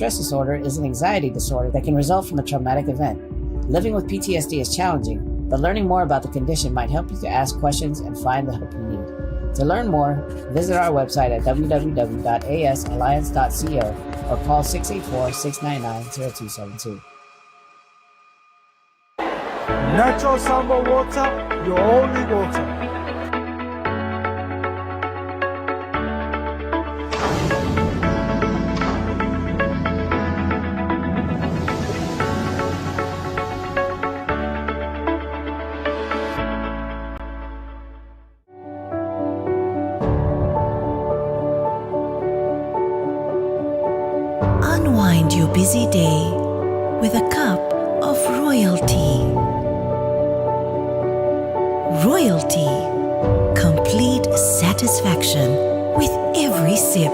Stress disorder is an anxiety disorder that can result from a traumatic event. Living with PTSD is challenging, but learning more about the condition might help you to ask questions and find the help you need. To learn more, visit our website at www.asalliance.co or call 684-699-0272. Natural Samba water, your only water. Unwind your busy day with a cup of royalty. Royalty. Complete satisfaction with every sip.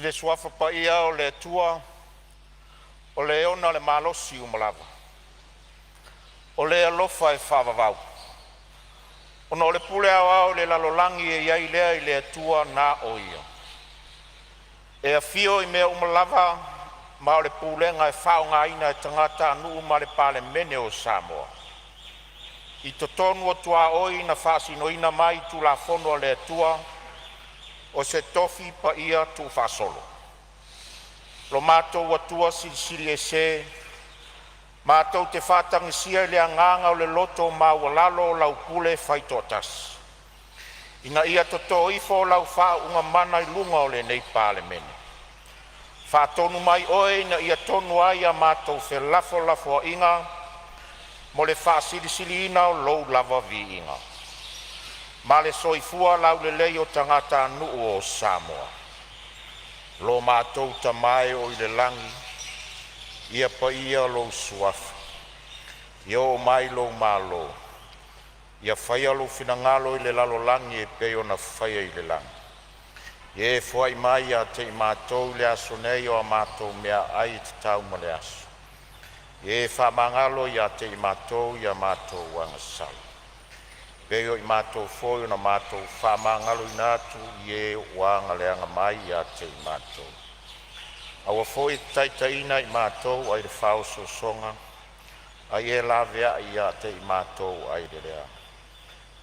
le suafa pa ia o le tua, o le ona le malosi umalava. O le alofa e whavavau. Ona o le pule au le lalolangi e iai lea i le atua na o ia. E a fio i mea umalava, ma o le pulenga e whaunga ina e tangata anu ma le Palemene o Samoa. I totonu o tua oi na whaasinoina mai tu la fono le atua, o se tofi pa ia tu whaasolo. Lo mātou atua siri e se, mātou te whātangisia le anganga o le loto maualalo o lau pule whaitotas. Ina ia toto ifo lau wha unga mana i lunga o le nei Palemene. Whātonu mai oe na ia tonu ai a mātou whe lafo a inga, mo le whaasiri ina o lou lava vi inga. Ma le soifua lau le lei o tangata nuu o Samoa. Lo mātou tamae o i le langi, ia pa ia lo suafa. Ia o mai lo malo. Ia whaia lo finangalo i le lalo langi e peo na whaia i le langi. Ia e fuai mai a te i mātou le aso nei o a mātou mea ai te tau ma le aso. Ia e whamangalo i a te i mātou i a mātou wanga sala. Peo i mātou foi na mātou whamangalo i nātu i e wanga leanga mai i a te i mātou. Awa foi taitaina i mātou ai le whao so songa, ai e la vea i a te i mātou ai le rea.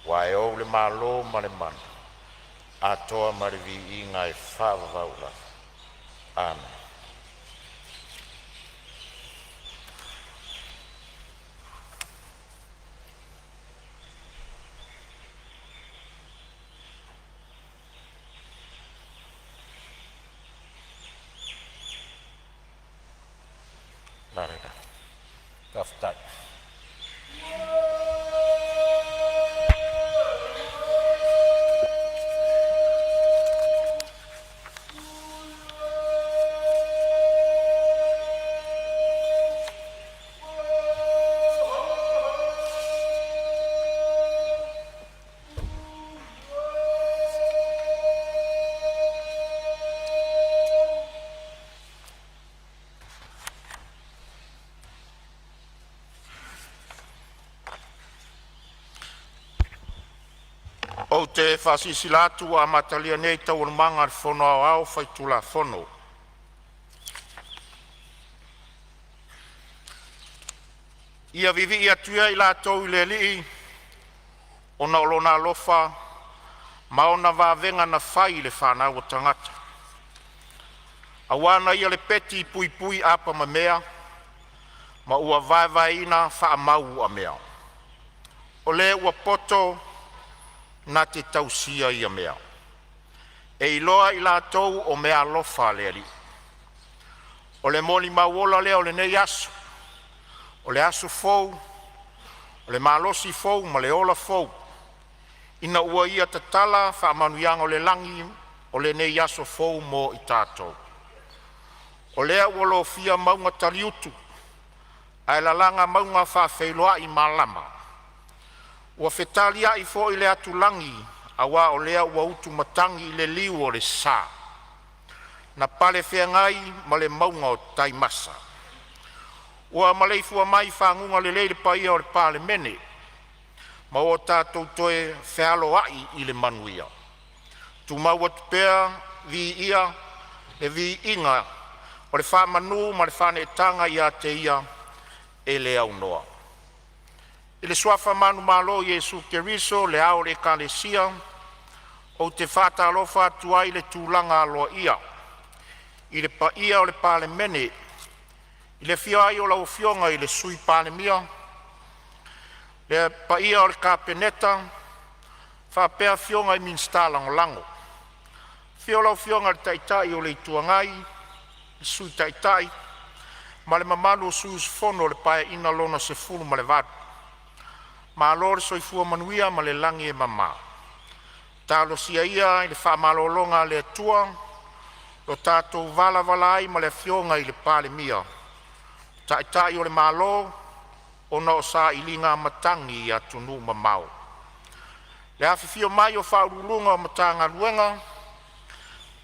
Wa e o le malo ma le mana, a toa ma le vi inga e whaavavau la. Amen. Narega. Kaftai. O te whasisilatu a matalia nei tau manga ar whono au whai tula whono. Ia vivi ia tuia i la tau le lii, ona olona lofa, ma ona wavenga na whai le whanau o tangata. Awana ia le peti pui apa ma mea, ma ua vai ina wha mau a mea. O le ua poto, na te tausia ia mea. E iloa i la tau o mea lofa leari. O le moli mawola lea o le nei aso. O le aso fou, o le malosi fou, ma le ola fou. Ina ua ia tatala wha manuianga o le langi o le nei aso fou mo i tātou. O lea ua lo fia maunga taliutu, ai la langa maunga wha whailoa i malama. Ua whetalia i fo i le atu langi, awa o lea ua utu matangi i le liu o le sā. Na pale whengai ma le maunga o taimasa. Ua maleifua mai whangunga le leile paia o le Palemene, ma o tātou toe whealo ai i le manuia. Tu maua tupea vi ia, le vi inga, o le whamanu ma le whane tanga i a te ia e le au noa. I le suafa manu malo Jesu Keriso le ao le kalesia, o te whata alofa atua i le tūlanga aloa ia. I le pa ia o le Palemene, i le fia ai o lau fionga i le sui Palemia, le pa ia o le kapeneta, whapea fionga i minsta lango. Fio lau fionga le taitai o le tuangai, le sui taitai, ma le mamalu o sui fono le pae ina lona se fulu ma le vadu. Ma lor soifua manuia ma le langi e mama. Talo sia ia i le whamalolonga le atua, lo tātou vala ai ma le fionga i le Palemia. Taitai o le malo, o na o sa ilinga matangi i atunu mamau. Le hawhifio mai o whaurulunga o matanga luenga,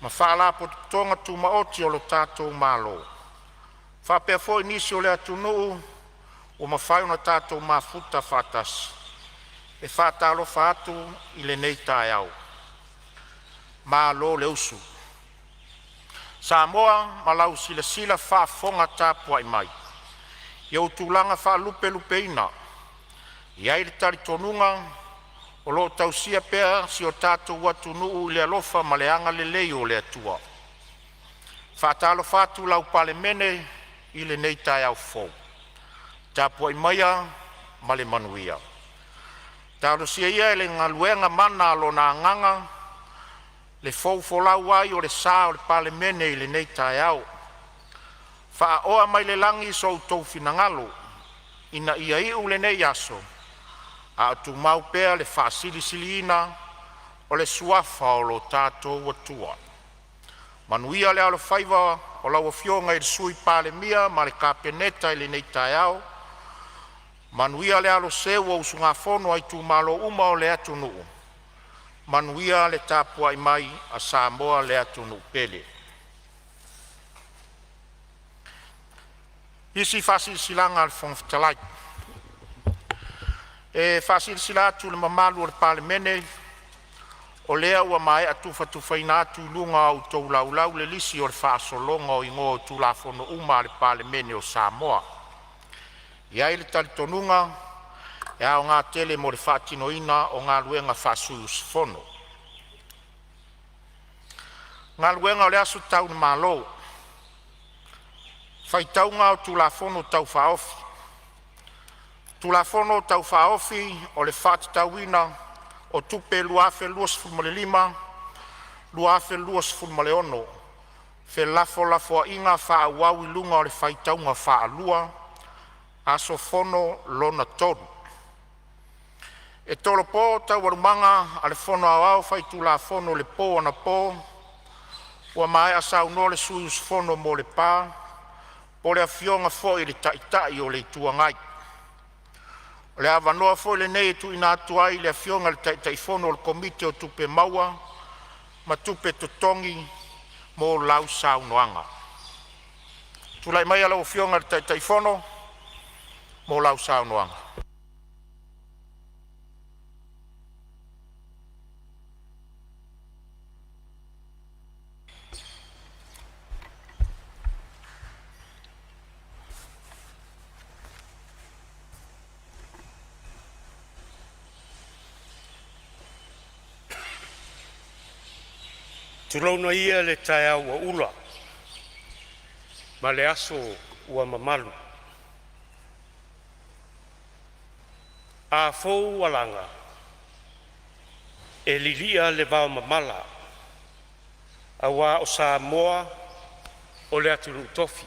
Ma whaala po tonga tu maoti o lo tātou malo. Whapea fo inisi o le atunuu o mawhai ona tātou mafuta whatas. E whātalo whātu i le nei tāi au. Malo le usu. Samoa malau sila whaafonga tāpua i mai. Iau tūlanga whaalupe lupe ina. Iai le tari tonunga o lo tausia pea si o tātou watu nuu le alofa ma le anga le leo le atua. Whātalo whātu lau Palemene i le nei tai au fōu. Tāpua i maia ma le manuia. Tāro sia ia le ngaluenga mana alo na nganga le fōu folau ai o le sā o le Palemene i le nei tai au. Wha oa mai le langi so tau finangalo ina ia iu le nei aso. A tu mau pea le whaasili-siliina o le suafa o lo tātou watua. Manuia le alo whaiva o lau fionga i le sui Palemia ma le kapeneta i le nei tai au. Manuia le alo seu o usunga fono ai tu malo uma o le atu nuu. Manuia le tāpua i mai a Samoa le atu nuu pele. Isi whaasili-silanga al whongfitalai. E whaasili-sila atu le mamalu o le Palemene o lea ua mai atufa-tufaina atu lunga au tau laulau le lisi o le whaasolonga o ingo o tulafono uma le Palemene o Samoa. Iai le talitonunga e au ngā tele mo le whaatinoina o ngā luenga whaasuyusfono. Ngā luenga o le aso tau ni malo. Whaitaunga o tulafono tau whaofi. Tulafono tau whaofi o le whaatitauina o tupe luafe luas fulmalelima, luafe luas fulmaleono. Fe lafo a inga whaawau i lunga o le whaitaunga whaalua, aso fono lona toru. E tolo po tau warumanga a le fono au whai tulafono le po ana po, ua mai asau no le suyus fono mo le pā, po le afionga fo i le taitai o le tuangai. O le awanoa fo le nei tu ina atu ai le afionga le taitaifono o le komite o tupe maua, ma tupe totongi mo lau saunoanga. Tulai mai ala o fionga le taitaifono mo lau saunoanga. Tulauna ia le tae au a ula, ma le aso ua mamalu. A fou walanga, e lilia le vau mamala, a wā o Samoa o le atunu tofi.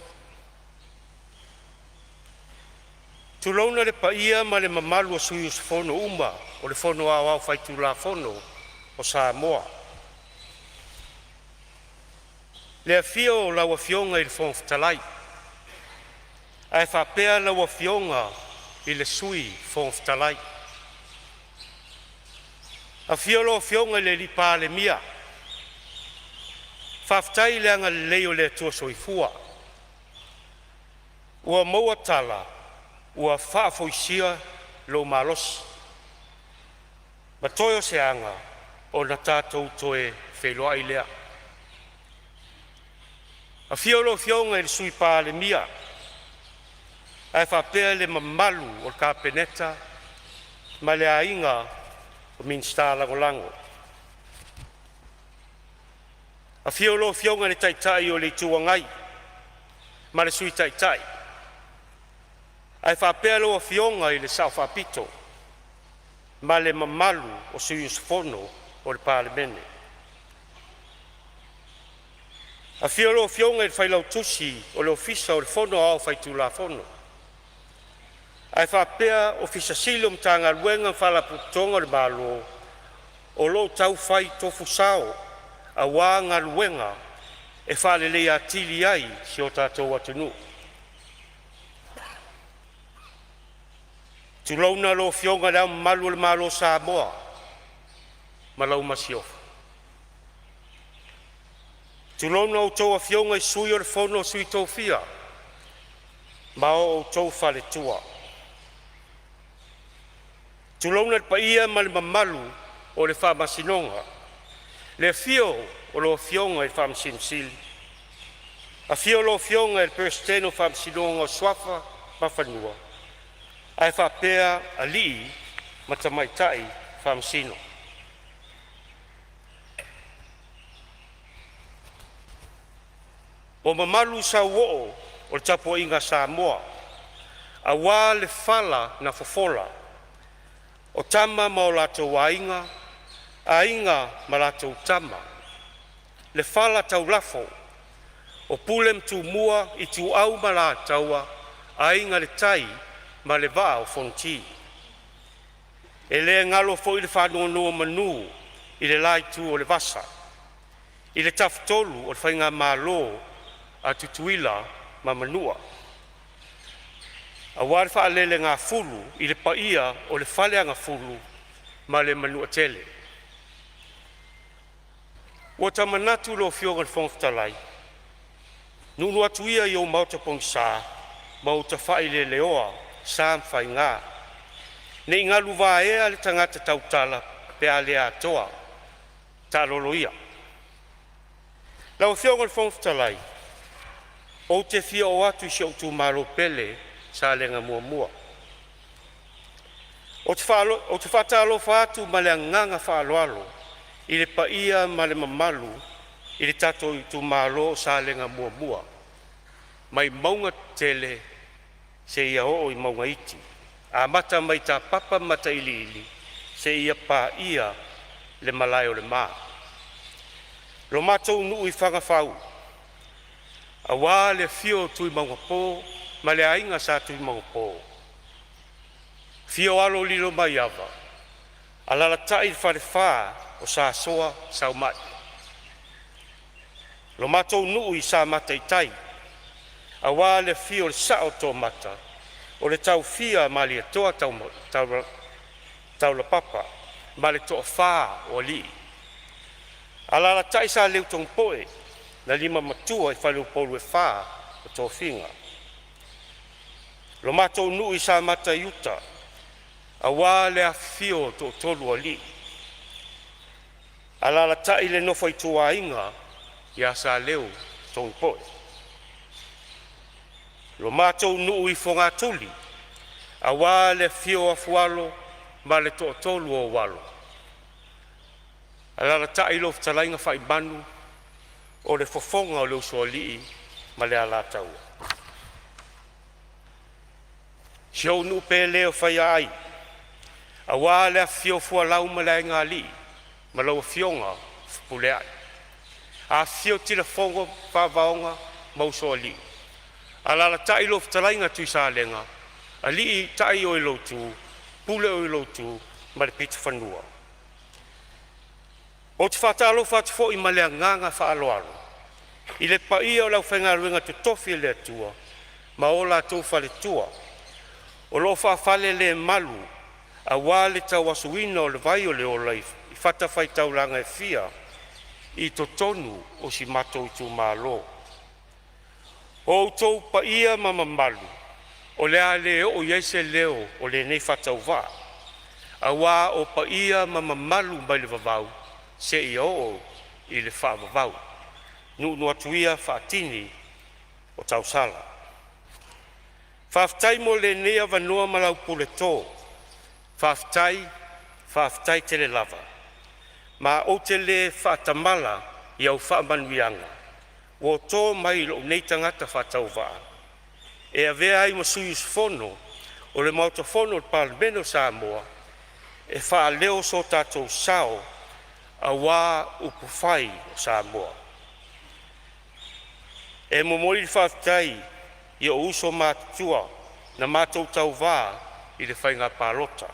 Tulauna le paia ma le mamalu o suyus fono uma, o le fono a wau faitu la fono o Samoa. Le afia o laua fionga i le whongfitalai. Ai whapea laua fionga i le sui whongfitalai. A fia laua fionga i le li Palemia. Whaftai le anga leo le atua soifua. Ua maua tala, ua whaafoisia lo malos. Matoyo se anga o na tātou toe wheloa i lea. A fiolo fionga i le sui Palemia. Ai whapea le mamalu o kapeneta ma le ainga o minsta langolango. A fiolo fionga le taitai o le tuangai ma le sui taitai. Ai whapea lo fionga i le sao whapito ma le mamalu o suyus fono o le Palemene. A fiolo fionga i whailau tusi o le ofisa o le fono au whaitu la fono. Ai whapea ofisa silum tanga luenga whala putonga le malo o lo tau whai tofu sao a wanga luenga e whale le atili ai si o tātou atunu. Tulauna lo fionga lau malu le malo Samoa ma lau masiofa. Tulona o tau a fionga I sui o le fono sui tau fia. Ma o tau fale tua. Tulona le paia ma le mamalu o le whamasinonga. Le fio o lo fionga I whamasinsili. A fio lo fionga le persteno whamasinonga o swafa ma whanua. Ai whapea a lii ma tamaitai whamasino. O mamalu sa uo o le tapo inga Samoa. A wā le fala na fofola. O tama ma o lato wainga, a inga ma lato tama. Le fala tau lafo. O pulem tu mua I tu au ma la taua, a inga le tai ma le vā o fonti. E le ngalo fo I le whanonua manu I le lai tu o le vasa. I le taftolu o le whainga malo a tutuila ma manua. A wāre wha alele ngā fulu I le paia o le whalea ngā fulu ma le manua tele. Ua ta manatu lo fionga le whongwhtalai. Nunu atu ia I o mauta pong sā, mauta whai le leoa, sā mwhai ngā. Ne ngā luwa ea le tangata tautala pe a le atoa, ta lolo ia. Lau fionga le whongwhtalai. O te fia o atu I siau tu maro pele sa lenga mua mua. O te whatalo whatu ma le nganga whaaloalo I le paia ma le mamalu I le tato I tu maro sa lenga mua mua. Mai maunga tele se ia o I maunga iti. A mata mai ta papa mata ili ili se ia paia le malai o le maa. Lo matou nuu I whanga whau. A wā le fio tui maunga pō, ma le ainga sa tui maunga pō. Fio alo lilo mai awa, a lala tai whare whā o sa soa sa umai. Lo matou nuu I sa mata I tai, a wā le fio le sao tō mata, o le tau fia ma le toa tau la papa, ma le toa whā o li. A lala tai sa leu tong poe, na lima matua I whalu polu e whā o tō whinga. Lo matou nuu I sa mata iuta, a wā le a fio tō tolu a li. A lala tai le nofo I tua inga, I a sa leu tōng poe. Lo matou nuu I whonga tuli, a wā le fio a fualo, ma le tō tolu o walo. A lala tai loftalainga whai manu, o le fofonga o le usua lii ma le ala tau. Siau nu pe leo whai ai, a wā lea fio fua lau ma le ngā lii, ma lau fionga pule ai. A fio tila fonga whavaonga ma usua lii. A lala tai lo ftalainga tui sa lenga, a lii tai o I lotu, pule o I lotu, ma le pita whanua. O te whatalo whatfo I malea nganga whaaloalo. I le paia o lau whengaruenga te tofi le atua, ma o la tau whale tua. O lo whawhale le malu, a wā le tau asuina o le vai o le ola I whatawhai tauranga e fia, I to tonu o si mato I tu malo. O tau paia mama malu, o le a leo o yeise leo o le nei whatau wā. A wā o paia mama malu mai le vavau, se I o I le whaavavau. Nuu atuia whaatini o tau sala. Whaftai mo le nea vanua malau pule tō. Whaftai tele lava. Ma o te le whaatamala I au whaamanuianga. Wo tō mai lo nei tangata whatau waa. E a vea ai mo Siusega o le mauta fono o Palemene o Samoa. E wha leo so tātou sao a wā upufai o Samoa. E momori whaftai I o uso mātua na mātou tau wā I le whainga pālota.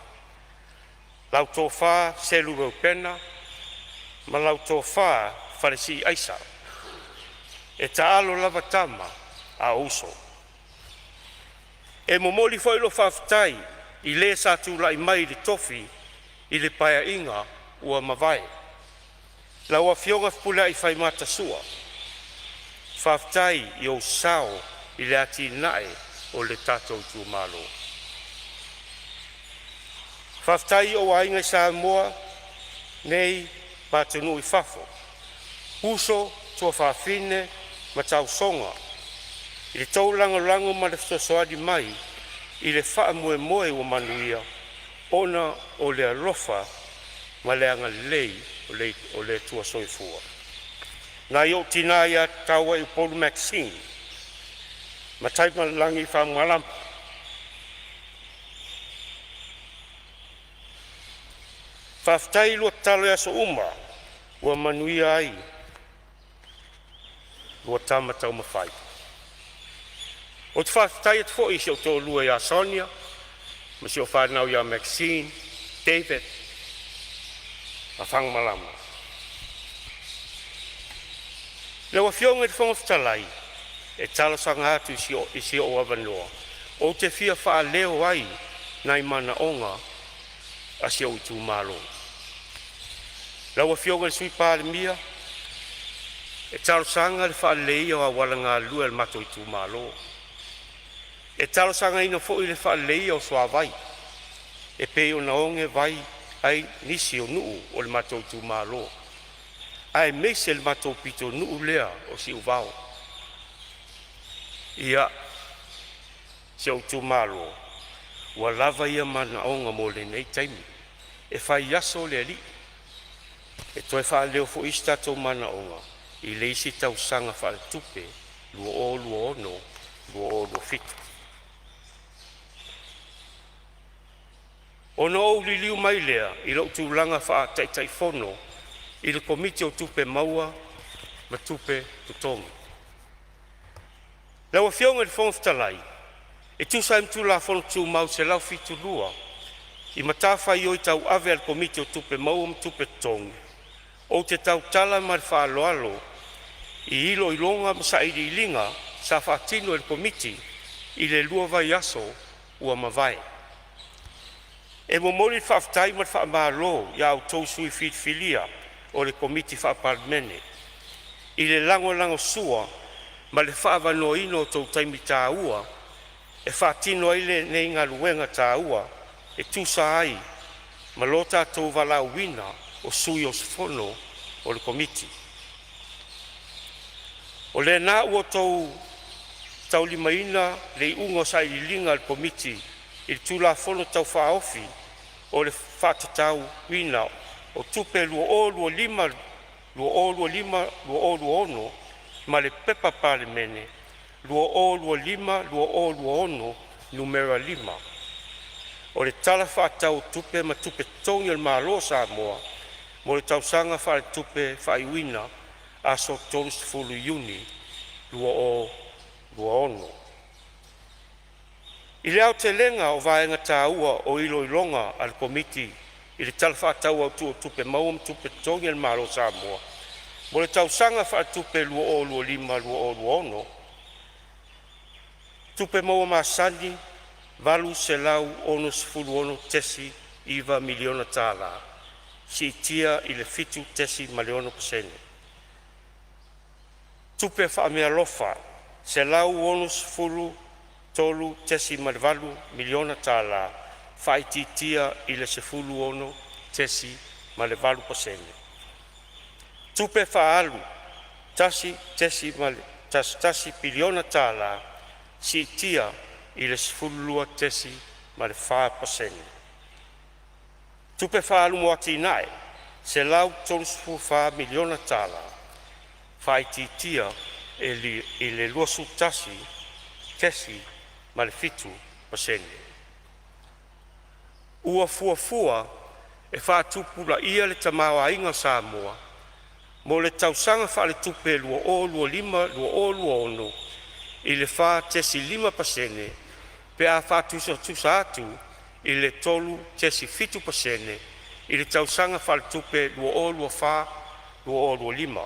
Lau tō whā selu rau pena, ma lau tō whā wharesi aisa. E ta alo lava tama a uso. E momori whailo whaftai I le sātu lai mai le tofi I le paia inga ua mawai. Lau a fionga pula I whai mata sua. whaftai i o sao i le ati nae o le tātou tū malo. Whaftai o ainga Samoa nei pātunu i whafo. Uso tua whawhine ma tau songa. I le tau lango ma le whasoadi mai i le wha moe o manuia ona o le alofa ma le anga lei o le tua soifua. Na i o tina ia taua i polu Maxine ma taima langi whamualampa. Whaftai lua talo ya so uma ua manuia ai lua tama tau mawhai. O te whaftai at fo i si o tō lua ia Sonia, ma si o whanau ia Maxine, David, a whangmalama. Lewa fionga te whangawhitalai, e talasanga atu i si o avanoa. O te fia wha leo ai, nai mana onga, a si o i tū malo. Lewa fionga le sui Palemene, e talasanga le wha leo a walanga lua le mato i tū malo. E talasanga ina fo i le wha leo soa vai, e pe o naonge vai ai nisi o nuu o le mato i tū malo. Ai meise le mato pito nuu lea o si uvao. Ia, si o tū malo, ua lava ia mana onga mo le nei taimi, e whai yaso le ali, e toi wha leo fo ista tō mana onga, i le isi tau sanga wha le tupe, lua ono, lua fitu. Ono o liliu mai lea, i lau tūlanga wha taitai fono, i le komiti o tupe maua, ma tupe tutongi. Lewa fionga le whongwhitalai, e tūsa im tūla fono tū mau se lau fitu lua, i matawha i oi tau ave al komiti o tupe maua ma tupe tutongi, o te tau tala ma le whaaloalo, i ilo i longa ma sa iri linga, sa whaatino e le komiti, i le lua vai aso, ua mawai. E momoli whaftai ma whaamalo ia au tau sui filia o le komiti Palemene. I le lango sua ma le whaavano ino tau taimi tā ua e whaatino ai le nei ngā luenga tā ua e tūsa ai ma lota tau walau wina o sui o sifono o le komiti. O le nā ua tau limaina le ungo sa i linga le komiti i le tūla fono tau whaofi o le whātatau wina o tupe lua lima ono ma le pepa Palemene lua lima ono numera 5. O le tala whātau tupe ma tupe tongi al malo Samoa mo le tausanga wha le tupe whaiwina a so tolus fulu Iuni lua ono. I leo te lenga o vaenga tāua o ilo ilonga al komiti i le tala whaatau au tupe mauam tupe tongi al malo Samoa. Mo le tausanga whaatupe lua lima ono. Tupe mauam asani, valu se lau ono sifulu ono tesi iwa miliona tāla. Si tia i le fitu tesi miliona pasene. Tupe whaamea lofa, se lau ono sifulu tolu tesi malvalu miliona tāla, whaititia i le sefulu ono tesi malvalu pasene. Tupe whaalu, tasi miliona tāla, si tia i le sefulu tesi malvalu pasene. Tupe whaalu moati nae, se lau tolu sefulu miliona tāla, whaititia i le luasu tasi tesi ma le fitu pasene. Ua fuafua e whaatupula ia le tamawa inga Samoa, mo le tausanga wha le tupe lua lima ono, i le wha tesi 5%, pe a whaatusa atu i le tolu tesi fitu pasene, i le tausanga wha le tupe lua lima.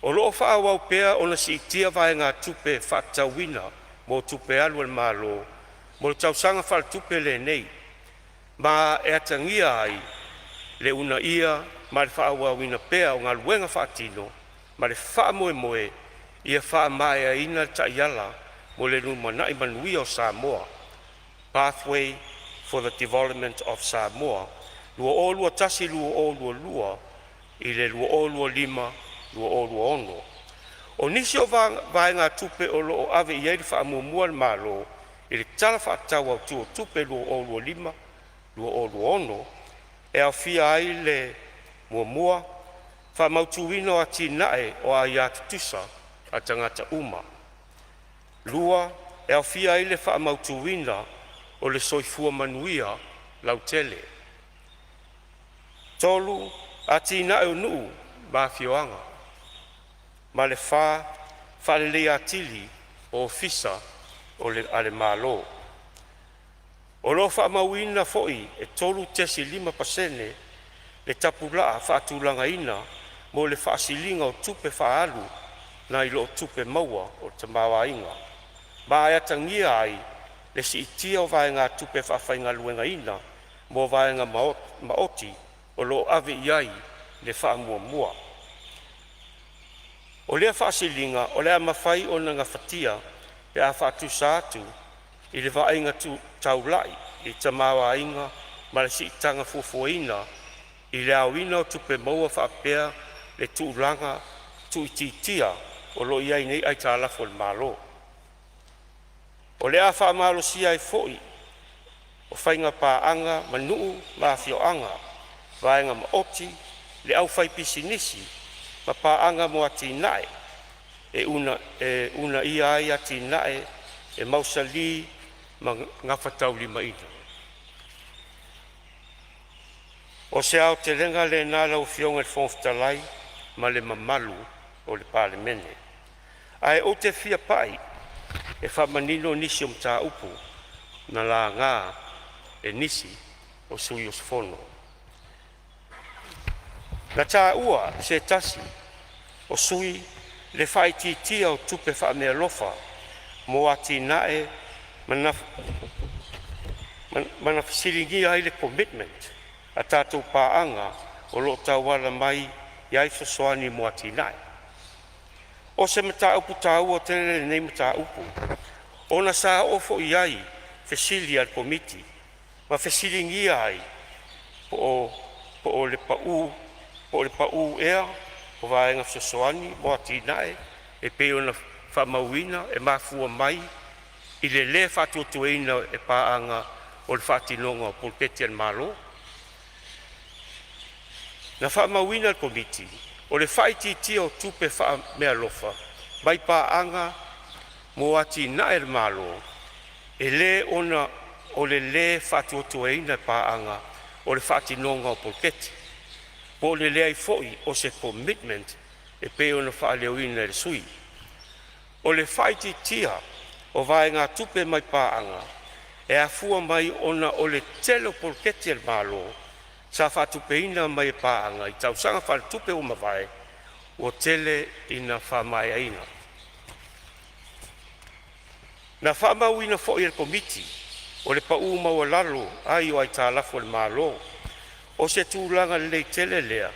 O loo whaawau pea ona si itia vai ngā tupe whaatauina mo tupe alu al malo, mo le tausanga wha tupe le nei, ma e atangia ai le una ia ma le whaaawina pea o ngā luenga whaatino, ma le wha moe moe, ia wha mai ina taiala mo le numanai manuia o Samoa, Pathway for the Development of Samoa, lua o lua tasi lua o lua lua, i le lua o lua lima, lua o lua ono. O nisi o vai ngā tupe o loo ave i eiri wha mua le malo, i le tala wha atau au tu o tupe lua o lua lima, lua o lua ono, e au fia ai le mua, wha mautuina o ati nae o ai atu tusa a tangata uma. Lua, e au fia ai le wha mautuina o le soifua manuia lau tele. Tolu, ati nae o nuu, ma fioanga. Ma le wha le lea atili o ofisa o le ale malo. O lo wha mauina foi e tolu tesi 5% le tapulaa wha atulanga ina mo le wha asilinga o tupe wha alu na ilo o tupe maua o te mawa inga. Ma ai atangia ai le si itia o vai ngā tupe wha whainga luenga ina mo vai ngā maoti o lo ave iai le wha mua mua. O lea wha asilinga o lea mawhai o nga whatia pe a wha atu sa atu i le wa inga taulai i te mawa inga ma le si itanga fufuina i le awina o tupe maua whaapea le tuulanga tu ititia o lo iai nei ai tālafo le malo. O le a wha malo si ai foi o whainga pāanga manuu ma fioanga vaenga maoti le au whai pisinisi ma pāanga mo ati nae e una ia ai ati nae e mausali ma ngawhatau lima ina. O se au te renga le nālau fionga le whonftalai ma le mamalu o le Palemene. Ai o te fia pai e whamanino nisi o mta upu na la ngā e nisi o sui o sfono. Na tā ua se tasi o sui le whai titia o tupe wha mea lofa mo ati nae mana fisiringi ai le commitment a tātou pāanga o lo tawala mai iai sosoani mo ati nae. O se mata upu tāua o tele nei mata upu. O na sa ofo iai fesili al komiti ma fisiringi ai po o le pau ea o vaenga sosoani mo ati nae e peo na whamauina e mafua mai i le whatuatueina e pāanga o le whatinonga o pulpeti al malo. Na whamauina al komiti o le whaititia o tupe wha mea lofa mai pāanga mo ati nae al malo e le ona o le whatuatueina e pāanga o le whatinonga o pulpeti. Po le lea i foi o se commitment e peo na whaaleuina le sui. O le whaititia o vai ngā tupe mai pāanga e a fua mai ona o le telo polketi al malo sa whatupeina mai pāanga i tausanga whale tupe o mawai o tele ina whamai aina. Na whamauina foi al komiti o le pau maua lalo ai o ai tālafo le malo o se tūlanga le tele lea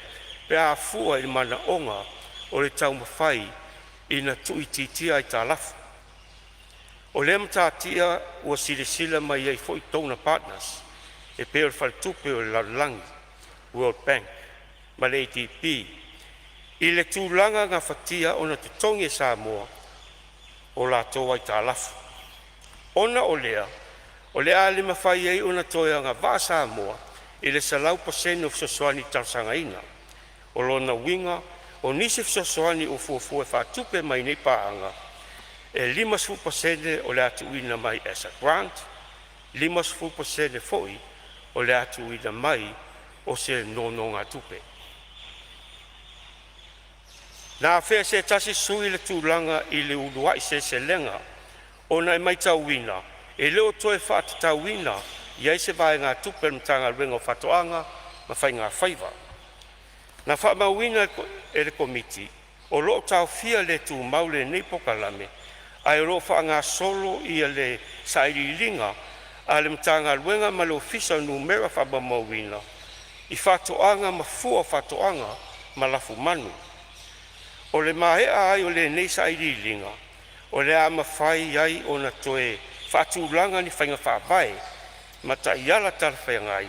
pe a fua i mana onga o le tau mawhai ina tuititia ai tālafu. O le mtatia ua silisila mai ai foi tōna partners e peo le whaltupe o le Lalangi, World Bank, ma le ATP. I le tūlanga ngā whatia o na tutongi e Samoa o la tō ai tālafu. Ona o lea ale mawhai ei o na toia ngā wā Samoa i le salau pasene o fisosoani tausangaina. O lona winga o nisi fisosoani o fuafua e whatupe mai nei paanga e 5% o le atuina mai as a grant, 5% foi o le atuina mai o se nono ngā tupe. Nā whea se tasi sui le tūlanga i le ulua i se lenga o na e mai tauina e leo toe whaata tauina iai se vai ngā tupe mtanga rengo whatoanga ma whai ngā whaiva. Na whamauina e le komiti o loo tau fia le tū maule nei pokalame ai ro wha ngā solo i le sairiringa a le mtanga luenga ma le ofisa numera whamauina I whatoanga ma fua whatoanga ma lafu manu. O le mahea ai o le neisa i rilinga, o le ama whai ai o na toe whatulanga ni whainga whapai, ma ta iala tala whaingai,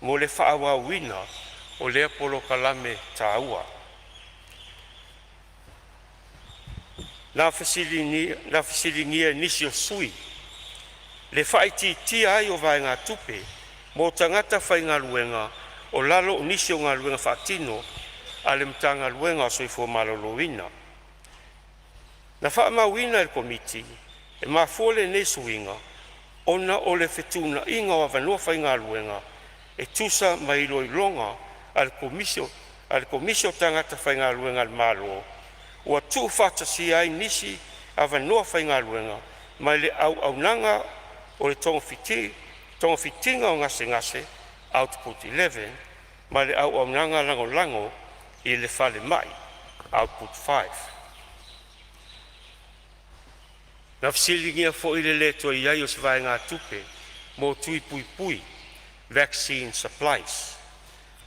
mo le whaawawina o le apolo kalame tāua. Na whasilingia nisi o sui, le whaiti tia ai o vai ngā tupe, mo tangata whainga luenga, o lalo o nisi o ngā luenga whaatino, ale mtanga luenga o soifua maloloina. Na whaamawina e komiti, e mafole ne suinga, ona o le whetuna inga o avanua whainga luenga, e tusa mai loilonga al komisio tangata whainga luenga al malo, ua tu whatasi ai nisi avanua whainga luenga, mai le au nanga o le tonga fitinga o ngase, output 11, mai le au nanga lango i le fale mai, output 5. Na fsilingia fo i le leto i ai o se vai ngā tupe, mo tui pui, vaccine supplies.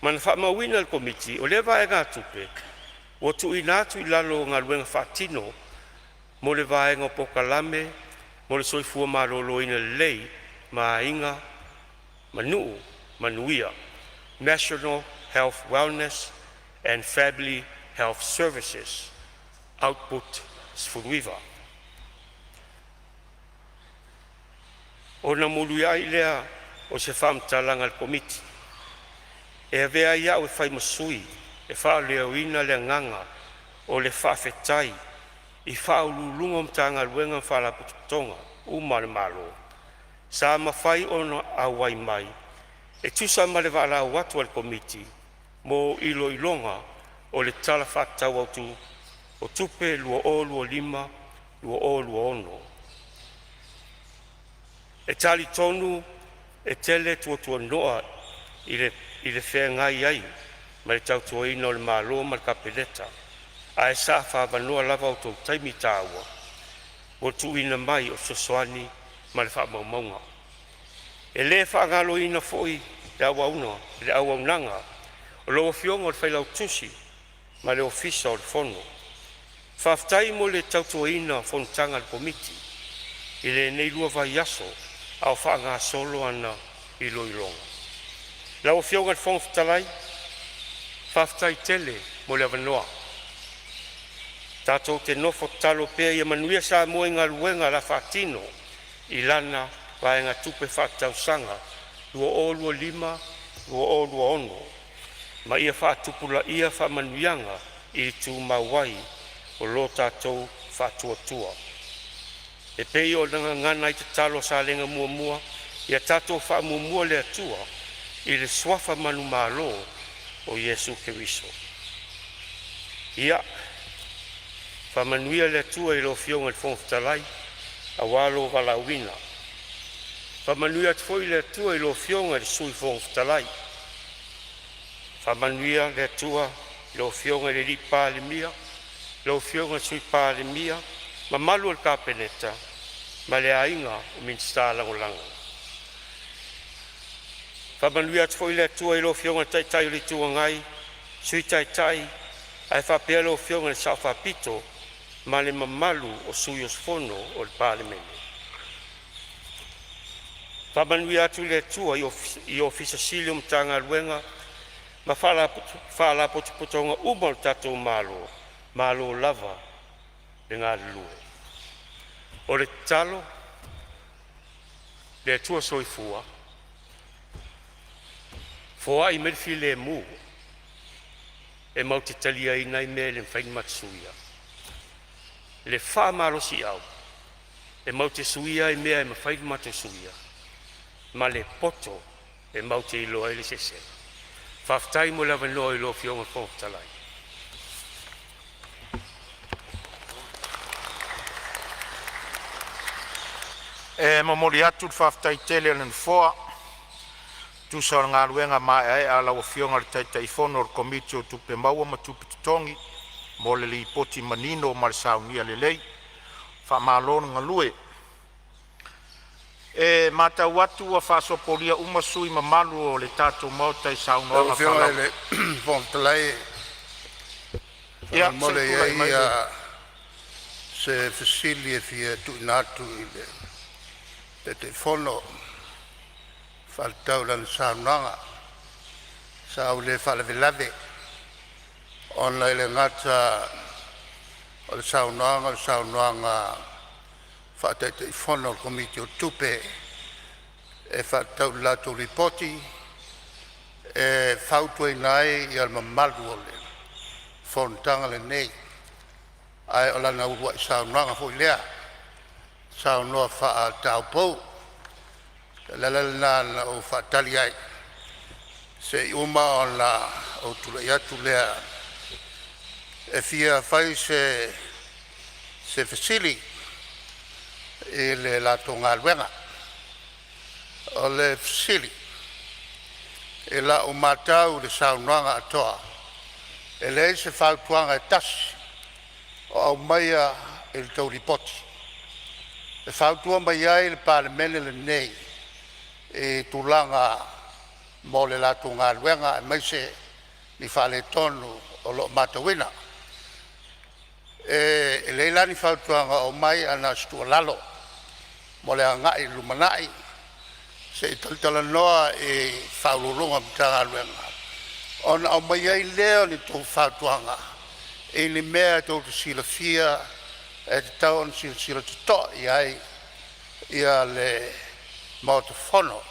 Mana whaamawina al komiti, o le vai ngā tupe, o tu i nātu i lalo ngā luenga whaatino, mo le vai ngā pokalame, mo le soifua marolo ina lei, ma inga, manuia, National Health Wellness and Family Health Services, output sfunuiva. O na muluia i lea o se whamtalanga al komiti. E avea ia o e whai masui, e wha leo ina le nganga o le whawhetai, i wha ululunga mtanga luenga whala putonga, umare malo. Sa mawhai ona awai mai, e tusa male wala watu al komiti, mo ilo ilonga o le tala whatau autu, o tupe lua o lua lima, lua o lua ono. E tali tonu, e tele tua noa i le whea ngai ai, ma le tautua ina o le malo ma le kapeleta, a e sa whavanua lava o tau taimi tāua, o tu ina mai o sosoani ma le whaamaumaunga. E le whaangalo ina foi, le awauna, le awaunanga, o loa fionga o le whailau tusi, ma le ofisa o le fono. Whaftai mo le tautua ina fontanga le komiti, i le nei lua vai aso, au whaanga solo ana i loilonga. Lau fionga le fonga fitalai, whaftai tele mo le avanoa. Tātou te nofo talo pēr i manuia sa mua inga luenga la whaatino, i lana vaenga tupe whaatausanga, lua o lua lima, lua o lua ono, ma ia whaatupula ia whamanuianga i tu mawai o lo tātou whaatuatua. E pei o nanga ngana i te talo sa lenga mua, ia tātou whaamumua le atua, i le swafa manu malo o Yesu Keriso. Ia, whamanuia le atua i lo fionga le fongatalai, a walo walawina. Whamanuia te foi le atua i lo fionga le sui fongatalai. Whamanuia le atua i lo fionga le li Palemene, lo fionga sui Palemene, ma malu al kapeneta, ma le ainga o minsta langolanga. Whamanuia te foi le atua i lo fionga tai li tua ngai, sui tai, ai whapea lo fionga le sao whapito, ma le mamalu o sui osfono o le Palemene. Whamanuia atu le atua i ofisa silium tanga luenga, ma whala potipotonga umal tatou malo lava le ngā lue. O le talo, le atua soifua, foa i merfi le mu, e mauti talia i nai me le mwhain matsuia. Le wha marosi au, e mauti suia i mea e mwhain matsuia, ma le poto e mauti i loa ili sese. Whaftai mo lawa noa i lo fionga whongtalai. E mamori atu whaftai tele alen foa, tusa o ngā ruenga mai a lawa fionga le taitai fono o komiti o tupe maua ma tupe tutongi, mo le li poti manino o marisaungia le lei, wha maalona ngā lue. E mata watu wa whasopolia umasui mamalu o le tātou mauta i saunoanga whalau. le fontalai Ia, mole se tulai mai ia se fasili e fia tu natu i le te fono faltau lan saunanga sau le falavelave ona ile ngata o le saunanga faatete i fono o komiti o tupe e faltau lato ripoti e fautu e nai i al mamalu o le fontanga le nei ai o lana urua i saunanga fo i lea saunoa faa tau pou lalana o faatali ai se i uma o la o tula i atu lea e fia fai se fasili i le lato ngā luenga o le fasili e la o matau le saunoanga atoa e le se fautuanga e tasi o au maia e le tau ripoti e fautua mai ai le palemene le nei e tulanga mo le lato ngā luenga e mai se ni fale tonu o lo matawina e le lani fautuanga o mai ana stua lalo mo le angai lumanai se i talitala noa e faululunga mtanga luenga ona o mai ai leo ni tau fautuanga e ni mea tau te silafia e te tau on sila tuto i ai ia le maotafono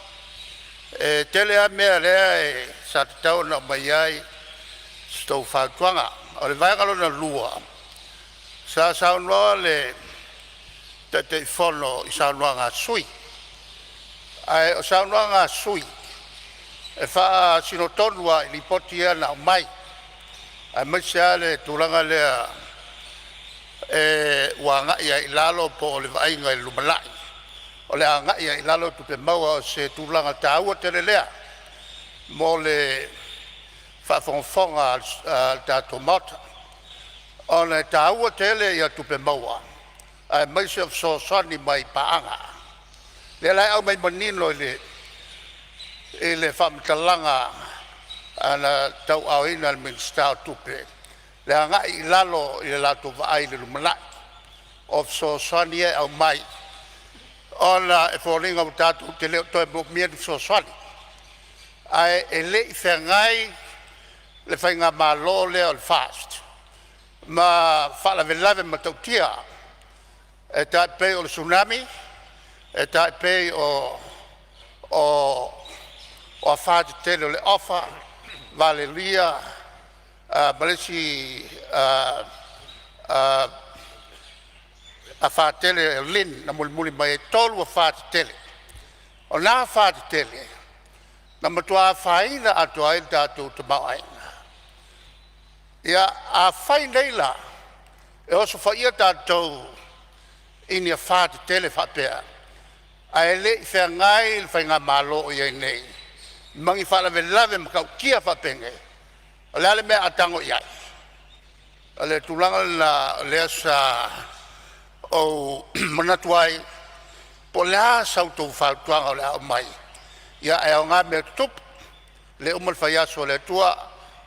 e tele a mea lea e sa te tau na mai ai tau fautuanga o le vaingalo na lua sa saunoa le te fono i saunoa ngā sui ai o saunoa ngā sui e wha sinotonua i lipoti ana o mai ai mai se ale tulanga lea e ua ngai ai lalo po o le vainga i lumalai o le ngai ai lalo tupe maua o se tulanga taua tere lea mo le whafonfonga al tato mata o le taua tele ia tupe maua ai mai se so sani mai paanga le lai au mai manino i le whamtalanga ana tau au ina al minstau tupe le anga i lalo i le lato vaai le lumalai of so sani e au mai ona e fōringa utatu te leo toi mo mia so sani ai e le i whengai le whainga malo leo le fast ma whala velave ma tautia e tai pei o le tsunami e tai pei o a whāti tele o le ofa Valeria Malesi a whātele e lin na muli mai e tolu a whāti tele o nā whāti tele na matua whaina atua i tātou te mauainga ia a whai neila e oso whaia tātou ini a whāti tele whapea a e le i whengai il whainga malo i ei nei mangi whala velave makau kia whapenge a le ale mea atango i ai a le tulanga na lea sa o manatuai po lea sautou whautuanga o lea o mai ia e o ngā mea tup le umal whaiaso le tua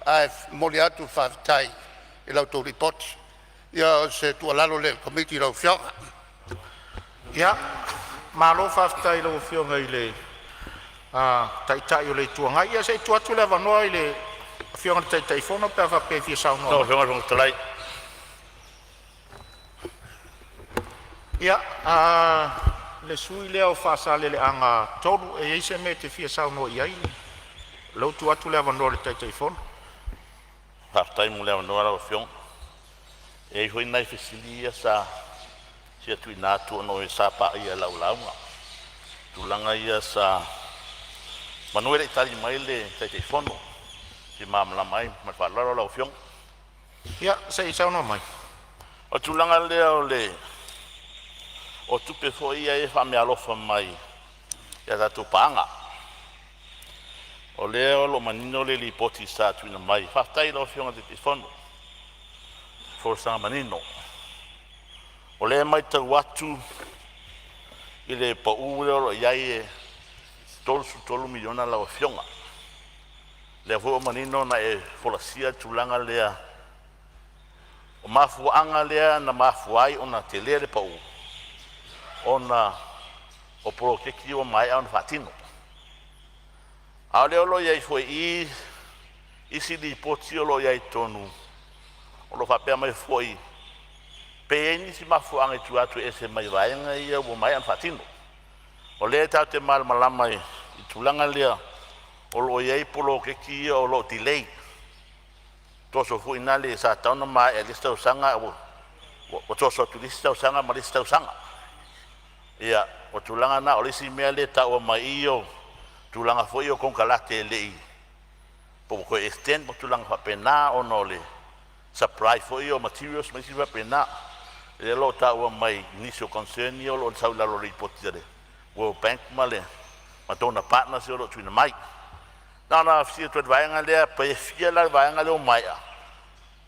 a moli atu whaatai i lau tau ripoti ia se tua lalo le komiti rau whionga Ia, malo whaftai lau whionga i le taitai o le tuanga. Ia se tuatu le wanoa i le whionga le taitai whono pia whape fia saunoa. No, whionga rong talai. Ia, le sui leo whaasale le anga tolu e eise me te fia saunoa i ai. Lau tuatu le wanoa le taitai whono. Whaftai mo le wanoa rau whionga. E hoi nai whesilia sa sia tui nātua no e sāpa ia laulaunga. Tūlanga ia sa manuere i tari mai le teitei whono. Si mamla mai, mai whalaro lau whiong. Ia, se i saunoa mai. O tūlanga lea o le o tupe fo ia e whame alofa mai ia tātou paanga. O lea o lo manino le li poti sa tuina mai. Whaftai lau whionga teitei whono. Forsanga manino. O le mai tau atu I le pa'u leo lo iai e tolu miliona la o fionga. Le fo manino na e folasia tulanga lea. O mafuanga lea na mafuai ona te lea le pa'u. Ona o prokeki o mai au na fatino. A leo lo iai foi isi di poti o lo iai tonu. O lo whapea mai foi. Peeni si mafuanga tu atu e se mai vaenga ia o mai au na fatino. O lea tau te malama i tulanga lea. O lo iai prokeki o lo delay. Toso fu inale sa tauna mai e lista usanga o toso tu lista usanga ma lista usanga. Ia, o tulanga na o lisi mea le ta o mai iyo tulanga foi o konkalate lei. Po ko extend po tulanga fa pena o no le supply foi o materials mai siwa pena. Le lo ta o mai nisio concern yo lo sa la lo report dere. World Bank male. Ma tona partner se lo tuina mai. Na fisi tu vaenga le pa fia la vaenga le o mai.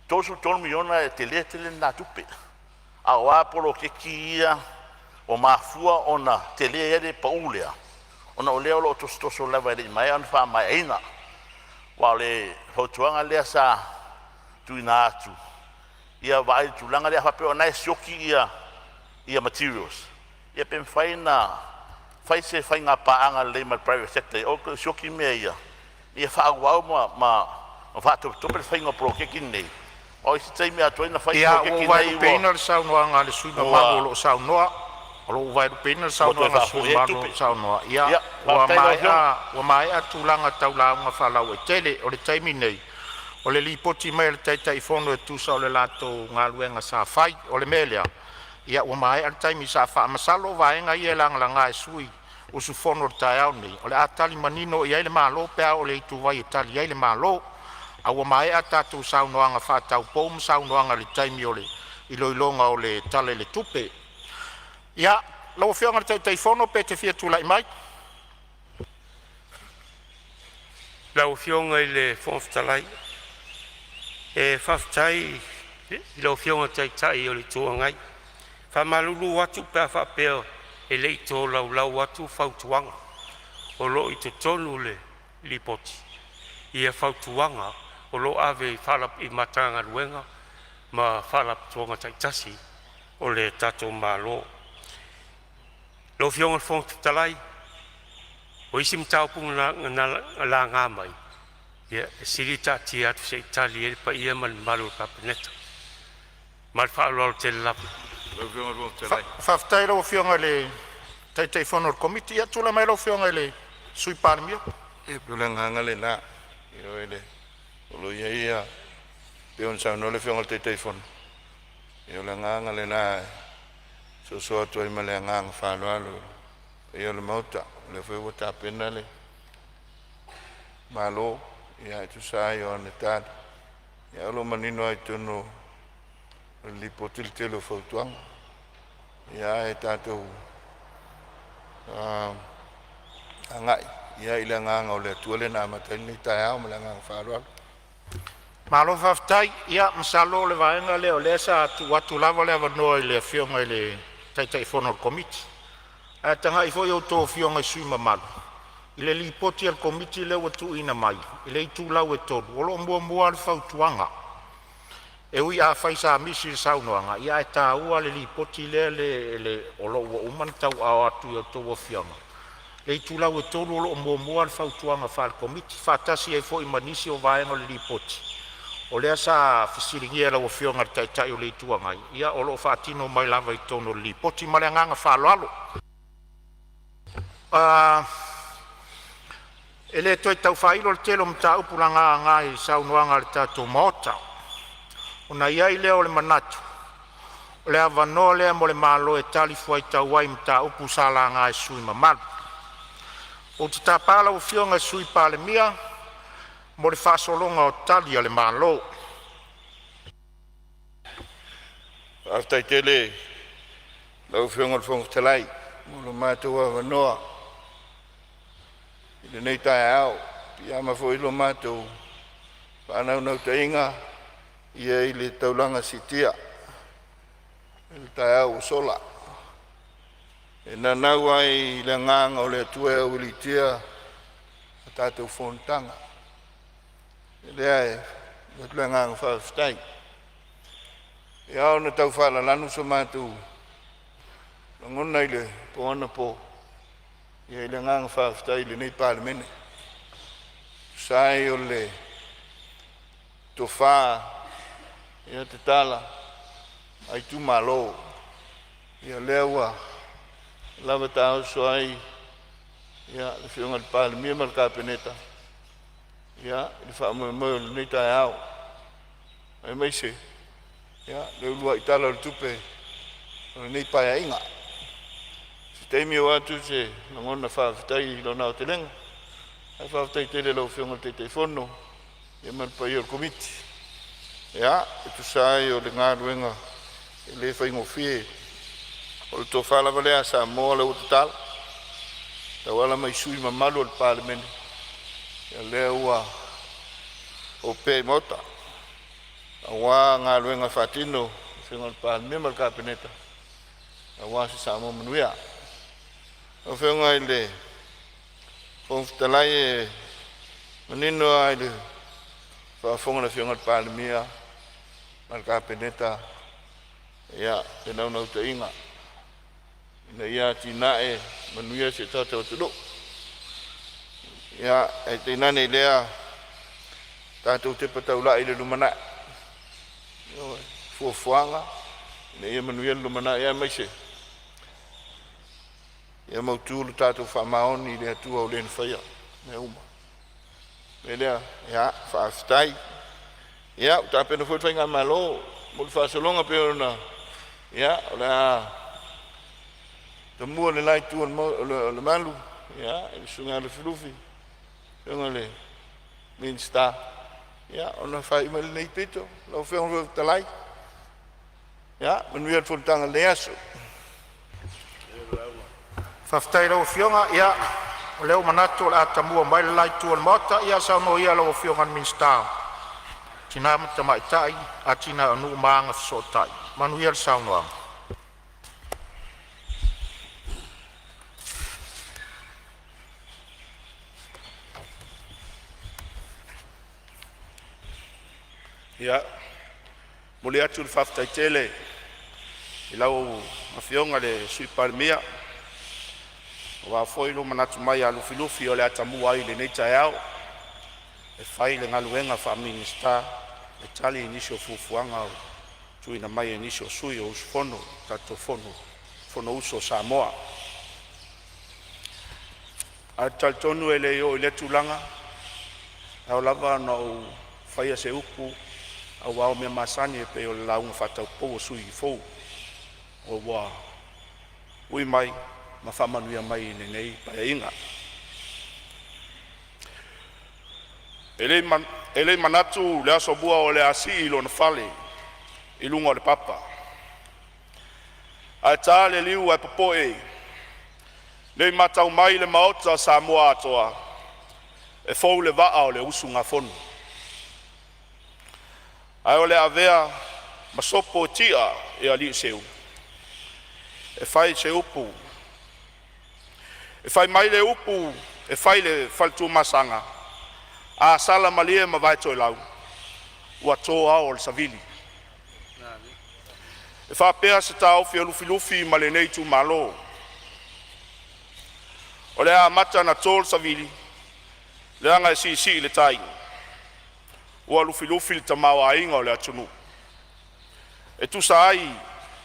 Tosu tolu miliona e tele na tupe. A wa polo ke kia o mafua ona tele ere paulea. Ona o leo lo tostoso lava ele mai an fa mai aina. Wa le hotuanga le sa tuina atu. Ia vai tulanga le hape ona sioki ia materials. Ia pen faina fai se fai nga paanga le mal private sector. O sioki me ia fa wa ma fa to pe fai nga pro ke kinei. O si tei mea toina fai ia ke o kinei vai peiner sau noa nga le sui ma lo sau noa. O vai peiner sau noa nga sui ma lo sau noa. Ia wa mai a tulanga taula nga falau e tele o le taimi nei. O le lipoti mai le tai fono e tusa o le lato ngā luenga sa fai o le melea. Ia wa mai a taimi sa fa masalo vaenga ia langa e sui o su fono tai au nei. O le atali manino ia le malo pea o le itu vai itali ia le malo. Awa mai a tatu sau noanga whātau pōm sau noanga le taimi o le iloilonga o le tale le tupe. Ia, lau whionga le tai whono pe te whia tūlai mai. Lau whionga i le whonftalai. E whaftai, lau whionga tai o le tuangai. Whamalulu watu pēr whapeo e le ito lau watu whautuanga. O lo i te tonu le lipoti. Ia whautuanga. O lo ave whalap i matanga ruenga, ma whalap tuanga taitasi, o le tato malo. Lo whionga whontalai, o isi mtaupunga la ngā mai. Ia, sirita ti atu se itali e pa ia mal malu kapeneta. Mal whaalolo te lapu. Lo whionga whontalai. Whaftai lau whionga le tai whono komiti ia tūla mai lau whionga le sui Palemene. E pulanga le na, io ele. Olo ia peon sa no le fiong te telefon. Io la nganga le na so to i male nganga fa lo. Io le mota, le foi vota penale. Malo ia tu sa io ne tad. Ia lo manino ai tono li potil telo fotuang. Ia e tato angai ia ila nganga o le tuale na matani taia o le nganga fa lo. Malo whaftai, ia masalo le vaenga leo le sa watu lava le avanoa i le whionga i le tai whono komiti. A tanga i foi o tō whionga i sui mamalu. I le lipoti al komiti leo watu ina mai. I le itu lau e tonu. Olo mua le whautuanga. E ui a whaisa misi le saunoanga. Ia e tā ua le lipoti le olo ua uman tau au atu i o tō whionga. Le itu lau e tonu olo mua le whautuanga wha le komiti. Whatasi e foi manisi o vaenga le lipoti. O lea sa fisiringia la o whionga tai o le tuangai. Ia o lo whaatino mai lava i tono li. Poti male nganga whaaloalo. E le toi tau whailo le telo mta upulanga ngai saunuanga le tato maota. O na ia i leo le manatu. O le avanoa lea mo le malo e tali fuai tau wai mta upu sala ngai sui mamalu. O te tapala o whionga sui Palemene. Mo le whasolonga o tali a le malo. Aftai tele, lau whionga whontalai, mo lo mātua wanoa. I le nei tai au, pia ma fo ilo mātou. Whanau nau te inga, ia i le taulanga sitia. I le tai au sola. E na nau ai le nganga o le tue o ilitia tātou whontanga. E lea e le nganga whawhtai. E au na tau whala lanu sa mātou. Na ngona i le poana po. E le nganga whawhtai le nei Palemene. Sai o le tofa ia te tala ai tu malo ia lewa lava tau so ai ia le fionga le Palemene mal kapeneta ia le fa mo nei tai au ai mai se ia le lua itala le tupe nei pai inga se te mi o atu se ngona fa tai lo na telenga ai fa tai tele lo fionga te telefono ia mal pai o komiti ia tu sai o le ngaruenga le fai ngo fie o to fala vale a Samoa le total ta wala mai sui mamalu al Palemene ia le ua o pe mota awa ngaruenga fatino fionga al Palemene mal kapeneta awa si Samoa manuia o fionga ile o talai menino ai le fa fonga na fionga al Palemene mal kapeneta ia te nau te inga ina ia tina e manuia se tata o tudo ia e te nane lea tātou te pataula i le lumana fuafuanga ina ia manuia lumana ia mai se ia mautulu tātou whamaoni le atua o le nwhaia me uma me lea ia whaaftai ia utapena fuatwai ngā malo mulu whaasolonga peo na ia o lea te mua le lai tua le malu ia e le sunga le filufi sunga le minsta ia ona whai ma le nei pito lau whenga talai ia manuia whontanga le aso Whaftai lau fionga ia o leo manatu o le atamua mai le lai tua le mota ia sao no ia lau fionga ni minsta tina mata mai tai a tina anu maanga fisotai manuia le sao noa ia mole atu le whaftai tele i lau mawhionga le sui Palemene wa foi lo manatu mai a lufilufi o le atamua ai le nei tai au e whai le ngaluenga wha minista e tali inisio fufuanga o tuina mai inisio sui o usfono tato fono uso Samoa a taltonu e le o i le tulanga au lava na o whaia se upu au wao mea masani e pe o le launga whatau pou sui i fou o wa ui mai ma whamanuia mai ne nei pai inga. E le manatu le aso bua o le asi i lo na fale i lunga o le papa. A tā le liu e papoe le matau mai le maota Samoa atoa e fou le vaa o le usu ngā fonu. Ai o le avea masopo tia e ali seu. E fai se upu. E fai mai le upu, e fai le faltu masanga. A sala malie ma vai toi lau. Ua tō ao le savili. E fa pea se tau fia lufi ma le nei tu malo. O le a mata na tō le savili. Le anga e si le tai. Ua lufi le tamau a inga o le atunu. E tu sa ai,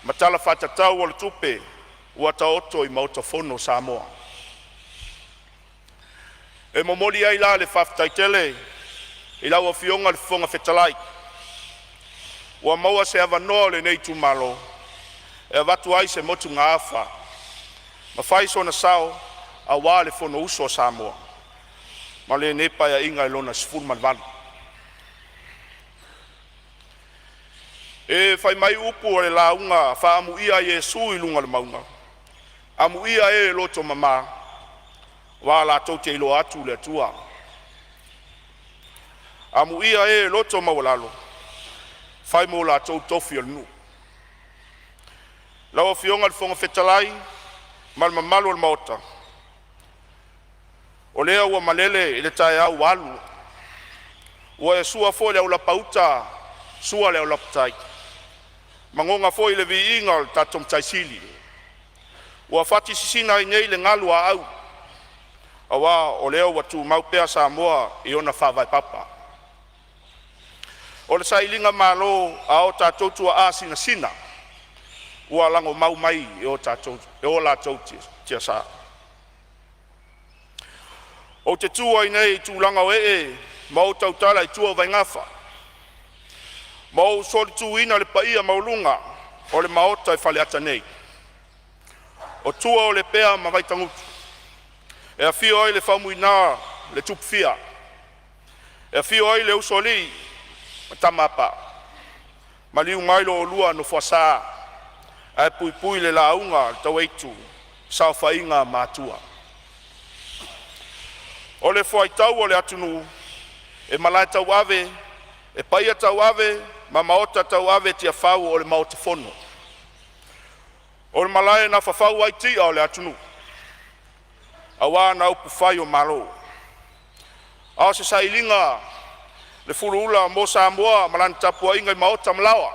matala whatatau o le tupe, ua ta oto i mauta fono Samoa. E momoli ai la le whaftaitele, i lau a fionga le fonga whetalai. Ua maua se avanoa le nei tu malo, e avatu ai se motu ngā awha. Ma whai so na sao, a wā le fono uso Samoa. Ma le nepa ia inga ilona sifuru malvali. E whai mai upu o le launga, wha amu ia Yesu i lunga le maunga. Amu ia e loto mama, wā la tau te ilo atu le tua. Amu ia e loto mawalalo, whai mo la tau tofi al nu. Lawa fionga le fonga whetalai, Malmamalu o le maota. O lea ua malele i le tae au walu. Ua e sua fo le au lapauta, sua le au laputai. Mangonga fo i le viinga o le tatom taisili. Ua fati sisina i nei le ngalu a au. Awa o lea ua tu maupea Samoa i ona whawai papa. O le sailinga malo a o tatou tua a sina sina. Ua lango mau mai e o tatou, e o la tau tia sa. O te tua i nei tūlanga o ma o tautala i tua vai ngafa. Ma o soli tuina le paia maulunga o le maota i Faleata nei. O tua o le pea ma vai tangutu. E a fio ai le whamuina le tupfia. E a fio ai le usoli tamapa. Ma liu mailo o lua no fuasa. E pui pui le launga tau eitu. Sao whainga mātua. O le fuaitau o le atunu. E malai tau ave. E paia tau ave. Ma maota tau ave tia whau o le maota fono. O le malai na whawhau ai tia o le atunu. Awa na upu whai o malo. Ao se sailinga le furuula mo Samoa malani tapua inga i maota malawa.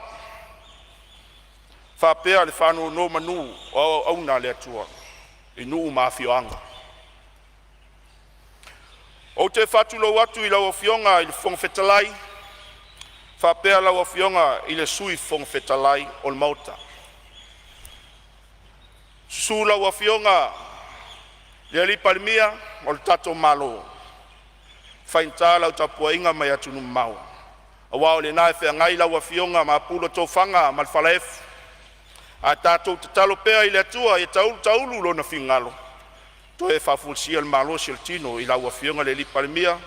Whapea le whanu no manu o auna le atua. I nuu mafioanga. O te whatulo watu i lau fionga i le whongwhetalai. Whapea lau fionga i le sui whongwhetalai o le mauta. Su lau fionga le ali Palemene o le tato malo. Whainta lau tapua inga mai atunu mau. Awa o le nae whea ngai lau fionga ma pulo tō whanga ma le whalaefu. A tato te talo pea i le atua i taulu lo na whingalo. To e whafulsia le malo si le tino i lau fionga le ali Palemene.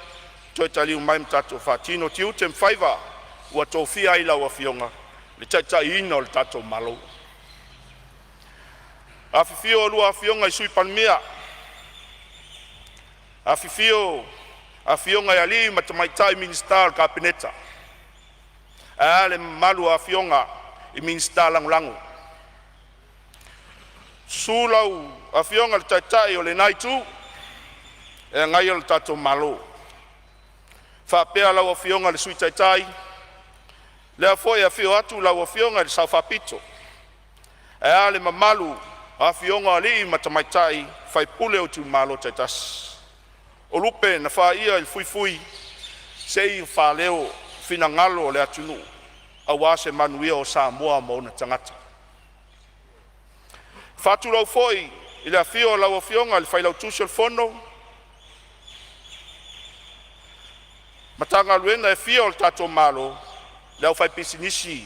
To e taliu mai mtato whatino ti ute mwhaiva ua tō whia i lau fionga. Le taitai ina o le tato malo. A whiwhio o lua fionga i sui Palemene. A whiwhio a fionga i ali matamaitai minister kabineta. A le malu a fionga i minister langulangu. Sulau a fionga le taitai o le naitu e ngai o le tato malo. Whapea lau a fionga le sui taitai. Lea foi a fio atu lau a fionga le saufapito. E a le mamalu a fionga ali matamaitai fai pule o tu malo taitasi. O lupe na wha ia il fui fui se i wha leo fina ngalo le atunu a wase manuia o Samoa mo na tangata. Whatu lau foi i le afio lau o fionga le whailau tusi o fono. Matanga luenga e fio o tato malo le au whai pisinisi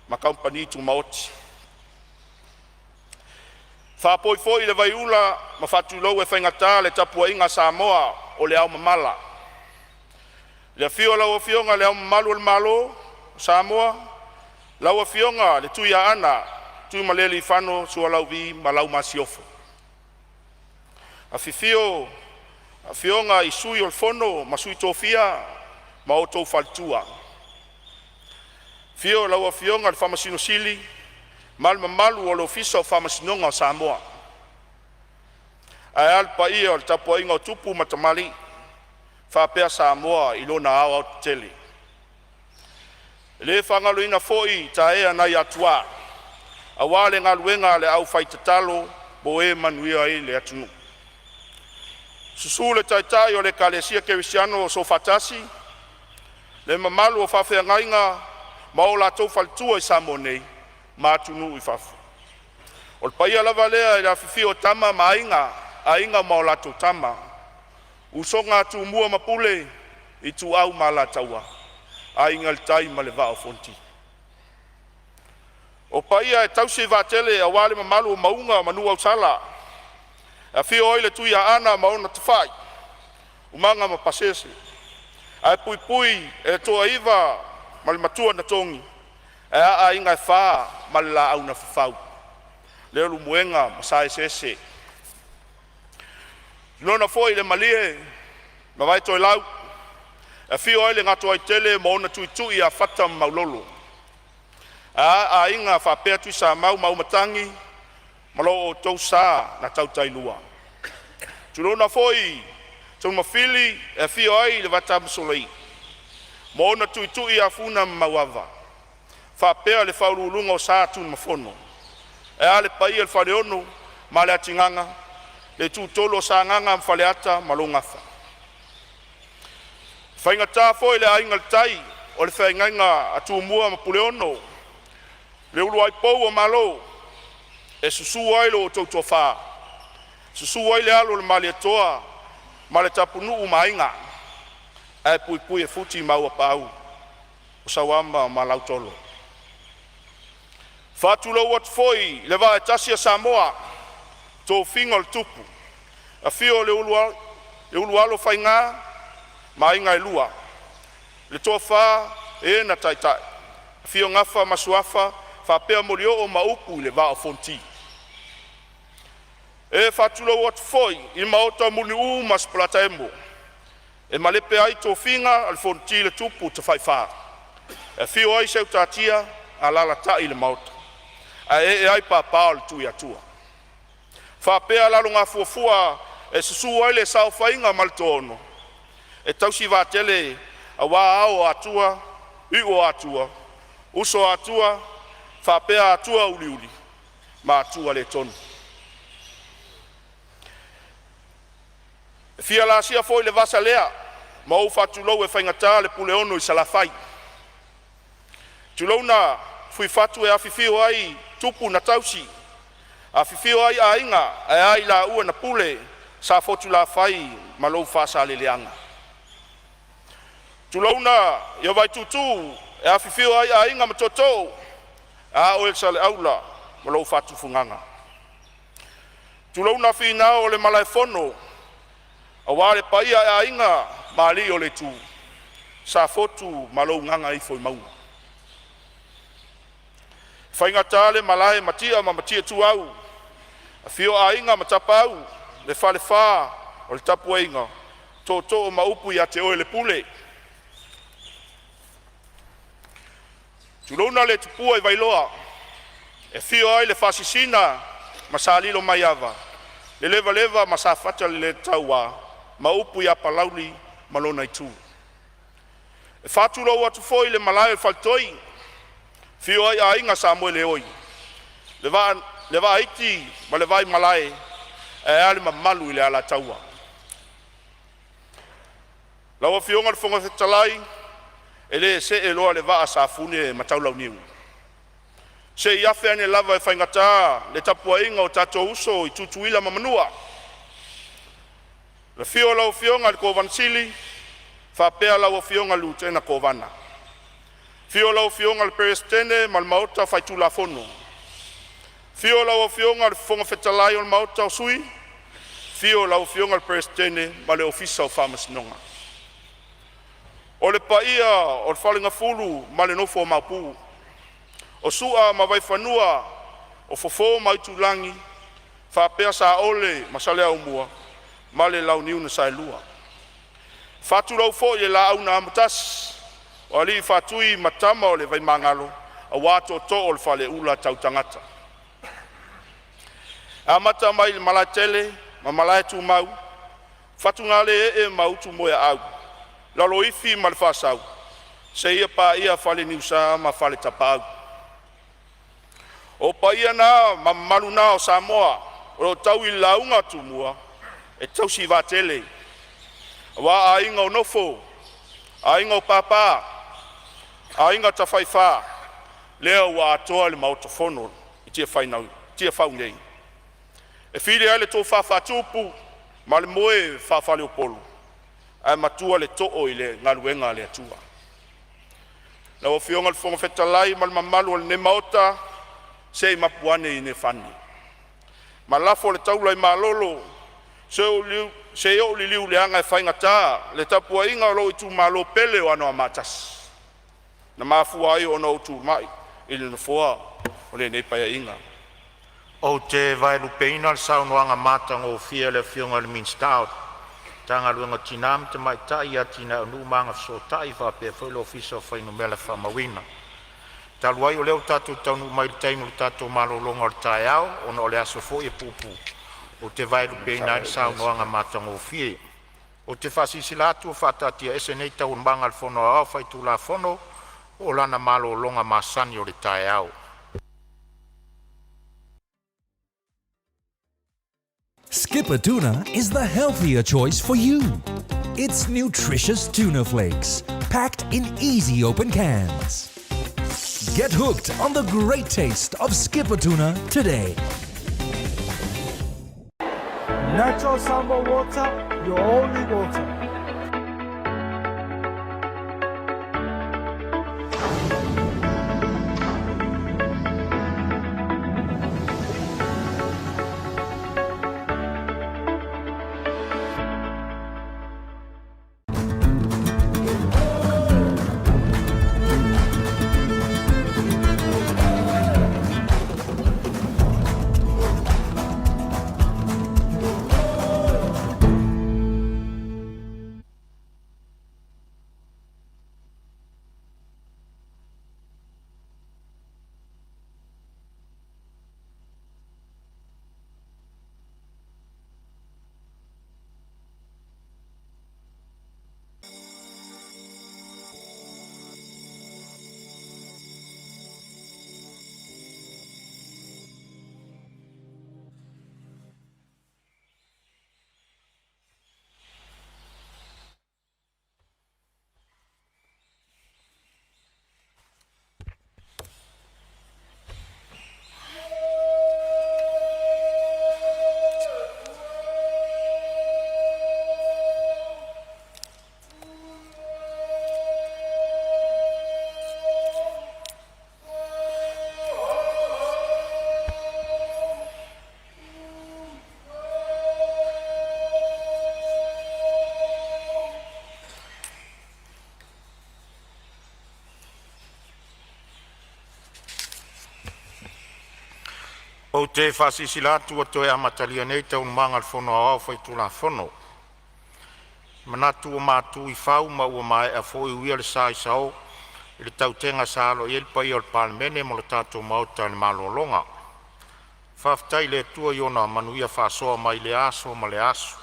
ma kampani tu maoti. Whapoi foi le vaiula ma whatu lau e whaingata le tapua inga Samoa o le au mamala. Le fio lau o fionga le au mamalu o le malo Samoa. Lau o fionga le tuia ana tui maleli whano sua lau vi ma lau masiofo. A fifio a fionga i sui o le fono ma sui tofia ma o tau faltua. Fio lau o fionga le whamasino sili mal mamalu o le ofisa o whamasinonga o Samoa. Ai alpa ia o le tapua inga o tupu matamali. Whapea Samoa i lona au au tele. Le whangalo ina foi ta ea nai atua. Awale ngaluenga le au whaitatalo bo e manuia i le atunu. Susu le taitai o le kalesia kerisiano o sofatasi. Le mamalu o whawhea ngainga ma o la tau faltua i Samoa nei. Matunu i fafu. O le paia lava lea i la fifi o tama ma ainga ma o lato tama. Usonga atu mua mapule i tu au ma la taua. Ainga le tai ma le vao fonti. O paia e tausi vatele a wale mamalu o maunga manu au sala. A fio oile tuia ana ma ona tufai. Umanga ma pasese. A pui pui e toa iwa ma le matua na tongi. E a inga e wha ma le la au na fafau. Leo lu muenga ma sae sese. Nona foi le malie ma vai toi lau. E fio oile ngato ai tele ma ona tui tui a fata maulolo. A inga whapea tui sa mau matangi. malo o tau sa na tau tailua. Tulona foi, tau mawhili e fio ai le wata msolei. Mo ona tui a funa mawava. Whapea le whaurulunga o sa tun mafono. E ale pai le whareonu, ma le atinganga, le tūtolo sa nganga Faleata malo ngafa. Whaingata foi le ainga le tai, o le whaingainga atu mua ma puleono, le ulu ai pou o malo, e susu ai lo o tautua wha. Susu ai le alo le mali atoa, ma le tapunu umainga, e pui e futi maua pau, o sawamba ma lautolo. Whātulo wat foi le va e tasi a Samoa, tō whinga le tupu, a fio le ulu alo whainga, ma inga e lua. Le tō wha e na taitai, a fio ngafa masuafa, whapea morio o maupu le va o fonti. E whātulo wat foi i maota muni mas plata emo, e malepe ai tō whinga al fonti le tupu te whaiwha. E fio ai seu tātia a lalatai le maota. E ai papao le tui atua. Whapea lalo ngā fuafua e susu ai le sao whainga maltono. E tausi vātele a wā ao atua, uo atua, uso atua, whapea atua uliuli, ma atua le tonu. Fia la sia foi le vasa lea, ma ou whatulou e whaingata le puleono I salafai. Tulou na fui fatu e awhiwhio ai tupu na tausi. Awhiwhio ai a inga, e ai la ua na pule, sa fotu la whai ma lou whasa le leanga. Tulou na ia vai tutu, e awhiwhio ai a inga ma toto, a oe sa le aula ma lou fatu funganga. Tulou na whina o le malai fono, a wale paia a inga ma li o le tu, sa fotu ma lou nganga I foi maua. Whaingata le malae matia ma matia tu au. A fio a inga ma tapau, le whale wha o le tapu inga. Tō o maupu I a te oe le pule. Tulona le tupua I vailoa. E fio ai le whasisina ma sa lilo mai ava. Le leva ma sa whata le taua. Maupu I a palauli ma lona I tu. E whatulo atu foi le malae faltoi. Fio ai a inga sa moe le oi. Le va iti ma le vai malae e ale ma malu I le ala taua. Lawa fionga le fonga fetalai e le se e loa le va a sa fune ma taulau niu. Se I afe ane lava e whaingata le tapua inga o tato uso I tutuila ma manua. Le fio lau fionga le kovansili, whapea lau fionga lutena kovana. Fio lau fionga le perestene ma le maota whaitu la fono. Fio lau fionga le fonga fetalai o le maota o sui. Fio lau fionga le perestene ma le ofisa o whamasinonga. O le paia o le whalinga fulu ma le nofo o mapu. O sua ma vai whanua o fofo ma itulangi. Whapea sa ole ma salea umua ma le lau niu na sa lua. Fatu lau fo I la au na amatasi. O ali fatui matama o le vai mangalo, a wato to o le whale ula tau tangata. A mata mai le malatele, ma malai tu mau, fatu ngale e mau tu moe au. Lalo ifi ma le whasau, se ia pa ia whale niusa ma whale tapau. O pa ia na ma malu na o Samoa, o tau I launga tu mua, e tau si vatele. Wa a inga o nofo, a inga o papa, a inga ta whaiwha, lea wa atoa le mautofono I tia whau nei. E whire ai le tō whawhatupu, ma le moe whawhale o polu. Ai matua le to'o I le ngaluenga le atua. Na o fionga le whonga whetalai, ma le mamalu le ne maota, se I mapuane I ne whani. Ma lafo le taula I malolo, se o li liu le anga e whaingata, le tapua inga lo I tu malo pele o ano amatas. Na mafua ai ono tu mai I le nofoa o le nei paia inga. O te vai lupeina le saunoanga matanga o fia le fionga le minstau. Tanga luenga tinam te mai tai a tina unu manga so tai va pe folo ofisa o whainu mele whamawina. taluai o leo tātou taunu mai le taimu le tātou malolonga o le tae au, ona o le aso fo e pupu. O te vairu peina i sao noanga mātango o fie. O te whasisi lātu o whatatia ese nei tau mbanga le whono au whai tū la whono, o lana malolonga māsani o le tae au. Skipper Tuna is the healthier choice for you. It's nutritious tuna flakes, packed in easy open cans. Get hooked on the great taste of Skipper Tuna today. Natural samba water, your only water. O te whasisi lātu o toe amatalia nei tau manga le whono au whai tū la whono. Manatu o mātu I whau ma ua mai a fōi uia le sāi sao, I le tau tenga sālo I elpai o le Palemene mo le tātou mauta le malolonga. Whaftai le tua I ona manuia whasoa mai le aso ma le aso.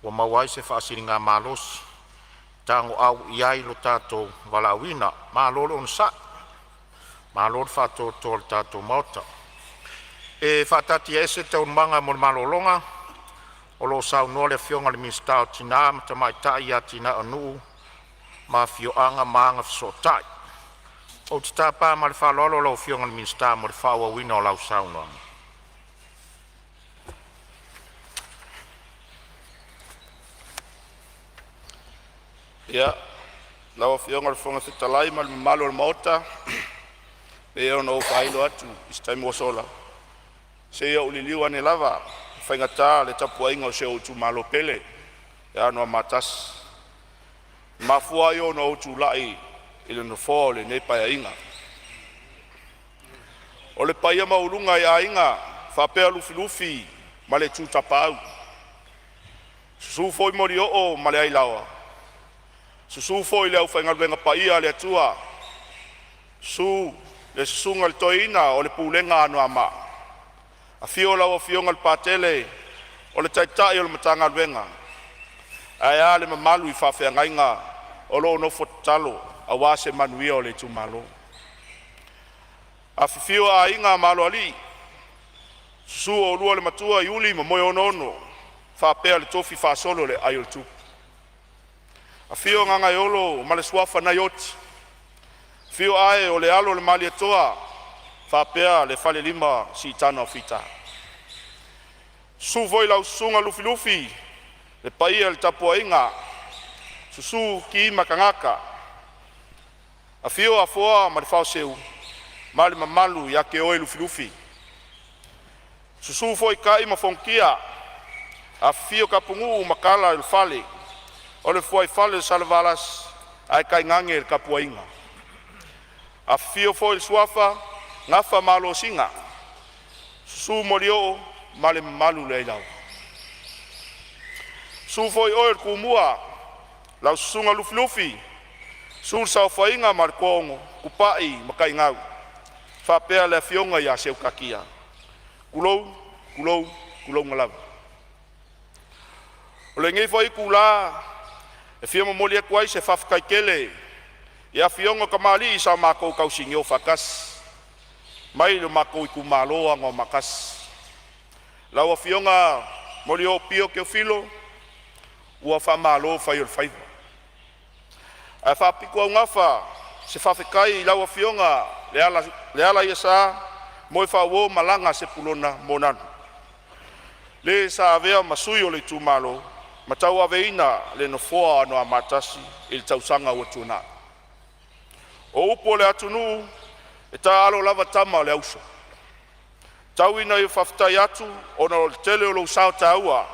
Ua mauai se whaasiri ngā malosi. Tango au iai lo tātou walawina, malolo on sa. Malolo whato to le tātou mauta. E whatati ese tau manga mo le malolonga, o lo sau noa le fionga le minstao tina, mata mai tai a tina anu, ma fioanga maanga fisotai. O te tāpā ma le whalolo lo fionga le minstao mo le whaua wina o lau sau noa. Ia, lawa fionga le fonga fitalai ma le malo le maota, pe e ono whailo atu, istaimi o sola. Se ia uliliu ane lava, whaingata le tapuainga o se o tu malo pele, e anoa matas. Mafua i ono o tu lai, ile no fō le ne paia inga. O le paia maulunga I a inga, whapea lufi lufi, ma le tu tapau. Susu foi mori o ma le ailawa. Susu foi le au whaingaluenga paia le atua. Su le susunga le toina o le pulenga anoa maa. A fio lau a fionga le patele, o le taitai o le matanga luenga. Ai a le mamalu I whawhea ngainga, o lo no fotalo, a wase manuia o le tu malo. A fio a inga malo ali, su o lua le matua I uli ma moe ono, whapea le tofi whasolo le ai o le tu. A fio nganga I olo, ma le suafa na yoti. Fio ae o le alo le mali atoa, whapea le whale lima si tano fita. Su voi lau sunga lufi lufi, le paia le tapua inga, susu ki makangaka. A fio a foa ma le whao seu, ma le mamalu ya ke oe lufi lufi. Susu foi kai ma fonkia, a fio kapungu makala le whale, o le fuai whale le salvalas, ai kai ngange le kapua inga. A fio foi le suafa, ngafa malo singa, su morio male malu le lau. Su foi oer kumua, lau sunga lufi lufi, Sul sa whainga markongo, kupai makai ngau. Whapea le fionga ia seu kakia. Kulou, kulou, kulou ngalawa. O le ngei whai kula, e fioma moli e kuai se whafkai kele. Ia fionga kamali sa mako kausingi o whakas. Mai le mako i kumaloa ngā makas. Laua fionga moli o pio ke o filo, ua whamalo whai o whaiva. Ai whapiko au ngafa, se whawhekai i laua fionga, le ala ia sa, moi whawo malanga se pulona monanu. Le sa avea masui o le tūmalo, matau aveina le no foa ano a matasi, il tausanga ua tūna. O upo le atunu, e ta alo lava tama le auso. Tau ina i whaftai atu, o na le tele o lo sao taua,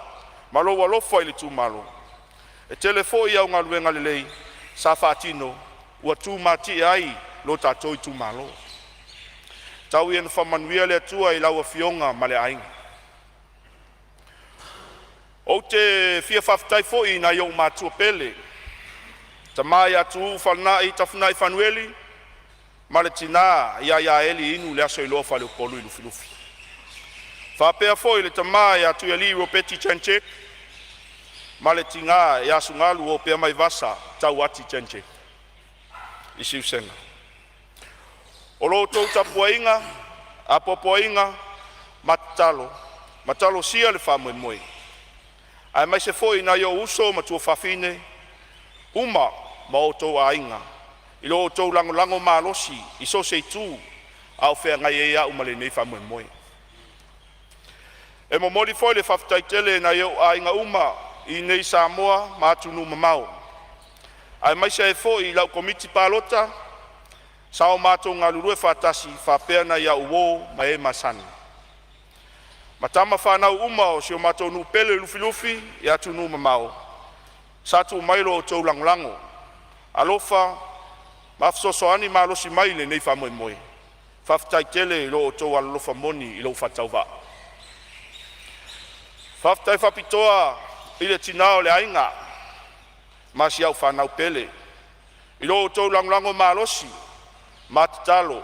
malo walofa i le tūmalo. E tele fo i au ngā luenga le lei, sa whatino, ua tūmati ai, lo tātou i tūmalo. Tau i ena whamanuia le atua i laua fionga ma le ainga. O te fia whaftai fo i na iau mātua pele, ta mai atu whalna i tawhuna i whanueli, ma le tina ia eli inu le aso i loa whale upolu i lufi. Whapea fo i le ta mai atu i li ro peti chenchek, ma le tinga i asu ngalu o pea mai vasa tau ati chenchek. I Siusega. O lo tau tapuainga, a popoainga, matalo sia le whamoi moi. Ai mai se foi na yo uso ma tua whawhine, uma ma o tau ainga. I lo o tau lango malosi, i so se tū, au whea ngai ea umale nei whamoi moi. E mo mori foi le whaftaitele na yo ainga uma i nei Samoa ma atunu mamau. Ai mai se foi lau komiti palota, sao mātou ngā lurue whātasi whapea na ia uo ma e masani. Matama whanau uma o sio mātou nu pele lufi i atu nu mamau. Satu mailo o tau langolango. Alofa, mafsosoani malosi maile nei whamoe moe. Whaftai tele i lo o tau alofa moni i lo whatau wa. Whaftai whapitoa i le tinao le ainga. Masi au whanau pele. I lo o tau langolango malosi. Matalo,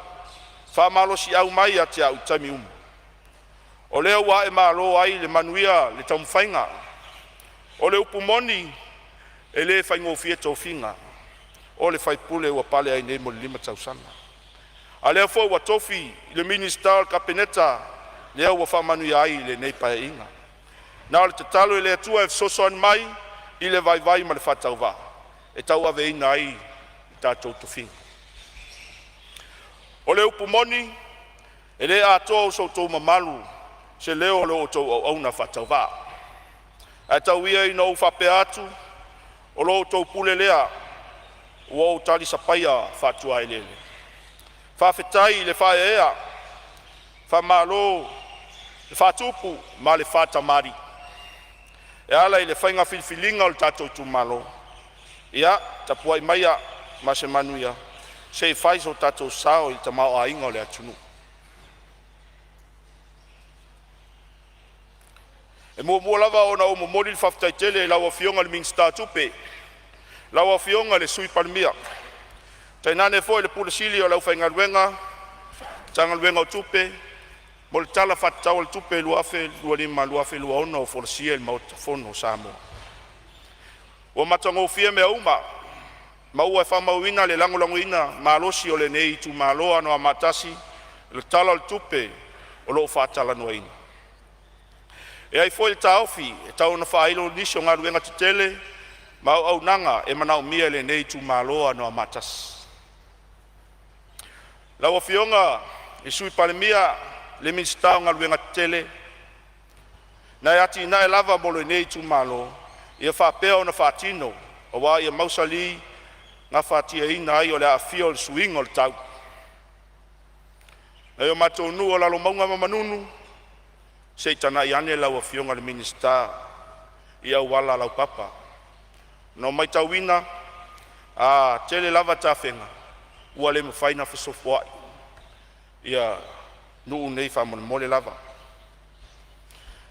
wha malosi au mai a te au taimi umu. O leo wa e malo ai le manuia le taumwhainga. O le upumoni e le whaingo fie tau finga. O le whaipule ua pale ai nei mo le 5 tausana. A leo fo ua tofi le minister kapeneta leo ua whamanuia ai le nei pae inga. Na o le te talo e le atua e sosoan mai i le vai ma le whatau wa. E tau ave ina ai i tātou tofinga. O le upumoni, e le atoa o so tau mamalu, se leo le o tau au na whatau wā. E tau ia i nou whape atu, o lo tau pule lea, o au tali sapaia whatua e lele. Whawhetai le whae ea, whamalo, le whatupu, ma le whatamari. E ala i le whainga whilwhilinga o le tātou tūmalo. Ia, tapuai maia, ma se manuia. Se faz o tatou sao i tamau a inga o le atunu. E mua lava o na o momori le whaftaitele e laua fionga le Minsta tupe. Laua fionga le sui Palemene. Tainane fo le pulasili o lau whaingaruenga, tangaruenga o tupe, mo le tala whatau le tupe luafe, luafe luaona o folasia le mautofono o Samoa. O matango fia mea uma, Maua e whamauina le langolangoina malosi o le nei tu maloa no amatasi le tala le tupe o lo whatala noaina. E ai foi le taofi e tau na whailo nisio ngā ruenga tutele mau au nanga e manau mia le nei tu maloa no amatasi. Laua fionga e sui Palemene le minstao ngā ruenga tutele na e ati na e lava mo le nei tu malo e whapea o na whatino o wa i mausali nga fatia ina ai o le afia o le suinga o le tau. E o matou nu o lalo maunga mamanunu, se i tana i ane lau a fionga le minista i au wala lau papa. No mai tauina, a tele lava tawhenga, ua le mawhaina whasofuai. Ia nuu nei whamone mole lava.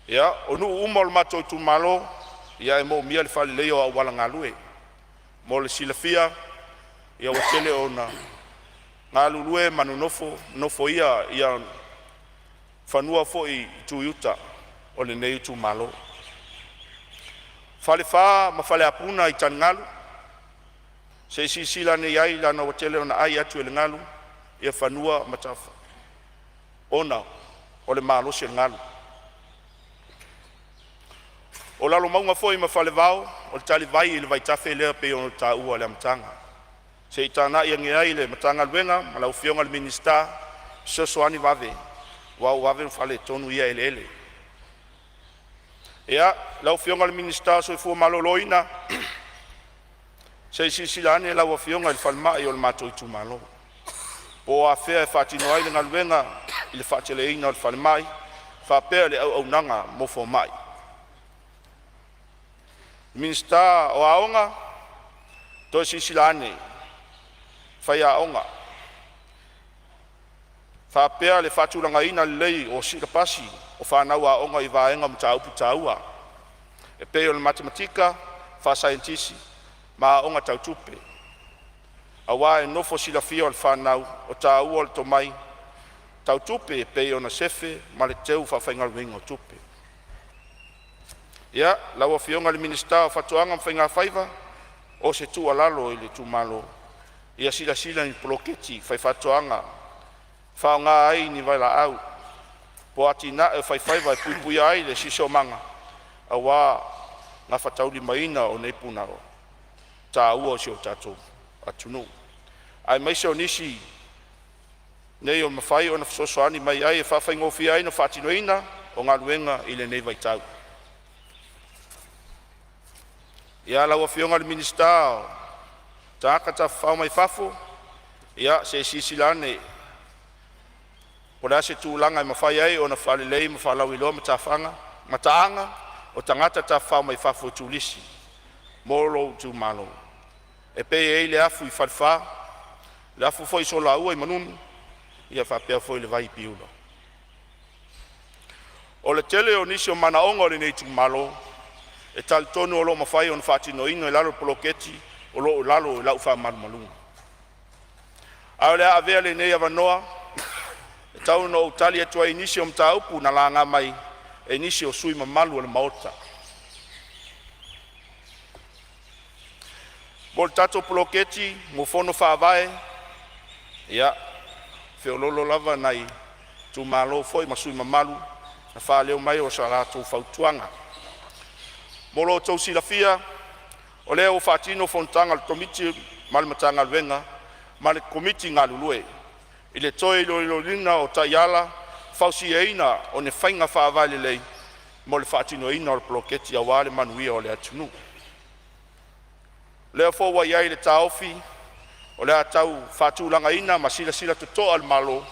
Ia, o nuu uma o le matou tu malo, ia e mo mia le whale leo au wala ngā lue. Mo le silafia, ia o tele ona ngā lulue manu nofo ia whanua fo i tuiuta o le nei tu malo. Fale wha ma fale apuna i tan ngalu, se sila nei ai lana o tele ona ai atu e le ngalu, ia whanua matafa. Ona o le malo se ngalu. O lalo maunga fo i ma fale vau, o le tali vai i le vai tafe lea pe ono ta ua le amtanga. Se i tāna i ange ai le matanga luenga, ma lau fionga le minista, soani vave, wau wave fale tonu ia ele. Ea, lau fionga le minista so i fua maloloina, se i sisilane lau fionga i le falmai o le mato i tu malo. Po a fea e whatino ai le ngaluenga, i le whatele ina o le falmai, whapea le au nanga mofo mai. Minista o aonga, to sisilane, fai aonga. Whapea le whatulanga ina lei o sikapasi, o whanau aonga i vaenga mtaupu taua. E peo le matematika, wha scientisi, ma aonga tautupe. Awa e nofo sila fio al whanau, o taua o le tomai, tautupe e peo na sefe, ma le teu whawhainga wingo tupe. Ia, lau a fionga le minista o whatuanga mwhainga whaiva, o se tu alalo i le tu malo. Ia sila ni poloketi, whai whatuanga, whao ngā ai ni waila au. Po ati na e whai whaiva e pui ai le siso manga, a wā ngā whatauli maina o nei puna o. Tā ua o si o tātou, atunu. Ai maise o nisi, nei o mawhai o na whasosoani mai ai e whawhai ngofi ai no whatinoina o ngā luenga i le nei vaitau. Ia lau a fionga le minista taka ta whao mai whafo, ia se sisilane. O la se tūlanga i mawhai ai o na whalelei ma whalau iloa mataanga o tangata ta whao mai whafo tūlisi, moro tu malo. E pe e le afu i whalwha, le afu foi so la ua i manunu, ia whapea foi le vai piula. O le tele o nisi o manaonga o le nei tu malo, e tal tonu o lo mawhai o na whatino ino e lalo poloketi o lo lalo e lau wha malumalunga. Ao lea avea le nei avanoa, e tau no utali e tua inisi o mtaupu na langa mai, e inisi o sui mamalu o le maota. Bol tato poloketi, mo fono whaavae, ia, whiololo lava nai, tu malo foi masui mamalu, na whaaleo mai o sa rato whautuanga. Molo tau silafia, o leo whatino fontanga le komiti malmatanga luenga, ma le komiti ngā lulue. I le toe ilo lina o taiala, fausi eina o ne whainga whaavale lei, mo le whatino eina o le poloketi a wale manuia o le atunu. Leo fōwa iai le taofi, o lea tau whatulanga ina ma sila tutoa al malo,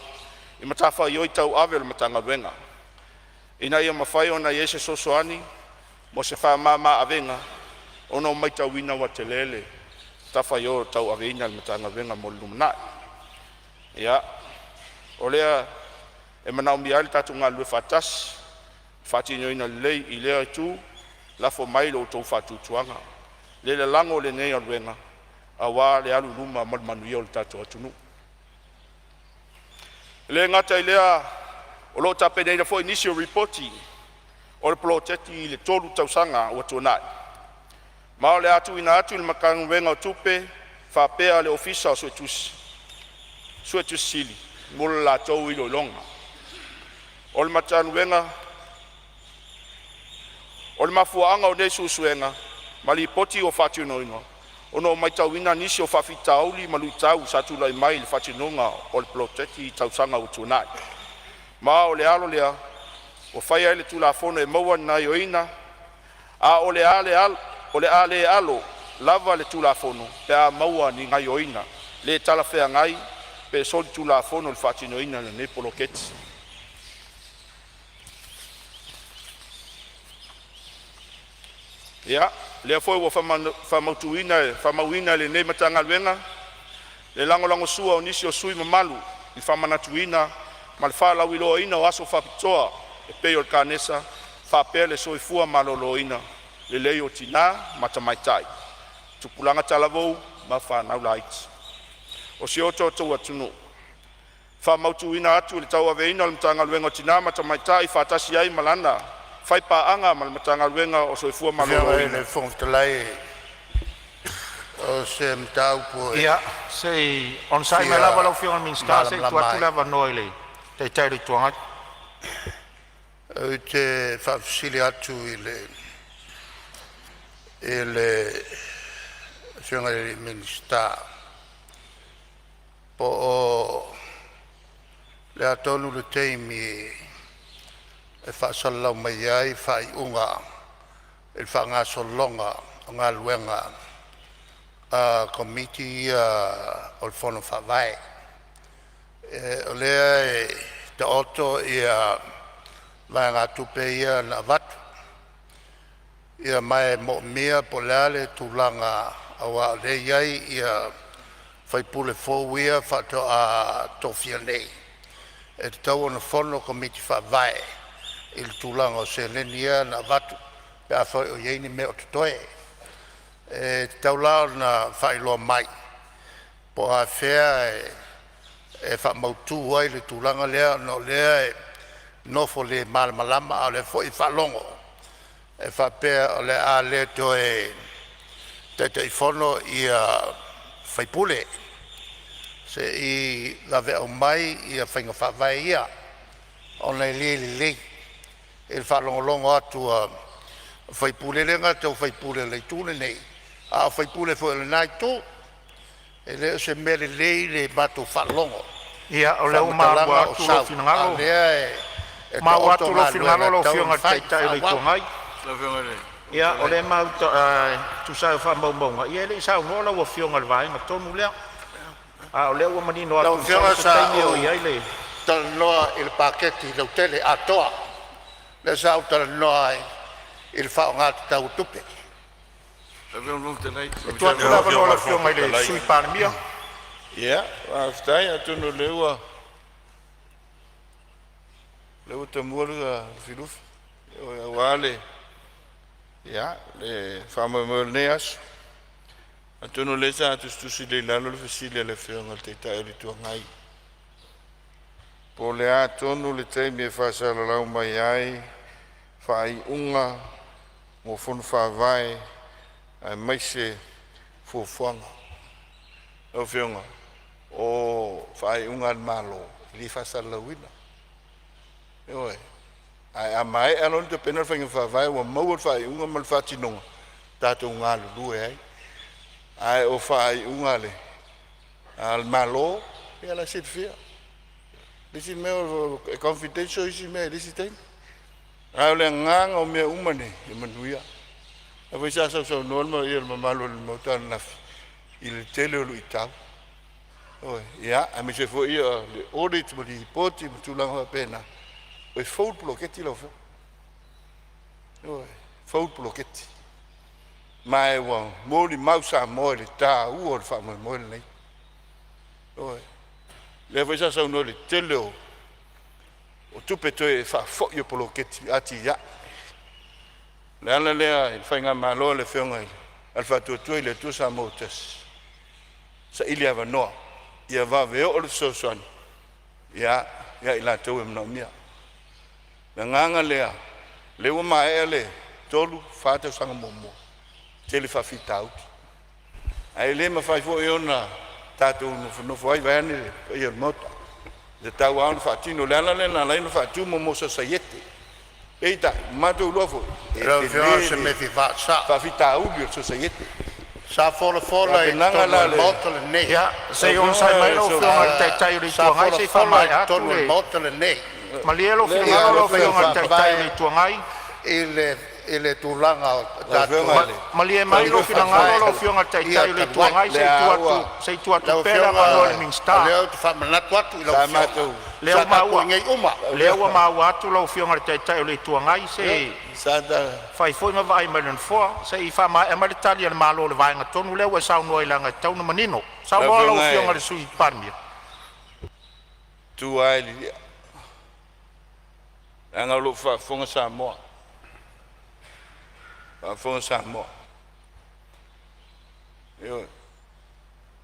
i matafa i oi tau ave le matanga luenga. Ina ia mawhai o na iese sosoani, mo se wha mama avenga, ono mai tau wina wa te lele, tafa yo tau aveina le matanga venga mo lumanai. Ia, o lea, e manau miali tatu ngā lue whatas, whatino ina lei i lea tu, lafo mai lo tau whatutuanga. Le lango le nei alwenga, a wā le alu luma manuia o le tatu atunu. Le ngata i lea, o lo tape nei na fo initial reporti, o le poloteti i le tolu tausanga o tuanai. Ma o le atu ina atu le makangu wenga o tupe, whapea le ofisa o suetus sili, mula la tau ilo longa. O le matanu wenga, o le mafuanga o nei susuenga, ma li poti o whatunoinga. O no mai tau ina nisi o whawhitauli ma lui tau satulai mai le whatunonga o le poloteti i tausanga o tuanai. Ma o le alo lea, o whai ai le tulafono e maua nai o ina, a o le ale alo lava le tulafono, pe a maua ni ngai o ina, le tala whea ngai, pe soli tulafono le whatino ina le ne poloketi. Ia, lea foi wa whamauina le ne matanga luenga, le lango sua o nisi o sui mamalu, i whamanatuina, ma le whalau iloa ina o aso whapitoa, e peo le kanesa, whapea le soifua malolo ina, le leo tina matamaitai. Tupulanga talavou, ma whanau laiti. o si oto to atunu fa mautu ina atu le tau aveina le matanga luenga tinama ta maitai fa tasi ai malana fai pa anga mal matanga luenga o soifua malolo le fong talai o se mtau po Ia, sei on sai me lava lo fiona min sta sei tu atu lava noile. Te tari tuanga. te fa sili atu ile fiona min sta po o le atonu le teimi e fa sala mai ai fa unga il fa nga solonga nga luenga committee o fono fa vai o le te auto ia la nga tupe ia na vat ia mai mo mia polale tulanga awa le ia ia fai pule fo fa to a to fiane e tau na fono committee fa vai il tulanga o se lenia na vat pe a fai o yeni me o toe e tau la na fai lo mai po a fea e fa mautu ai le tulanga lea no lea no fo le mal malama o le fo i fa longo e fa pe o le a le to e te fono ia fai pule se i la ve o mai ia fainga fa vai ia o le le il fa longo atu fai pule le ngata fai pule le tune nei a fai pule fo le nai tu e le se mele le batu fa longo Ia, o leo ma wa tu lo finangalo. Ma wa tu lo finangalo lo fionga taita i tuangai. La fiona le. Ia, o le ma tu sa fa mbonga. Ia le sa no la wo fionga le vai ngato mu le. A o leo wa manino atu fionga sa o ia le. tal noa il paketti lo tele a toa le sa tal noa il fa ngat tau tupe La fiona non te nei. Tu atu la va la fionga le sui Palemene. Ja, aftai atunu leua. Leua te mualu filuf. O wale. Ja, le fama molneas. Atunu lesa atustusi le lalo le fasile le fionga te tai le tuangai. Po le atunu le te me fa sala lau mai ai. Fai unga mo fon fa vai. Ai mai se fo fuanga. O fionga. O fai unga malo li fa salawina oi ai amai anon te penal fa fa vai o mo fai unga mal fati no tato unga lu ai o fai unga le al malo e la sit fia disi me confidential isi me disi tem ai le ngang o me umane e manuia a voi sa no mo il malo mo tan na il tele lu itau. Oi, ja, a mi se fo ia le audit mo di poti mo tulanga pena. Oi fout bloketti lo fo. Oi, fout bloketti. Mai wa mo di mausa mo le ta u o fa mo le. Oi. Le voi sa no le teleo. O tupeto e fa fo io bloketti ati ya. Le ala le il fa nga malo le fionga. Al fa tu le tu sa motas. Sa ilia va no. Ia va veo o so son ia ila to em no mia na nganga lea le o mai ele tolu fata sanga momo tele fa fitau ai le ma fai fo iona tatu no foi vani ia moto de tauan fatino le la na la no fatu momo so sayete eita mato lo fo e se me fa fitau so sayete sa fola e moto le nei Ia, sei on sai mai lo fionga taita i tuangai sei fa mai atu le. moto le nei Ma li lo finangalo lo fionga taita i tuangai. ele tulanga Ma li mai lo finangalo lo fionga taita i tuangai sei tu atu pera ma lo min sta. le fa manatu atu i lo Leo mau ngai uma Leo mau atu lo fionga taita i tuangai sei sada fai foi ma vai mai fo sei fa ma e ma tali al malo le vai ngatonu leo e sau no ilanga tau no manino sau lo fionga le sui Palemene. tu ai li anga lo fa fonga Samoa fa fonga Samoa yo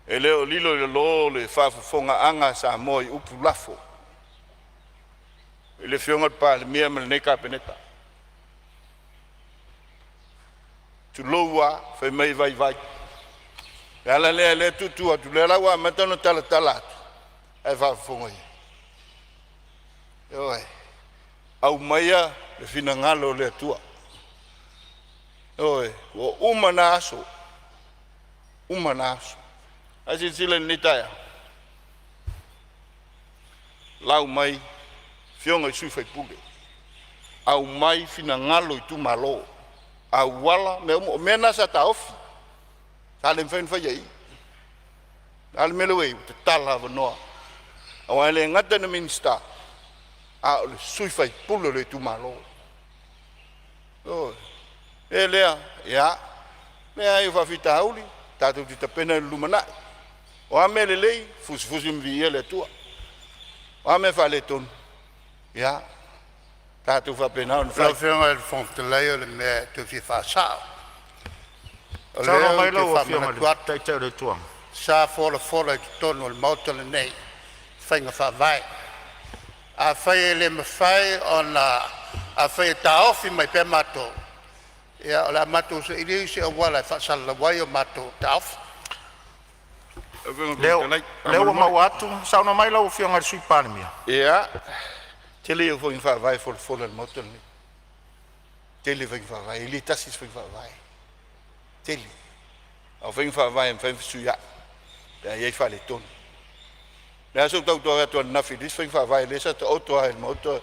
E leo lilo le lo le whaafafonga anga Samoa I upu lafo. E le whionga Palemene me le neka peneka. Tu loua, whai mai vai. E ala le tutu atu, le laua matano tala atu. Ai whaafafonga I. E oi, au maia le whina ngalo le atua. E oi, o umana aso. Asi sila ni taya. Lau mai, whionga I sui whai pule. Au mai whina ngalo I tu malo. Au wala, me nasa ta ofi. Tale mwhen whai ai. Tale melewei, te tala wanoa. Au ele ngata na minsta. A le sui whai pule le tu malo. E lea, ia. Mea I whawhita hauli. Tātou ti tapena lumanai. O ame le lei, fusi mvi le tua. O ame whale tonu. Ia. Tātou whapena on Lau whionga le whong te leo le mea te whi whasao. O Tara leo mai te lau o whamana whionga tuata. le tau le tuang. Sa fola ki tonu le mauta le nei. Whainga whawai. A whai le mawhai o na a whai ta ofi mai pe mato. Ia o la mato se ili se o wala whasala wai o mato ta ofi. Leo mau atu, sauna mai lau o whionga le sui Palemene. Ia. Tele o whainga whawai fola le mauta le nei. Tele whainga whawai. Ili tasis whainga whawai. Tele. Au whainga whawai am whainga suia. Ia iei whale tonu. Nea so tau toa atua nafi, lis whainga whawai lesa ta otoa el mauta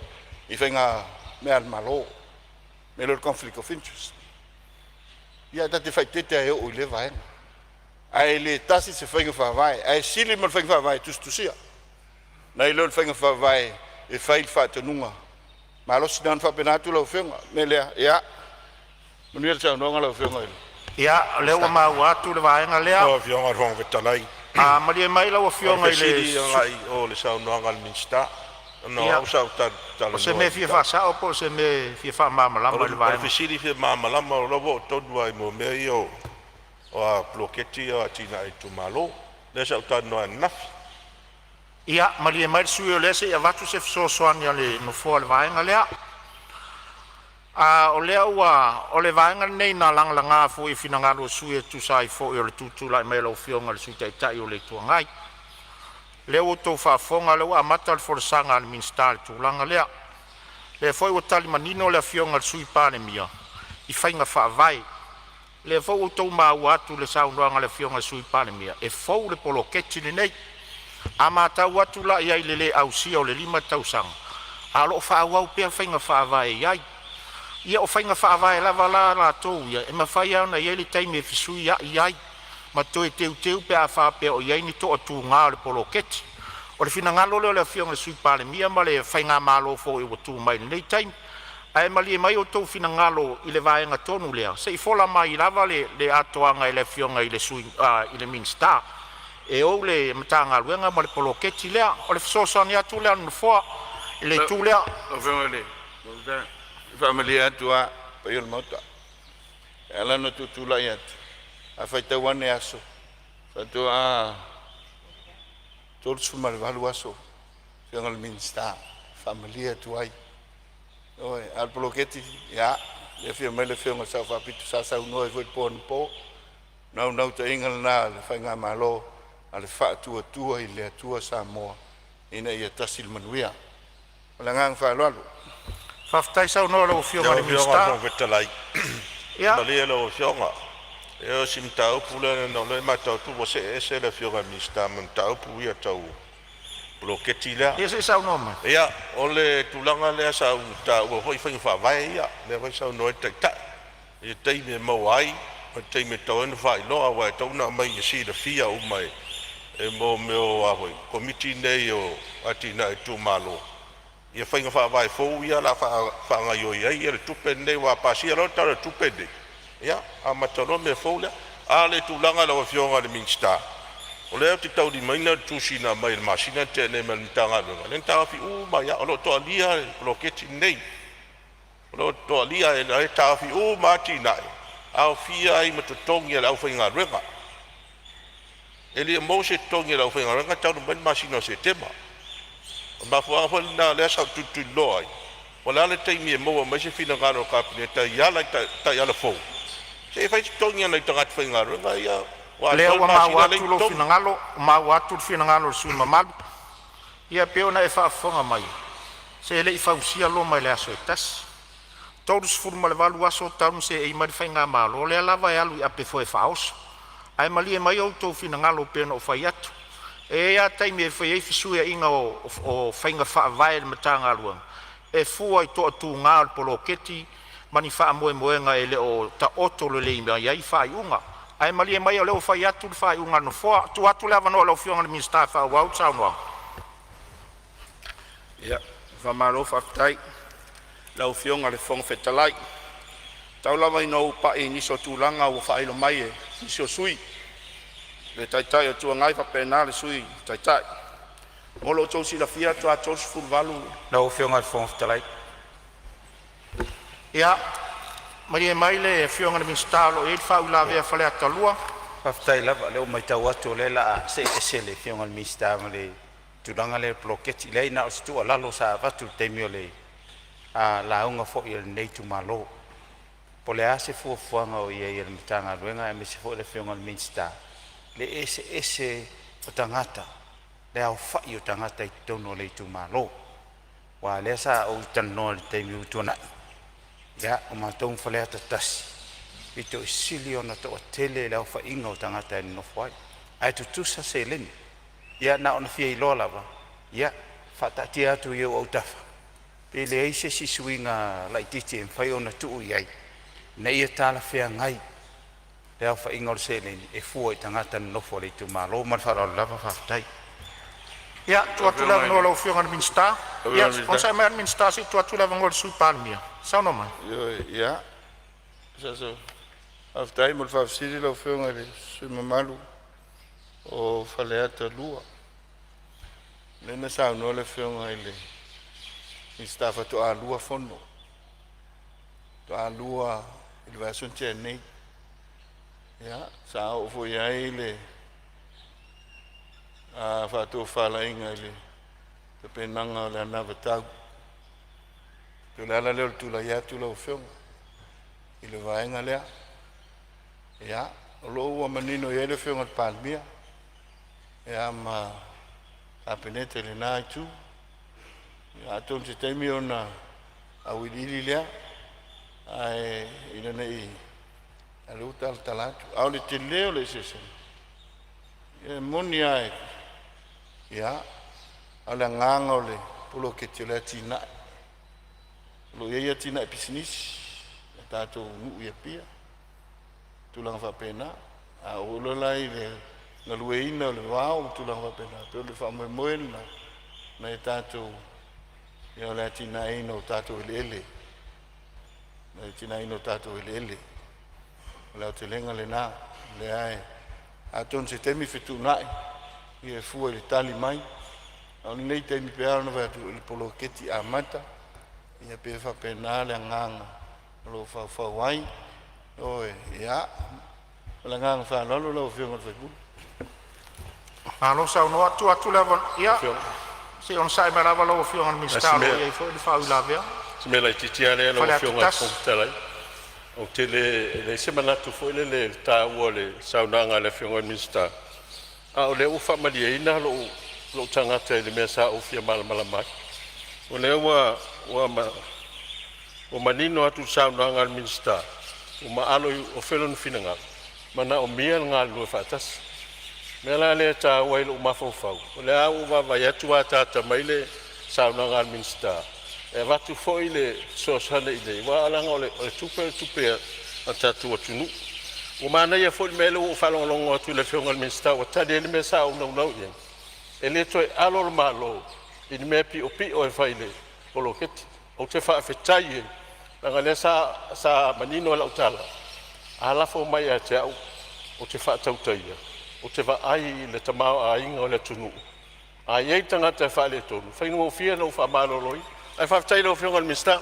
I whainga mea al malo. Melo conflict of interest. Ia tate whai tete ai o I le vaenga. Ai le tasi se whainga whawai. Ai sili mo le whainga whawai tustusia. Nei leo le whainga whawai e whail whatanunga. Malosi nan whapenatu lau whionga. Me lea, ia. Manuia tau nonga lau whionga ili. Ia, leo o mau atu le vaenga lea. O whionga rong vetalai. A maria mai lau o whionga I le... O le sau noanga le minsta. No, au sau tala. O se me fia whasao po, se me fia whamamalama le vaenga. O fisiri fia mamalama o lobo o tonu ai mo mea I o a ploketi o a tina ai tu malo. Le sau tanu a nafi. Ia, maria mai sui o lese, ia watu se fisosoani ale no fua le vaenga lea. O lea ua, o le vaenga nei na langalanga fo I finangalo sui e tusai fo I o le tutula I maila o whionga le sui taitai o le tuangai. Lea o tau whaafonga lea ua amata le foresanga le minsta le tūlanga lea. Lea foi o tali manino le whionga le sui Palemene. I whainga whaavai. Lea foi o tau mau atu le saunoanga le whionga le sui Palemene. E fau le poloketi le nei. A mātau atu la iai le au sia o le 5 tausanga. A lo whaawau pia whainga whaavai iai. Ia o whainga whaavai lava la tōu ia. E mawhai au na iai le taime e fisui iai. Ma toe teu pe a whapea o iai ni to atu ngā le poloketi. O le whina ngalo leo le whionga le sui Palemene ma le whainga malo fo I watu mai nei taime. Ai mali e mai o tau whina ngalo I le vaenga tonu lea. Se I fola mai lava le atoanga I le whionga I le sui I le minsta. E o le matanga luenga ma le poloketi lea. O le fisosani atu lea no fua. I le tu lea. O whionga le. Family atua pa I o le mauta. E ala no tutula I atu. A whai tau ane aso. Whatu a... Tolsu ma le walu aso. Whionga le minsta. Family atu ai. Oi, al poloketi. Ia. Le whia mai le whionga sau whapitu sa sau noa I fwoi pōni pō. Nau ta ingal na le whainga malo. A le whaatua I le atua Samoa. Ina I a tasil manuia. O le ngang whaaloalo. Whaftai sau noa lau whionga le minsta. Whionga rong vetalai. Ia. Malia lau whionga. E o sim tau pula na le matau tu wo se le whionga minsta man tau pu ia tau. Bloketi lea. Ia se sau noa mai. Ia, o le tulanga lea sau tau o hoi whainga whawai ia. Le hoi sau noe taita. Ia teime mau ai. Teime tau enu whai loa wai tau na mai I si le fia o mai. E mo meo a hoi. Komiti nei o atina e tu malo. Ia whainga whawai fōu ia la whaanga ioi ai. Ia le tupe nei wa pasia lo tau le tupe nei. Ia, a matalo me fōu lea. A le tulanga la wa whionga le minsta. O leo te tau di maina tusina mai le masina te ne me mitanga lunga. Len tawafi mai ya o lo toa lia loketi nei. O lo toa lia e na tawafi mati nai. Au fia ai matotongi ala au whainga renga. Ele mo se tongi la fenga ranga tau ben masino se tema. Ma fua fa na le sa tu loi. Wala le tai mi mo ma se fina ngaro ka pine ta ya la ta ya la fo. Se fa tongi na ta gat fenga ranga ya. Le wa ma wa tu lo fina ngalo, ma wa tu fina ngalo su ma mal. Ia pe ona e fa fonga mai. Se le i fa usia lo mai le aso tas. Todos furu ma le valu aso tau se e mai fenga malo le lava ya lu ape fo e fa os. Ai mali e mai o to fina ngalo pe no fa yatu. E ia tai me fa ye fisu ya inga o fenga fa vai le matanga luang. E fu ai to tu ngal polo keti mani fa mo nga ele o ta oto le le ia i fa iunga. Ai mali e mai o le o fa yatu fa iunga no fo tu atu lava no lo fionga mi sta fa wa tau no. Ia, fa maro fa tai. Lau fionga le fong fetalai. Tau lava ina upa e niso tūlanga o whaelo mai e niso sui. Le taitai o tua ngai whapena le sui taitai. Molo tau si la fia tua tos furvalu. Lau fionga le fong fetalai. Ia, mari e mai le fionga le minstalo e whau la vea Faleata lua. Whaftai lava leo mai tau atu le la se le fionga le minstalo le tūlanga le ploketi. Le ina o situa lalo sa vatu temio le la unga fo i nei tu malo. Po le ase fuafuanga o ia i le matanga ruenga e me se fo le fionga le minsta. Le ese o tangata. Le au fai o tangata i tono le tu malo. Wa le sa o tanoa le teimi utuna. Ia o mātou Faleata tasi. I to isili o na toa tele le au fai inga o tangata e nofwai. Ai tutusa se leni. Ia na ona fia i lola wa. Ia fatati atu i au tafa. Pe le eise si suinga lai titi e mwhai ona tuu iai. Nei e tala whea ngai. Le au wha ingol se leni e fua i tangata nofo le tu malo man whara o lava whaftai. Ia, tu atu lava no lau fionga minsta. Ia, on sai mai minsta si tu atu lava ngol su Palemene. Sao no mai? Ia. So aftai mo whafsiri lau fionga le sui mamalu o Faleata lua. Lena sao no le fionga le Instafa to a lua fono. To a lua il va sunte nei. Ja, sa o fo ia ile. Fa to fala inga ile. Te penanga le na vatau. To la le tu la ya tu lo fio. Ile va inga le. Ja, lo wa manino ye le fio ngat Palemene. Ja ma apenete le na tu. Ya ton se temi ona a wilili lea ai ina nei a luta al talatu au le te leo le sese e moni ai ya ala nganga le pulo ke te le tina lo ye tina business tato nu ye pia tulang fa pena a ulo lai le na lueina le wao tulang fa pena to le fa mo moena na tato Ia le tina ino tato ele. Le tina ino tato ele. Le o te lenga le nā. Le ai. Aton se temi fitu nai. Ia fua le tali mai. Au ni nei temi pe ana vai le polo keti a mata. Ia pe fa pena le nganga. Lo fa fa wai. Oe, ia. Le nganga fa lolo lo fionga fa ku. Alo sao no atu lava. Ia. Se on sai mara va lo fionga minstalo e fo le fa la vea. Se me la titia le lo fionga fontalai. O tele le semana tu foi le ta o le saunanga le fionga minsta. A o le u fa malia ina lo tangata le mesa o fia mal mai. O le o manino atu saunanga minsta. O ma alo o felon finanga. Mana o mia nga lo fatas. Mela le ta wai lo mafofau. Le au va ya tua tata maile sauna ngal minsta. E vatu foi le sosana ide. Wa ala ngole tupe ata tu tunu. O mana ya foi melo o falon longo tu le fiongal minsta o tade le mesa o no ye. Ele to alo malo. In me pi o faile. O loket o te fa fetai. La le sa manino la utala. Ala fo mai a te o te fa tautaia. O te va ai le tamau a inga o le tunu. A iei tangata e wha le tonu. Whainu o fia no wha maloroi. Ai whaftai lo fionga le mista.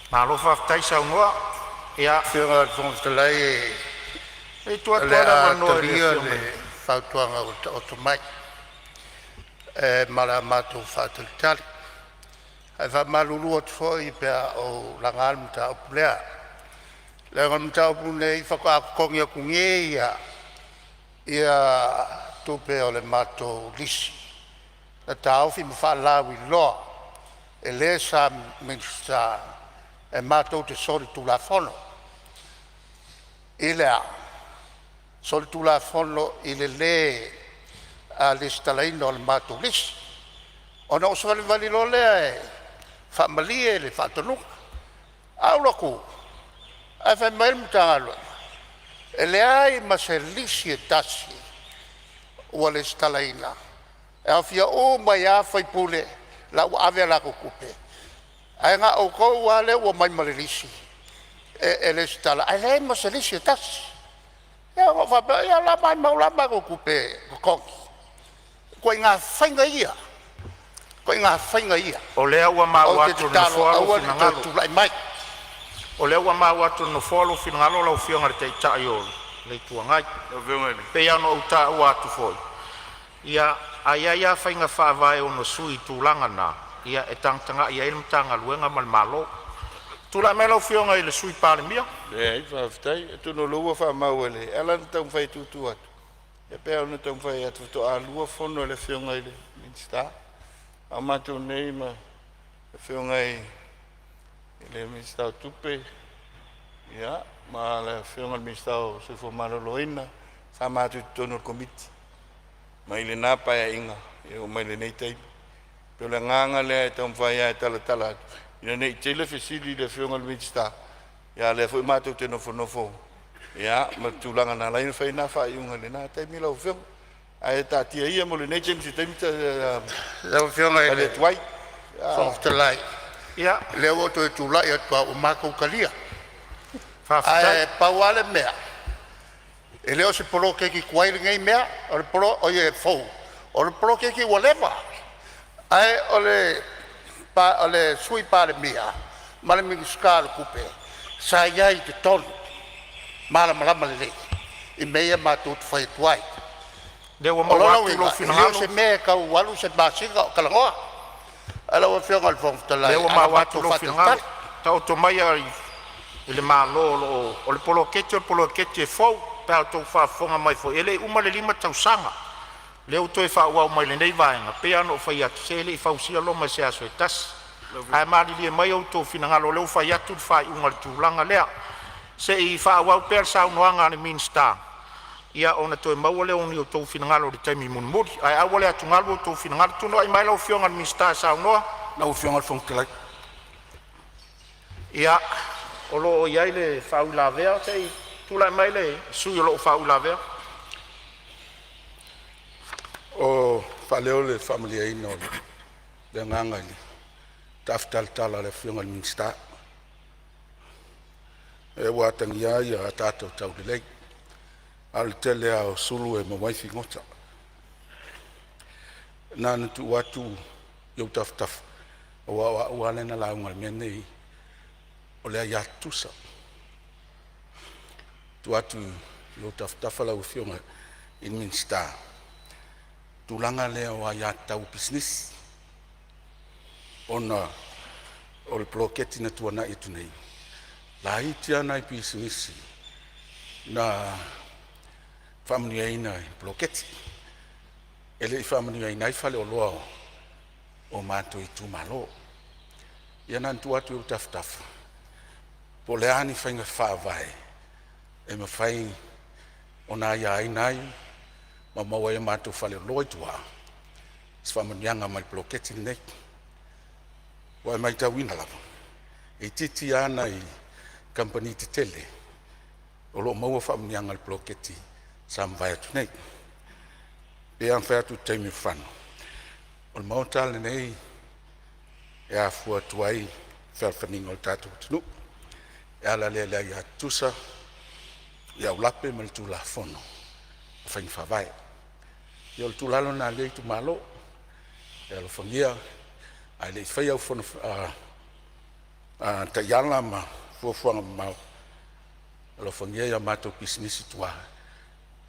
Malo whaftai sau noa. Ia. Fionga le fonga te lai e tua tua la vano le whautuanga o to mai. Mara mātou whātalitari. Ai wha malulu atu fōi pēr o langal mta o pulea. Langal mta o pune I whakakongi a kunge ia tupe o le mātou lisi. Na tāwhi ma whaalawi loa. E le sa minsta e mātou te sori tula whono. I lea. Sori tula whono I le a le stalaino le mātou lisi. Ona o sori vali lo lea e whaamalie le whātanunga. Aulaku. Ai whai mail mutanga loa. E le ai ma se lisi e tasi. Ua le stalaina. E awhia o mai a whai pule. La ua ave la kukupe. Ai ngā o kou wale ua mai malilisi. E le stala. Ai le ma se lisi e tasi. Ia ngā whapa. Ia la mai maulama kukupe kukongi. Koe ngā whainga ia. Koe ngā whainga ia. O lea ua mau atu na whaalo finangalo. Tulai mai. O lea ua mau atu na whaalo finangalo lau whionga te itai o le tuangai. Pea no uta ua atu foi. Ia ia whainga whaavai o no sui tūlanga nā. Ia e tangtanga ia ilm tanga luenga mal malo. Tūla me lau whionga I le sui Palemene. I whaafitai. E tuno lua whaamau ele. Alan tau whai tūtu atu. E pēr ona tau whai atu to a lua whono le whionga I le minsta. A mātou nei ma le whionga I le minsta o tupe. Ia, ma le whionga le minsta o sifo maroloina. Wha mātou tono komiti. Ma I le nāpai a inga. E o mai le nei teimi. Peo le nganga lea e tau mwhai a e tala atu. Ina nei tele fesili le whionga le minsta. Ia le fwoi mātou te nofo. Ia, ma tūlanga nā laina whai nā whai unga le nā teimi lau whionga. Ai tātia ia mo le nei teimi si teimi ta... Lau whionga le tuai. Whaftalai. Ia. Leo o toi tūlai atua o mākou kalia. Whaftai. Ai pauale mea. E leo se polo keki kuairi ngai mea. O le polo o ye fou. O le polo keki whatever. Ai o le sui Palemene. Ma le mingi skāle kupe. Sa iai te tonu. Malama le lei. I mea mātou te whai tuai. Lewa mau atu lo finangalo. Leo se mea kau walu se māsinga o kalangoa. Ala wa whionga le whongtalai. Lewa mau atu lo finangalo. Tau to mai ai le malo o le polo keti e fau. Pea tau whaafonga mai fo. Ele uma le 5 tausanga. Leo toi whaua o mai le nei vaenga. Pea no whai atu se ele I whausia lo mai se aso e tas. Ai maari lia mai au tō finangalo. Leo whai atu whai unga le tūlanga lea. Se I whaua pēr sa unoanga le minsta. Ia ona toi maua leo ni o tō finangalo le taimi munumuri. Ai awa le atungalo o tō finangalo. Tuno ai mai lau whionga le minsta sa unoa. Lau whionga le whongtalai. Ia o lo iai le whau la vea. Tei tūlai mai le sui o lo whau la vea. O whaleo le familia ino le nganga li. Taftal le whionga le minsta. E watangi ai a tātou tau le lei. Al tele au sulu e mawaifi ngota. Nāna tu watu iau taf. O alena launga le menei o lea iatusa. Tu watu iau taf lau whionga in minsta. Tulanga lea o a iatau business. Ona o le ploketi na tuana I tunei. La iti ana I business. Na Familia ina I ploketi. Ele I familia ina I fale o loa o mātou I tūmalo. Ia nantu atu iau taf. Po le ani whainga whaavai. E ma whai o nā ia ainai. Ma maua e mātou whale o loa I tua. Sfamanianga mai ploketi nei. Wai mai tau ina lava. E titi ana I company te tele. O lo maua whamanianga le ploketi. Sam vai atu nei. E an whai atu teimi whano. O le mautale nei. E a fua tuai. Whawhaninga o tātou tunu. E ala lea I atusa. I au lape ma le tūla whono. O whaingi whawai. I o le tūlalo nā lei tu malo. E alo whangia. Ai le whai au whono. Ta iala ma. Fuafuanga mau. Alo whangia I a mātou business tua.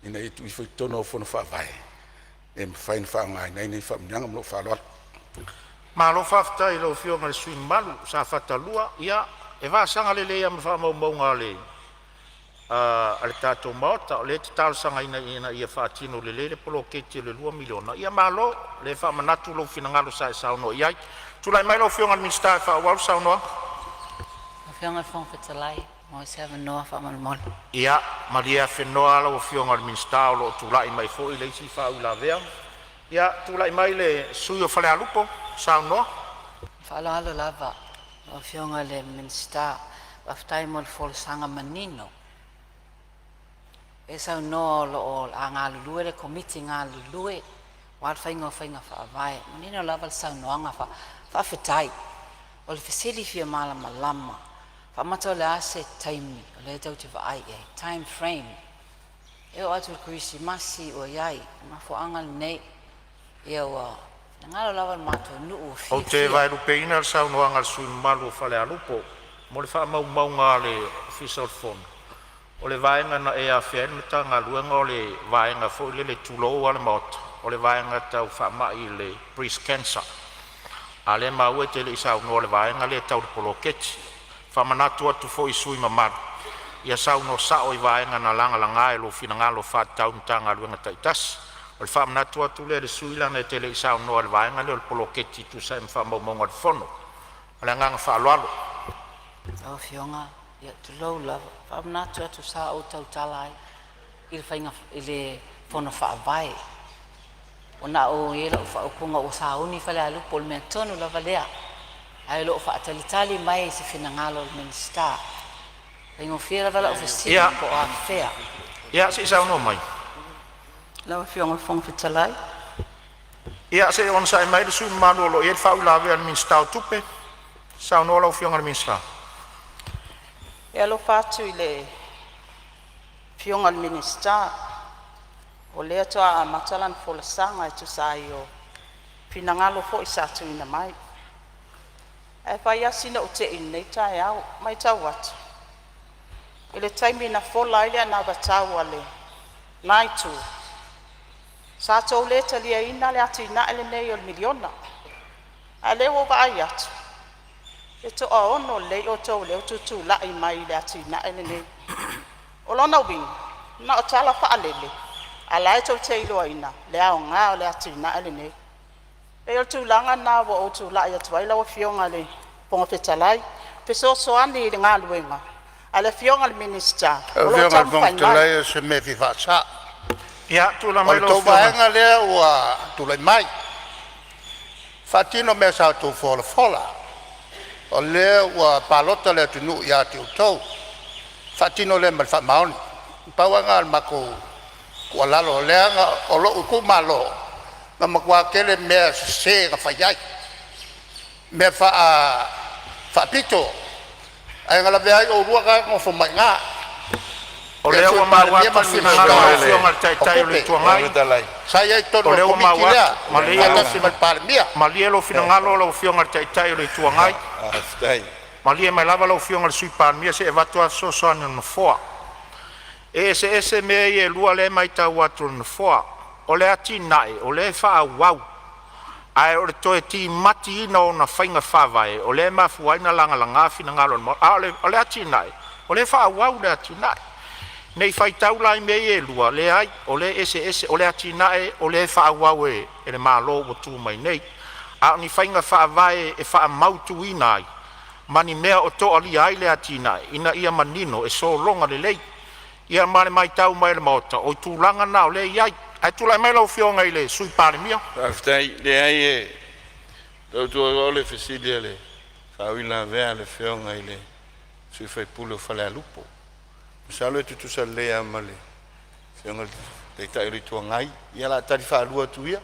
ina i tu i foi tono fono fa vai e fain fa ngai nei fa nyanga mo fa lot Ma lo fafta i lo fionga le sui malu sa fata lua ia e va sanga le le am fa mo ngale al tato mota le tal sanga ina ia fa tino le poloketi le 2 miliona ia malo le fa manatu lo fina ngalo sa no ia tu lai mai lo fionga mi sta fa wa sa no fionga fon fetalai mo se ava no fa mal ia maria fenoa lo fionga mi sta lo tu lai mai fo i le si fa la vea ia tu lai mai le suio fale alupo sa no fa la lava o fionga le minsta aftai mo fol sanga manino e sa no lo anga lue le committee nga lue wat fainga fa vai manino lava sa no anga fa fetai o le fesili fia mala malama fa mato le ase time le tau te vai time frame e o atu kuisi masi o yai ma fo anga nei e o ngalo lava mato nu o fi o te vai lu peina sa no anga sui malu fale alupo mo le fa mau nga le official phone o le vai nga na e a fiel meta nga luenga o le vai nga fo le tulo ala mot o le vai nga tau fa mai le breast cancer ale ma o te le sa no le vai nga le tau poloketi fa manatu atu fo isui mamar ia sa no sa o vai nga na langa e lo fina nga lo fa tau tanga luenga taitas o fa manatu atu le sui la na te le sa no le vai nga le poloketi tu sa fa mo mo fono ala nga fa lo o fionga ia tu lo la fa manatu atu sa o tau talai il fainga ile fono fa vai ona o yelo fa o kunga o sa uni fa la lu pol mentonu la valea ai lo fa tali mai se fina ngalo men sta tengo fiera vala oficina ko a fea ia si sa no mai la fionga fong fitalai ia se on sa mai su manolo e fa la ver min sta tupe sa no lo fionga min sta e lo fatu ile fionga minister o le atoa a matalan folasanga tu saio pinangalo fo isatu ina mai e fa yasina o te in tai au mai tau wat ile time na fola ile na batau ale naitu sa to le talia ina le atina ele nei o miliona ale wo ba ayat e to o no le o to le tu la i mai le atina ele nei o lona wing na o tala fa alele ala to teilo ina le au nga le atina ele nei e tu langa na wo tu la ya twaila wo fionga le ponga fetalai peso so ani le nga luenga ala fionga le minister o lo tam fetalai se me fi fa ya tu la mai lo to baenga le wa tu le mai fatino me sa tu fola o le wa palota le tu nu ya tu to fatino le mal fa maun pawanga al mako wala lo le o lo ku malo na makwa kele me se ga fayai me fa pito ai ngala be ai o rua ga ngo fo manga o le o ma wa pa fina ngala fio mal tai tai le tuangai saya to no ko mikila malia si mal parmia malia lo fina ngala lo fio mal tai tai le tuangai aftai malia mai lava lo fio mal sui parmia se evato so so no foa ese me e lua le mai tau atu no foa o le ati nai o le fa wow ai o to ti mati no na fainga fa vai o le ma fu ai na langa fina ngalo mo o le ati nai o le fa wow le ati nai nei fai tau lai me e lua le ai o le ese o le ati nai o le fa wow e le malo o tu mai nei a ni fainga fa vai e fa mautu inai mani mea o to ali ai le ati nai ina ia manino e so longa le lei ia mane mai tau mai le mota o tu langa na o le ai ai tu lai mai lo fionga ile sui Palemene aftai le ai e tu o le fesilia le fa wina vea le fionga ile sui fai pulo fale lupo salo tu sa le amale fionga te tai ri tu ngai ia la tari fa lua tu ia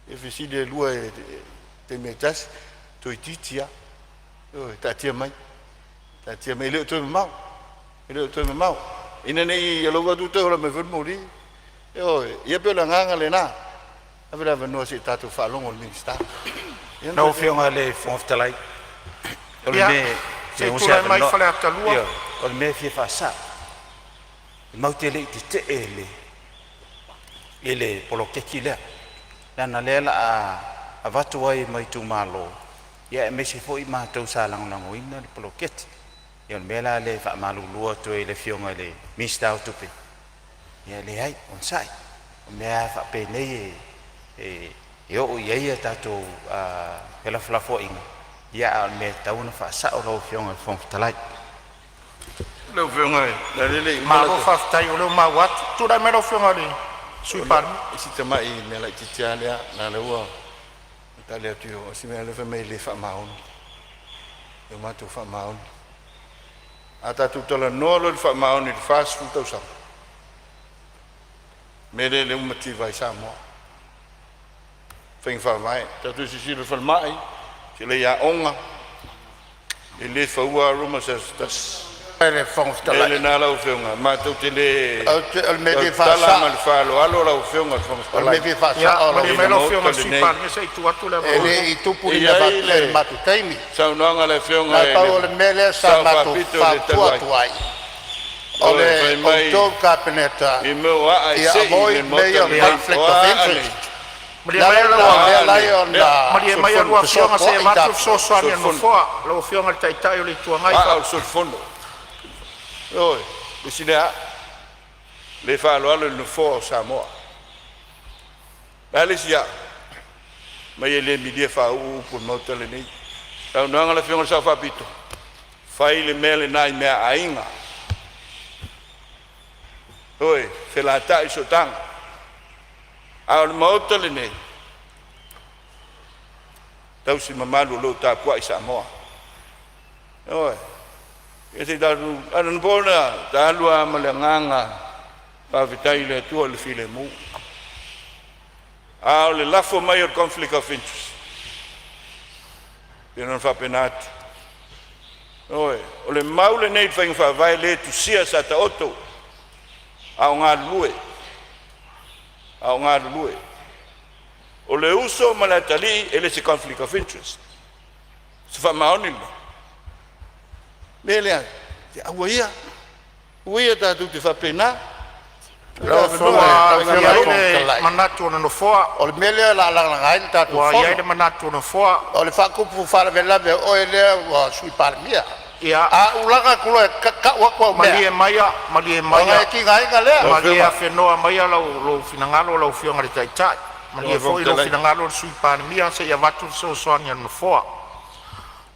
e fesilia lua te metas tu ititia o tatia mai le tu mau ile tu mau ina nei lo va tu te ora me fermo lì e ia pe la nganga le na aveva no si tatu fa longo il sta no fionga le fonftalai o me se tu la mai Faleata lua o me fi fa sa mautele ti te ele ele polokeki lea lana lea la a vatu ai mai tu malo ia e mese foi matou sa langolangoina le poloketi ia o le mea la le faamalulua toe le fioga le mista o tupe ia leai on sai o mea faapenei e o'o ia ia tatou pelafalafoaʻiga ia o le mea tauna faasa'o lau fioga le fogatalai Leo fionga na lele Malo whaftai o leo mau atu. Tūrai mera o whionga ri. Sui pari. Isi tamai me la titia lea na le ua. Ta lea tio. Si mea le whamei le whamaon. E matu whamaon. A tatu tala noa lo le whamaon i le fast food tau sam. Me le umati vai Samoa. Whaing whamai. Tatu si le whamai. Si le ia onga. E le whaua ruma tas. Ele fons tala. Ele na lau feunga, ma tau te le. El me vi fa tala ma le falo, alo lau feunga fons tala. El me vi fa sa. Ya, ma le lau feunga si pan, me sei tu atu le. Ele I tupu I le matu taimi. Sa unanga le feunga. Na tau le mele sa matu fa tua ai. Ole o tau kapeneta. I mo a ai sei le mayor conflict of interest. Maria mai lua fionga se matu so soani no foa, lo fionga taitai o le tuangai. Ah, sul fondo. Oi, bisina le falo alo no fo Samoa. Balisia. Mai le media fa u por motele nei. Tau nanga le fionga sa fa pito. Fai le mele nai mea ainga. Oi, Faleata I sotang. Al motele nei. Tau si mamalu lo ta kwa I Samoa. Oi. Ese daru anan bona talua malanganga pa vitai le tu le filemu. A le lafo maior conflict of interest. Non fa penat. Oi, o le maule nei faing fa vai le tu sia sa ta oto. A nga lue. A nga lue. O le uso malatali ele se conflict of interest. Se fa maonilo. Mele a uia. Uia ta tu te fa pena. Lo foa ia manatu no foa. O le mele la ngai ta tu foa. Ia le manatu no foa. O le fa kupu fa vela be o ele wa sui parmia. Ia a ulanga kulo ka wa kwa malie maya. Nga ki ngai ngale. Malie fenoa maya lo finangalo lo fionga le taitai. Malie foi lo finangalo sui parmia se ia vatu so soania no foa.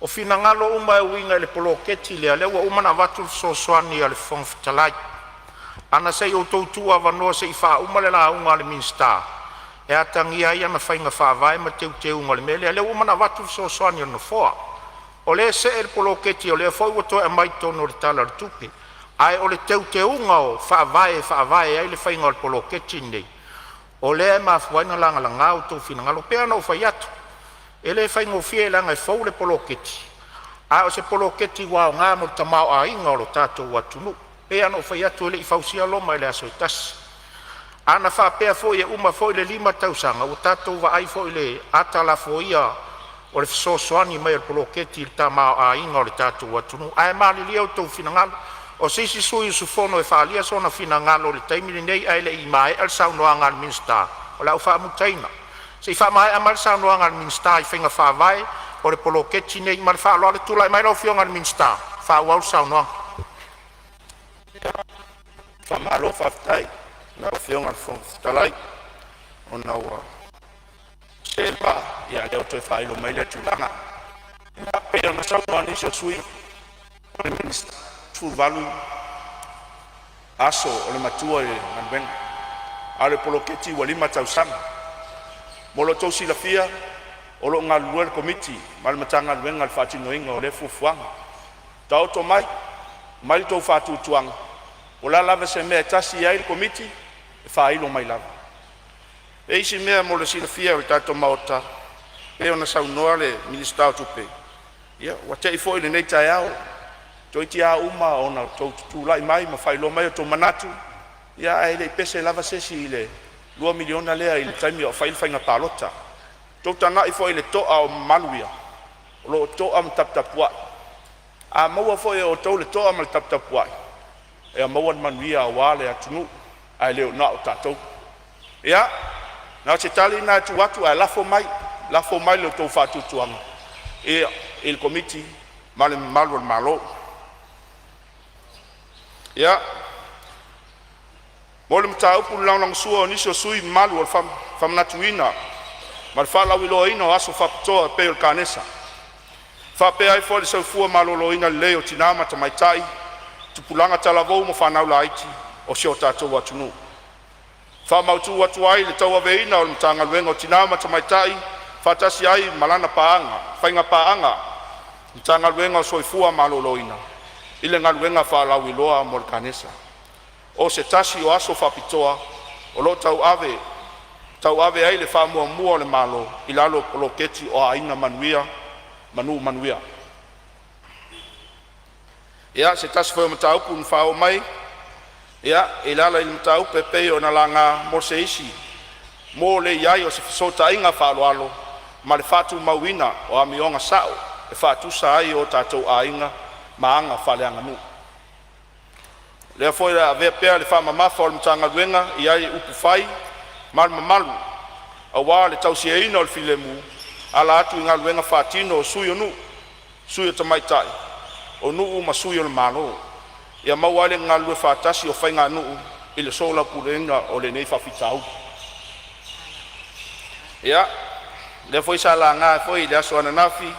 O finangalo uma e winga le poloketi le alewa uma na vatu so soani ale fonfitalai. Ana sei o tautua wanoa se I wha uma le la unga le minsta. E atangia ia na whainga whawai ma teu unga le mele. Ale uma na vatu so soani no foa. O le se e le poloketi o le foi wato e mai tono le tala le tupi. Ai o le teu unga o whawai ai le whainga le poloketi nei. O le ma whainga langa la ngau tau finangalo pea na ufai atu. Ele fai ngofie langa e fau le poloketi. A o se poloketi wa o ngā mo tamau a inga o lo tātou watunu. Pea no fai atu ele I fausia loma ele aso itas. Ana wha pea fo e uma fo le 5 tausanga. O tātou wa ai fo le atala fo ia o le fisosoani mai le poloketi le tamau a inga o le tātou watunu. Ae mali lia o tau finangalo. O sisi sui su fono e whaalia sona finangalo le taimili nei aile I mai al saunoanga al minsta. O la ufa mutaina. Se fa mai amal sa no ngal minsta I finga fa vai o le poloketi nei mal fa lo le tula mai lo fionga minsta fa wa sa no fa malo fa tai na fionga fon talai ona wa se pa ya le to fa lo mai le tula na pe na sa no ni so sui o le minsta tu valu aso o le matua le ben ale poloketi wa 5 tausanga Molo tosi la fia, o lo ngā luel komiti, mal matanga luenga al whatino inga o le fufuanga. Tau to mai tau whatu tuanga. O la lava se mea tasi ai le komiti, e whailo mai lava. E isi mea molo si la fia o tato maota, e ona sau noa le minister o tupe. Ia, wa te ifo ile nei tai au, to iti a uma o na tau tutulai mai, ma whailo mai o to manatu. Ia, ai le pese lava sesi ile, 2 miliona lea I le taimi o whail whainga palota. Tau tana I fo I le toa o maluia. O lo toa ma taptapuai. A maua fo o tau le toa ma taptapuai. E a maua manuia a wale a tunu. A leo na o tatou. Ia, na se tali na tu watu a lafo mai lo tau whatutuanga. Ia, il komiti, male malu malo. Ia, mole mta upu lang sua niso sui malu al fam natuina. Mal fala wilo ino aso faptoa pe el kanesa. Fa pe ai fo se fu malo ina leo tinama ta maitai. Tupulanga talavou mo fanau laiti o se o tatou atunu. Fa mautu watu ai le tau aveina o mtanga luenga tinama ta maitai. Fatasi ai malana paanga, fainga paanga. Mtanga luenga o soifua malo ina. Ile ngaluenga fa la wiloa mo kanesa. O se tasi o aso fapitoa o lo tau ave ai le fa mua le malo ilalo poloketi o aina manuia. Ia se tasi foi mtau pun fa o mai. Ia ilala il mtau pepe o na langa mo se isi. Mo le iai o se sota inga fa alo ma le fatu mauina o amionga sao e fatu sai o tatou ainga maanga faleanga nu. Le foi la ve pe le fama ma for mtanga luenga iai upu fai mal malu awa le tausia ina o filemu ala atu inga luenga fatino o suyo tamaitai o nuu ma suyo le malo ia mawale nga lue fatasi o fainga nuu ile sola pulenga o le nei fafitau ia le foi sala nga foi le aso ananafi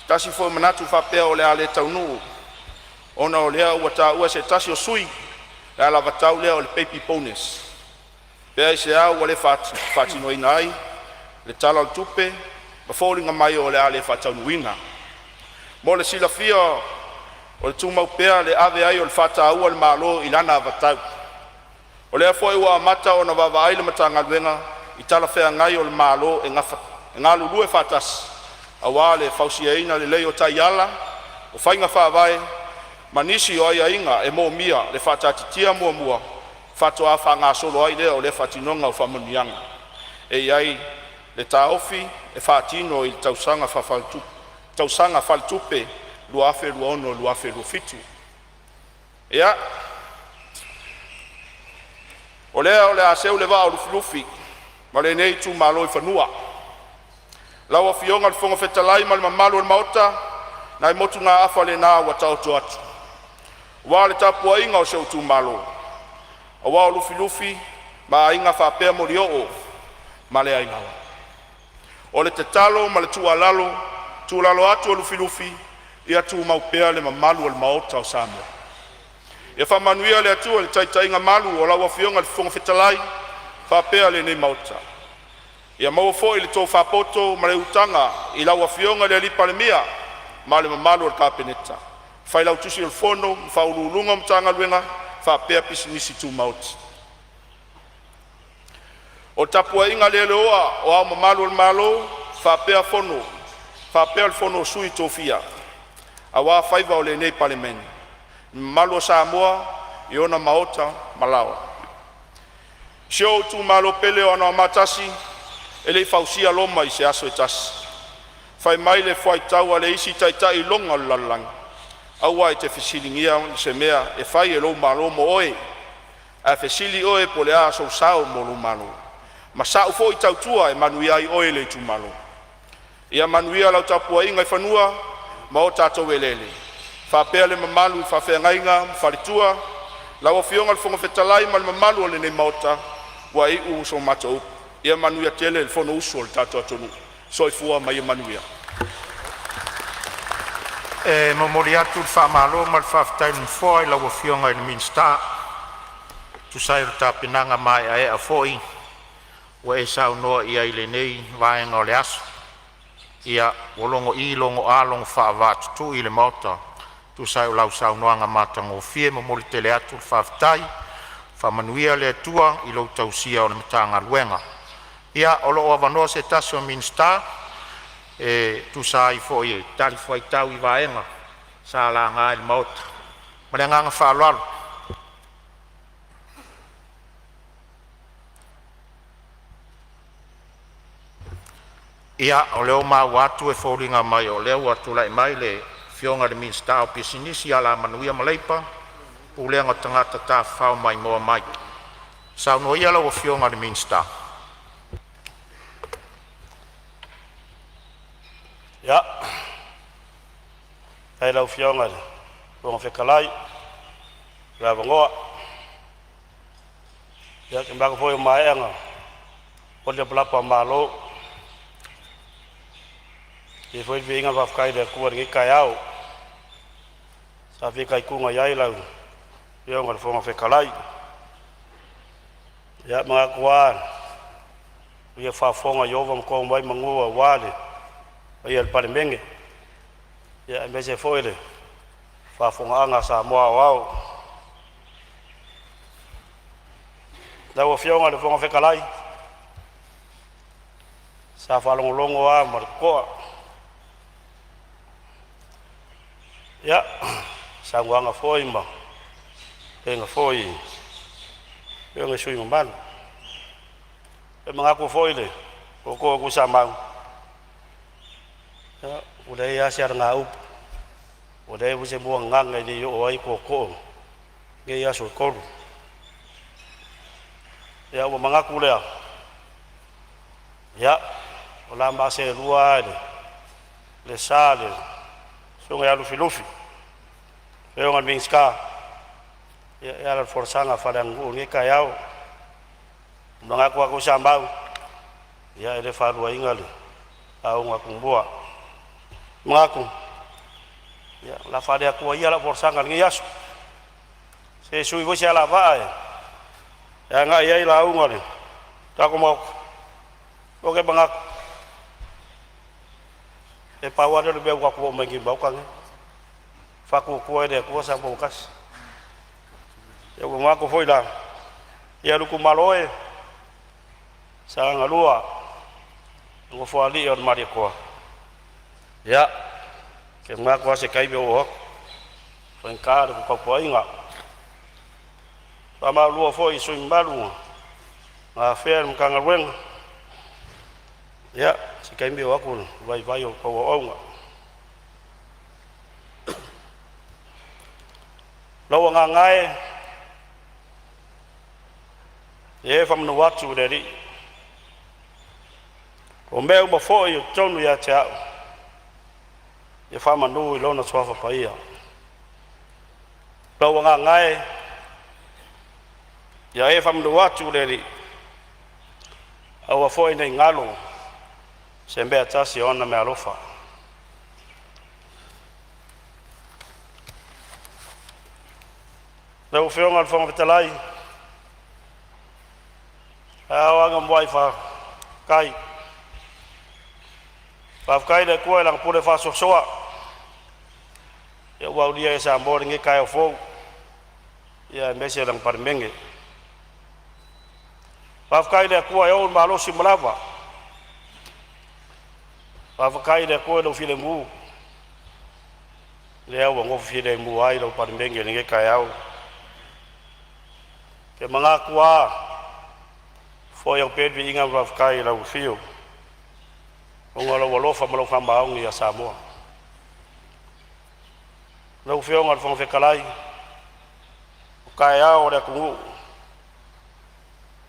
tasi foi manatu fa pe o le ale tau nuu ona o lea ua se tasi o sui la la vatau lea o le baby bonus pea se au o le fatinoina ai le tala o tupe ma fōlinga mai o le a le fataunuina mo le silafia o le tumau pea le ave ai o le fataua le malo i lana vatau o lea foi ua amata ona vavaai le matagaluega i tala feagai o le malo e galulue fatasi auā le fausiaina lelei o taiala o faiga faavae manisi o aiaiga e momia le faatatitia muamua fatoa faagasolo ai lea o le fatinoga o faamanuiaga e iai le taofi e faatino i le tausaga falitupe luafe luaono luafe luafitu ia o lea o le aseu le vaa o lufilufi ma lenei tumalo i fanua lau afioga le foga fetalai ma le mamalu o le maota na i motu ga afa lenā ua taoto atu ua le tapuaiga o seu tumalo auā o lufilufi ma aiga faapea mo lioo ma le aigaga o le tatalo ma le tualalo atu o lufilufi ia tumau pea le mamalu o le maota o Samoa ia faamanuia le atua le taitaiga malu o lau afioga le foga fetalai faapea lenei maota ia maua foʻi le tofapoto ma le utaga i lau afioga le alipa le mia ma le mamalu o le kapeneta fai lau tusi o le fono faululuga ma tagaluega faapea pisinisi tumauti o tapuaiga le leoa o ao mamalu o le malo faapea le fono o sui tofia auā faiva o lenei palemene mamalu o Samoa i ona maota malawa sio tumalo pele o ana matasi e le fausia loma i se aso e tasi fai mai le faitau a le isi taitai longa o le lalanga aua e te fesiligia i se mea e fai e lou malo mo oe a fesili oe po le a sousao mo lou malo ma sau fo i tautua e manuia i oe le tumalo ia manuia lau tapuaiga i fanua ma o tatou elele faapea le mamalu faafeagaiga faletua lau afioga le foga fetalai ma le mamalu o lenei maota ua iʻu so matou ia manuia tele le fono usu o le tatou atonu soifua mai ia manuia e momoli atu le faamalo ma le faafetai lenefoa i lau afioga i le minista tusai le tapenaga maeʻaeʻa foʻi ua e saunoa ia i lenei vaega o le aso ia ua logo i logo a logo faavaatutuʻi i le maota tusai o lau saunoaga matagofie momoli tele atu le faafetai faamanuia le atua i lou tausia o le matagaluega ia o loo avanoa se tasi o minista e tusai foʻi e tali faitau i vaega sa laga i le maota ma le agaga faaloalo ia o leo mau atu e foliga mai o lea ua tulaʻi mai le fioga le minista o pisinisi a la manuia ma leipa puleaga tagata tafafao mai moa mai saunoia lau afioga le minista Ya. Ai lau fionga le. Ronga whekalai. Rā wangoa. Ya ke mbaka foi maenga. O le palapa malo. E foi vinga whafkai le kua ringi kai au. Sa whikai kunga iai lau. Fionga le whonga whekalai. Ya mga kuaan. Ia whafonga iova mko mai mangua wale. Ia le Palemene. Ia mese foi le. Whafonga anga Samoa wau. Lau fionga le whonga whekalai. Sa whalongolongo a marikoa. Ya, sa nguanga foi ma. Enga foi. Enga sui mambanu. E mga ko foi le. Koko ku sa mau. Ya, udai asia nga up. Udai bu se buang ngang ni yo ai koko. Ge ya so koru. Ya wa mga ku le. Ya, ola ma se lua le sale. Sungai alu filufi. Eu ngan bingska. Ya la forsanga fadang ngi kayau. Mga ku aku sambau. Ya ele faru ingal. Au ngaku bua. Mengaku. Ya la fade aku ya la forsanga ngi yasu. Se sui vo sia la va. Ya nga ya la au ngale. Ta ko mo. Oke mengaku. E pawa de be ku mengi bau kan. Faku ku de ku sa bokas. Ya mengaku foi la. Ya lu ku maloe. Sa ngalua. Ngo fo ali on mari ko. Ya. Ke mengaku se kai be o. Fenka de ko po inga. Pama lu fo isu mbalu. Ma fer mkanga wen. Ya, si kai be aku vai ko onga. Lo nga ngai. Ye fam no watu dari. O meu mo fo yo tonu ya cha. Ye fama no lo na swafa paia. Lo nga ngai. Ya e fam no watu dari. Awa fo ina ngalo. Sembe atasi ona me alofa. Lau whionga al whonga vitalai. Awanga mwai wha kai. Whafkai le kua lang pure wha soa. Ia waulia e sa mbori nge kai o fau. Ia mese lang Palemene. Whafkai le kua e on malosi malawa. Whafkai le kua lo file mu. Le au wango file mu ai lo Palemene nge kai au. Ke mga kua foi ao pé de inga Whafkai lau fio. Onga lau alofa malo whamaongi a Samoa. Lau fio ngal whong whekalai. Kai au rea kungu.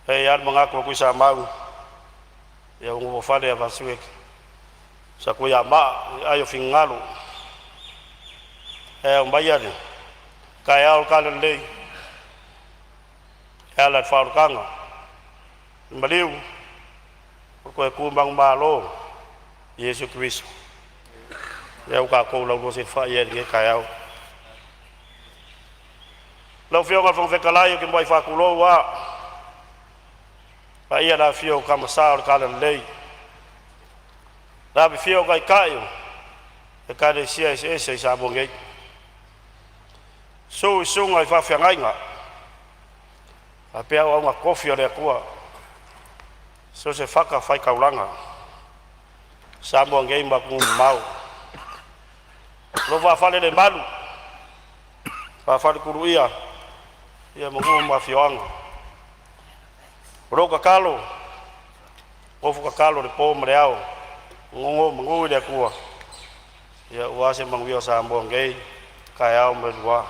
Hei ar mga kua kui sa mau. Ia ungu wafade a vasuek. Sa kui a maa ayo fingalu. Hei au mbayane. Kai au kalen lei. Hei alat whaurukanga. Mbaliu. Koe kumbang malo. Yesu Kristo. Leu ka kou lau rosit wha ia nge kai au. Lau fio ngal whong whekalai o ke mwai whakulo wa. Pa ia la fio kamasa o kalen lei. Rabi fio kai kai o. E kare CSS e sa bongei. So sunga i whawhiangai nga. Apia o nga kofi o rea kua. So se whaka whai kauranga. Samoa ngei maku mau. Lo whawhale le malu. Whawhale kuru ia. Ia mungu mawhioanga. Roka kalo. Ofu kakalo le po mreao. Ngongo mungu ile kua. Ia uase manguio Samoa ngei. Kai au mredua.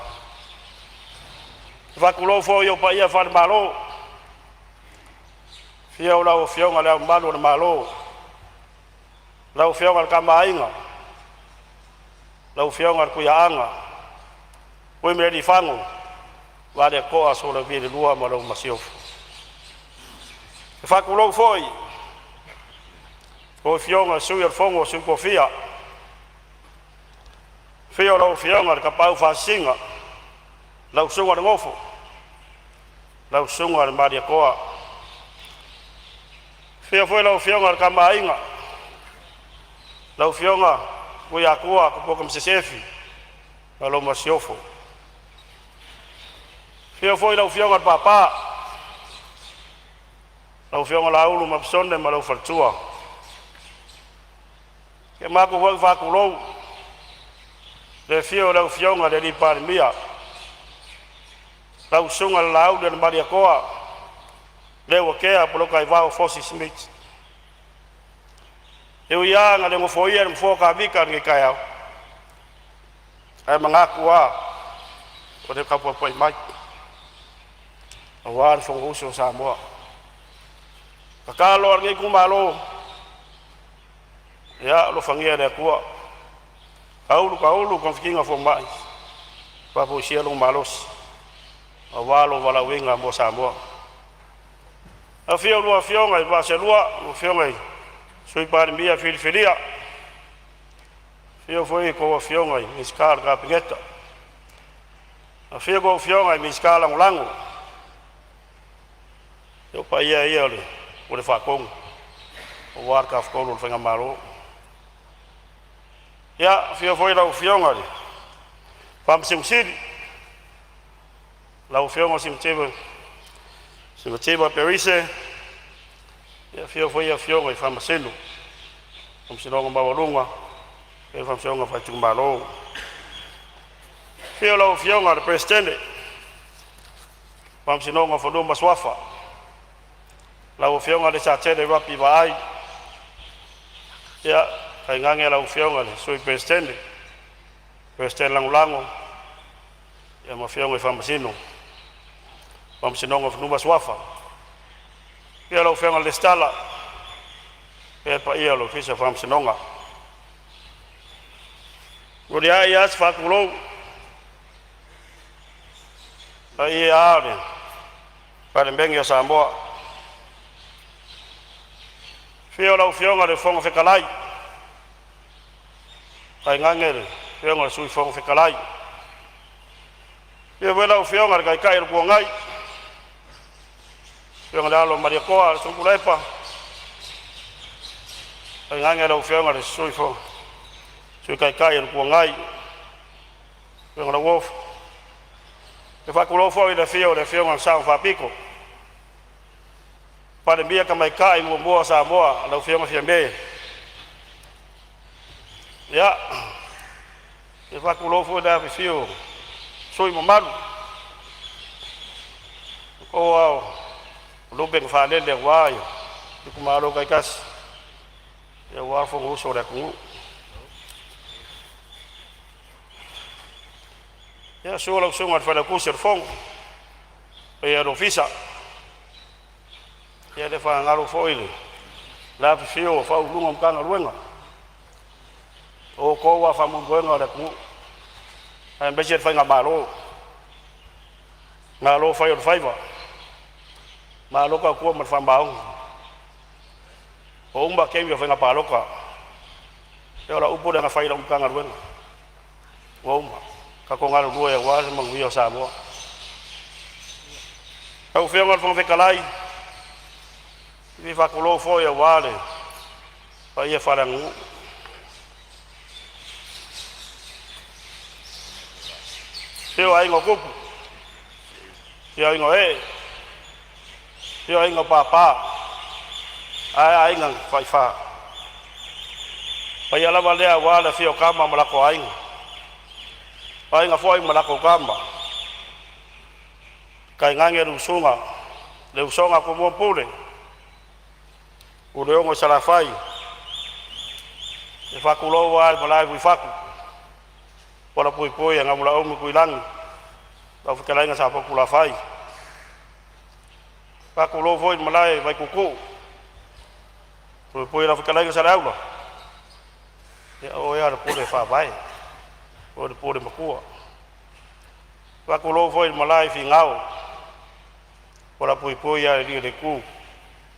Whakulo fo yo pa ia whare malo. Fia o lau fionga leo malu na malo. Lau whionga ka mainga. lau fionga ku ya anga we me di fango wa de ko aso le vi lua ma lau masiofu fa ku lo foi o fionga su ya fongo su ko fia fio lau fionga ka pau fa singa lau sunga ngofo lau sunga ma di ko fio foi lau fionga ka mainga lau fionga ku ya kuwa ko ko msesefi lau masiofu fio foi lau fionga papa lau fionga lau lu mapsonde ma lau fartua ke ma ko wa ku lo le fio lau fionga de di Palemene lau sunga lau de maria koa le wa ke a polo kai va fosi smith eu ia nga le mo foi er mo ka vika nge kai au ai mangaku a o de kapo pai mai awar fo uso Samoa kakalo nge kumalo ya lo fangia de kuwa kaulu konfikinga fo mai pa po sielo malos awalo wala winga mo Samoa afio lo afionga i va se lua lo fionga sui Palemene filia fio foi ko fionga i miskar ka pingeta afio ko fionga i miskar lango eu pa ia le o le fa kong o war ka fko lo fenga malo ya fio foi la fionga le pam simsidi la fionga simteba perise ya fio foi a fionga i fam selu om sinonga bawalunga e fam fionga fa tumbalo fio la fionga le presidente pam sinonga fo do maswafa la fionga le sa tele rapi vai ya kai ngange la fionga le sui presidente lango ya ma fionga fa masino pam sinonga fo do maswafa ya la fionga le stala e pa ia lo fisa fa sinonga Rodia yas fa kulo ai ave Palemene ya Samoa fio la fionga de fonga fekalai ai ngangere fionga sui fonga fekalai fio vela fionga kai ko ngai fionga dalo maria koa sungulepa ai ngangere fionga de sui fonga sui kai ko ngai fionga la wolf e fa kulo fo i le fionga sa fa pico Palemene ka mai kai mo Samoa la fionga fiambe ya e fa kulo fo da fio soi mo malu ko wow lo ben fa le wai ku malo kai kas ya wa fo go so da ku ya so la so ngat fa la ku ser fong e ro fisa ya le fa ngalo fo ile la fio fa lunga mkanga ruenga o ko wa fa mo ruenga da ku ai bejet fa ngalo fa yo faiva malo ka ku mo fa mbao o umba kemio fa ngapalo ka yo la upo da fa ila mkanga ruenga o umba ka ko ngalo ruya wa mo yo Samoa au fionga fo fekalai vi fa kulo fo ya wale pa ia farangu fio ai ngokupu fio ai ngoe fio ai ngopapa ai ngang fa pa ia la wale wale fio kama malako ai ai nga fo ai malako kama kai ngange rusunga le usonga ko mo pule o leongo salafai e fa kulo wa malai wi faku pora poi nga mula o mi kuilang ba fikala nga sa pa kula fai fa kulo foi malai vai kuku poi la fikala nga sa aula e o ya pole fa vai o le pore makua. Whakulo foi malai fi ngau. Ora pui pui a ri le ku.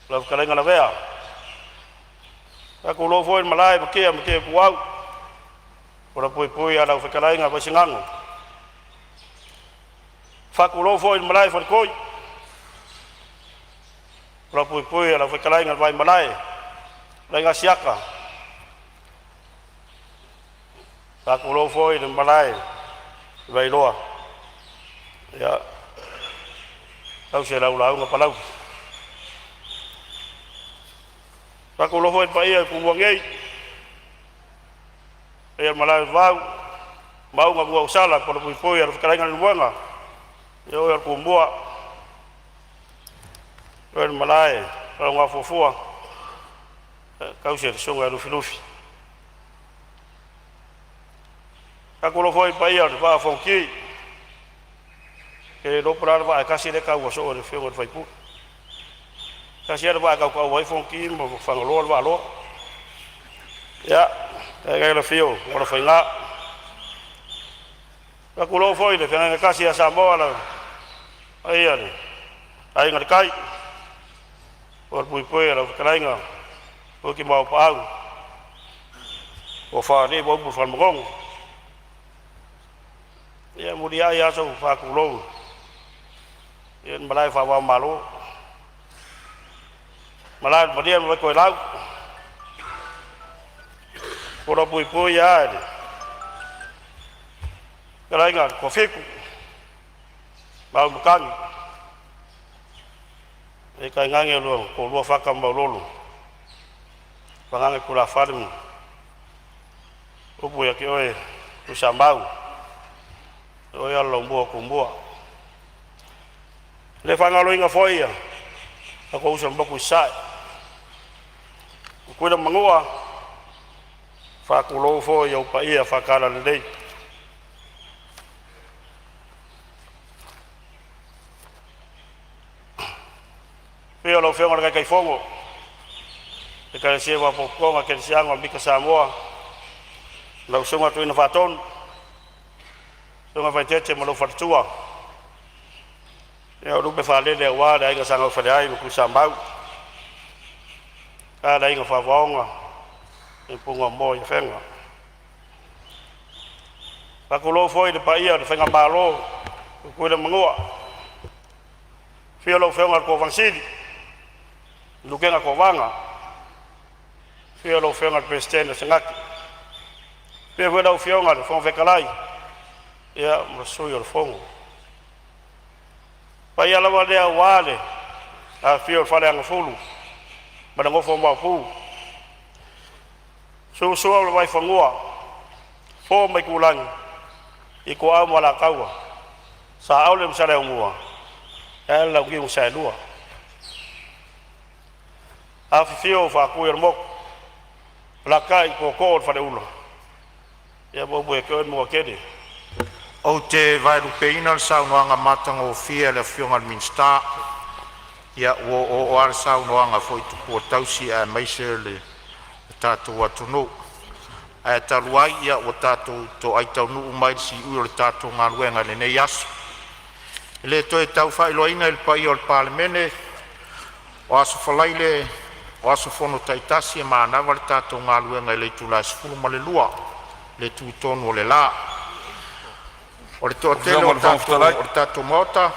La kalenga na vea. Whakulo foi malai makia kuau. Ora pui pui a la kalenga pa singango. Whakulo foi malai fa koi. Ora pui pui a la kalenga vai malai. Lenga siaka. Whakulo foi malai vai loa. Ya, kau se lau nga palau. Paku lo foi pa ia ku wangai. Ia malai mau nga bua usala pa pui pui ar kalenga luanga. Yo ar kumbua. Wer malai, pa nga fofua. Kau se songa lufi. Paku lo foi pa ia pa fonki. Ke lo pra va kasi le ka wo so le fe wo fai pu kasi le va ka ko wo fon ki mo fa lo va lo ya ga le fio wo le fa nga ka ku lo foi le fa nga kasi a Samoa la ai ale ai nga kai wo pui pui la ka nga o ki mau pa o fa ni bo bu fa mo gong ya mudia ya so fa ku lo Yên malai fa wa malu. Malai badian wa ko lau. Ora pui pui ya. Kalai nga ko fiku. Ba bukan. E kai ngange lo ko lo fa kam ba lolo. Pangange kula farm. Upu ya ki oe usambau. Oe lo mbo ko mbo. Le fanga loinga foia. Ako usa mbaku sai. Kuida mangua. Fa kulo foia upa ia fa kala le dei. Pio lo fenga ka kai fongo. E ka se wa pokonga ke sianga bika Samoa. La usonga tu ina faton. Songa fa tete mo lo fartua. Ya rupe Faraile wa da inga sanga Faraile ku sambau. Ka da inga favonga. E punga mo ya fenga. Pa kulo foi de paia de fenga balo. Ku de mangua. Fio lo fenga ko vansidi. Lukenga ko vanga. Fio lo fenga presidente sengaki. Pe vo da fionga de fon vekalai. Ya mo yo fongo. Pa ia lawa lea wale a fio fale anga fulu mana ngofo ma pu so la vai fangua fo mai kulang I ko a mala kaua sa au le msale umua e la ki usa lua a fio fa ku ermo la kai ko fa de ulo ya bo bo ko mo kede O te vai rupeina al saunoanga matanga o fia le fionga minsta ia o al saunoanga foi tu po tausi a maise le tatu watunu a taluai ia o tatu to ai tau nu mai si u le tatu ngaluenga le nei as le to e tau fai loina il pai o Palemene o aso falaile o aso fono taitasi ma na val tatu ngaluenga le tula sfulu male lua le tu tonu le la O le tōtele o tātou mota.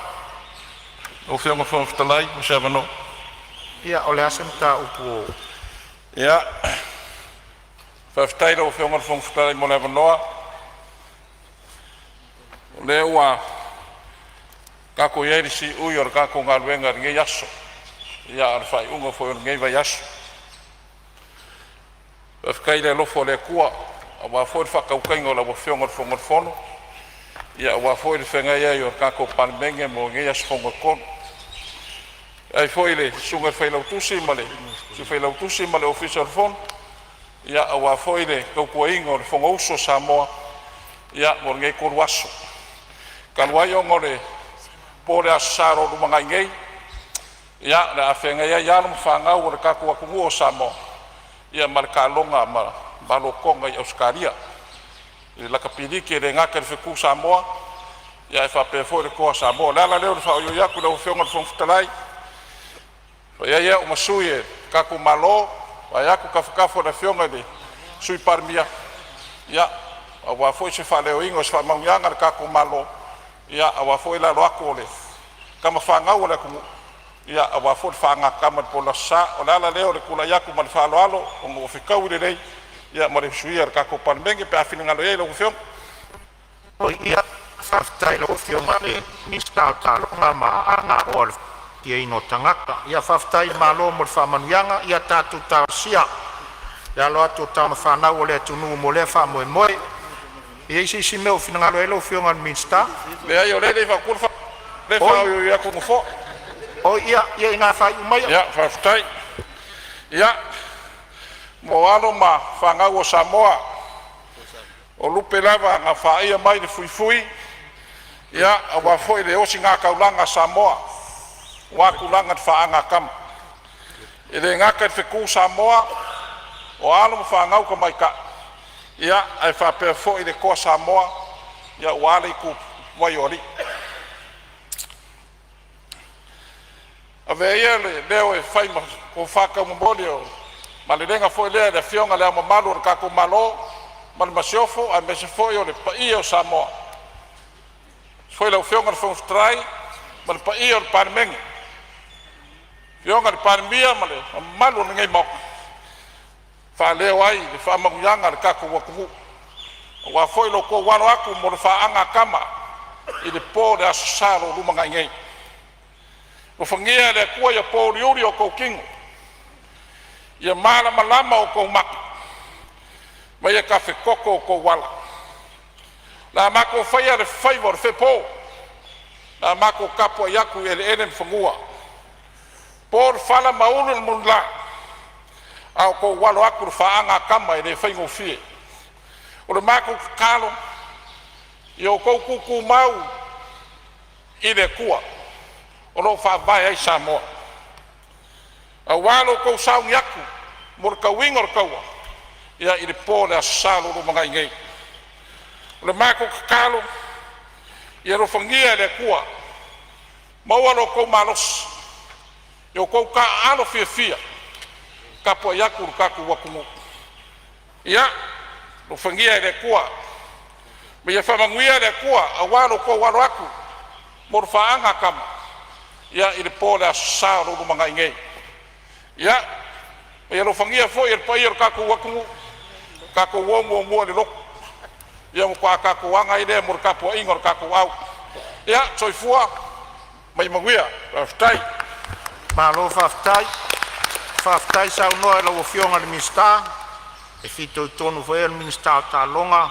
O whionga whangwhitalai, o se avano. Ia, o le asem tā upu o. Ia, whawhitaira o whionga whangwhitalai mo le avanoa. O le ua, kako ieri si ui or kako ngā luenga ringe yaso. Ia, ar whai unga fo ringe vai yaso. Whawhikaira lofo le kua, a wā fōi whakaukainga o la whionga whangwhifono. Ia wa foi le fenga ia o kako Palemene mo ngia sfonga kon. Ai foi le sunga fai lautusi male official phone. Ia wa foi le kokuinga o fonga uso Samoa. Ia mo ngai korwaso. Kalwai o ngore pore asaro lu mangai ngai. Ia la fenga ia ya no fanga o kako akumu o Samoa. Ia marka longa ma balokonga i Australia. I laka piliki le ngaka le feku Samoa. Ia e whape fo le koa Samoa. Lala leo le whao iaku le whionga le whongfutalai. Ia o masui e kaku malo. Wa iaku kafukafo le whionga le sui parmia. Ia a wafo se whaleo ingo se whamauianga le kaku malo. Ia a wafo ila loako le. Kama whangau le kumu. Ia a wafo le whanga kama le pola sa. O lala leo le kula iaku ma le whaloalo. O ngo whikau le rei. Ia ma le suia le kako Palemene pe afina ngalo e lo whionga. O ia whaftai lo whionga le mista talonga ma anga o le tia ino tangaka. Ia whaftai malo mo le whamanuianga. Ia tātou tāsia. Ia lo atu tāma whanau o le atunu mo le whamoe moe. Ia isi meo fina ngalo e lo whionga le mista. Lea i o le whakura le whao i a kungu fo. O ia inga whai umai. Ia whaftai. Ia mo alo ma whangau o Samoa. O lupe lava ngā whaia mai le fui. Ia a wafoi le osi ngā kaulanga Samoa. Wā kulanga te whaanga kama. I le ngaka te wheku Samoa. O alo ma whangau ka mai ka. Ia ai whapea fo i le koa Samoa. Ia wale i ku waiori. A vea le leo e whai ma ko whakau mboli o. Ma le renga fo i lea le whionga lea ma malu o le kako malo. Ma le masiofo a me se fo i o le paia o Samoa. Foi le whionga le whongstrai. Ma le paia o le Palemene. Whionga le Palemia ma le malu o le ngai moka. Wha leo ai le whamanguianga le kako wakumu. Wa fo i lo ko wano aku mo le whaanga kama. I le pō le asosaro lumanga ngai. O whangia le kua ia pō riuri o kou kingo. Ia mala malama o kou maka. Ma ia kafe koko o kou wala. La mako whaia le whaiva o le whepō. La mako kapua iaku ele enen whangua. Pō le whala maulu le munla. Au kou walo aku le whaanga kama e le whaingo fie. O le mako kalo. Ia o kou kuku mau. I le kua. O lo whawai ai Samoa. A walo kou saungi aku. Mo le kauinga o le kaua. Ia i le pō le asasalo lo mga ingei. O le mako kakalo. Ia lo whangia le kua. Maua lo kou malos. Ia o kou ka alo fia fia. Kapua iaku le kaku wakumu. Ia lo whangia le kua. Me ia whamanguia le kua. A walo kou walo aku. Mo le whaanga kama. Ia i le pō le asasalo lo mga ingei. Ia, ia lo whangia fo i le pai o kako wakungu. Kako wongo mua le loko. Ia mo kwa kako wanga i lea mo le kapua ingo le kako au. Ia, tsoi fua, mai manguia, whaftai. Malo whaftai. Whaftai sa unoa e lau whionga le minsta. E whito i tonu fo e le minsta o tā longa.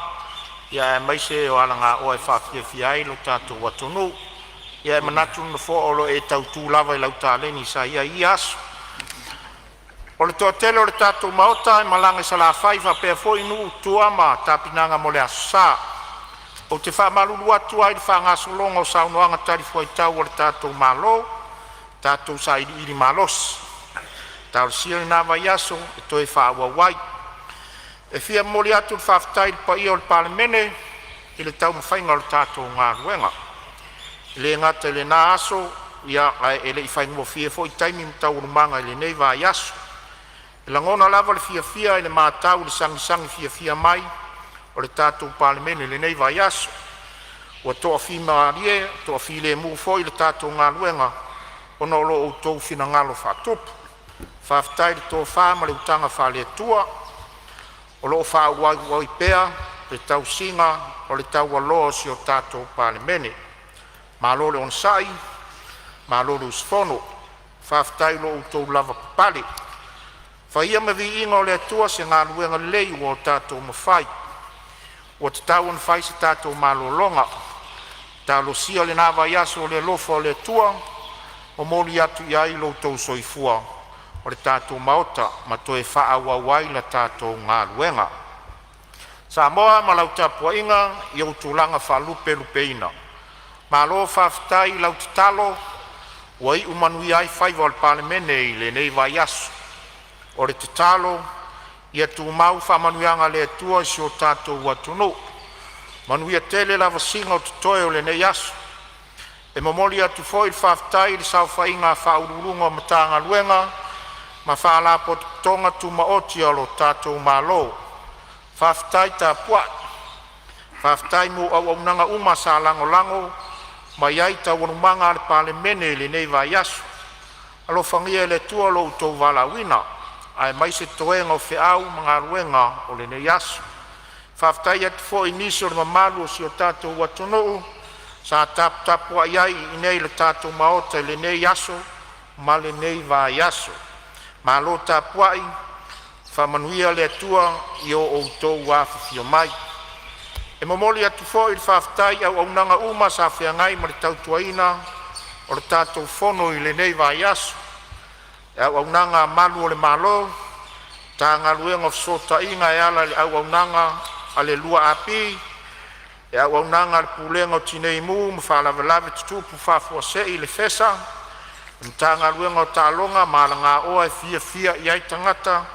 Ia e maise o alanga o e whafia fiai lo tātou watonu. Ia e manatu na fo olo e tau tū lava i lau tā leni sa ia i aso. O le toa tele o le tātou maota e malanga sa la whaiva pēr fo inu tua ma tāpinanga mo le asa. O te whamalulu atu ai le whangaso longa o saunoanga tari fo i tau o le tātou malo. Tātou sa iri malos. Tāu sia na vai aso e toi whaua wai. E fia moli atu le whaftai le pai o le Palemene i le tau mawhainga o le tātou ngā ruenga. I le ngata le nā aso ia e le i whaingo fia fo i taimi mtau rumanga i le nei vai aso. E la ngona lava le fia fia i le mātau le sangi fia fia mai o le tātou Palemene le nei vai aso. Ua toa fi maarie, toa fi le mu fo i le tātou ngā ruenga o no lo o tau fina ngalo whatupu. Whaftai le tō whāma le utanga Faleatua, o lo wha wai pēa, le tau singa, o le tau aloa si o tātou Palemene. Mālo le onsai, mālo le usfono, whaftai lo o tau lava papale. Whaia ma vi inga o le atua se ngā luenga lei o tātou mawhai. O te tau an whai se tātou mālo longa. Tā lo sia le nāwa iaso o le lofa o le atua, o moli atu iai lo tau soifua. O le tātou maota, ma toe wha wai la tātou ngā luenga. Samoa ma lau tapua inga, i au tūlanga wha lupe ina. Ma lo whaftai lau te talo, wai umanui ai whaiva o le Palemene i le nei vai asu. O le te talo, ia tū mau whamanuianga le atua si o tātou watunu. Manuia tele lava singa o tutoe o le nei aso. E momoli atu foi whaftai le sau whainga whaururunga o matanga luenga, ma whaala po tonga tu maoti o lo tātou malo. Whaftai ta puat. Whaftai mu au nanga uma sa lango lango, ma iai ta wanumanga le Palemene le nei vai aso. Alo whangia le tua lo utou wala wina, ai mai se toenga o whiau mga luenga o le nei aso. Whaftai atu foi niso le mamalu o si o tātou watunuu, sa tapu iai i nei le tātou maota le nei aso, ma le nei vai aso. Ma lo tapu ai, whamanuia le atua i o outou wawhawhio mai. E momoli atu fo i le whaftai au nanga uma sa whiangai ma le tautuaina o le tātou whono i le nei vai aso. E au nanga malu o le malo, tā ngā luenga sota inga e ala le au nanga a le lua api, e au nanga le pulenga o tinei mu, ma whalavelave tutupu whafua se i le fesa, tā ngā luenga o tālonga, ma la ngā oa e fia i ai tangata,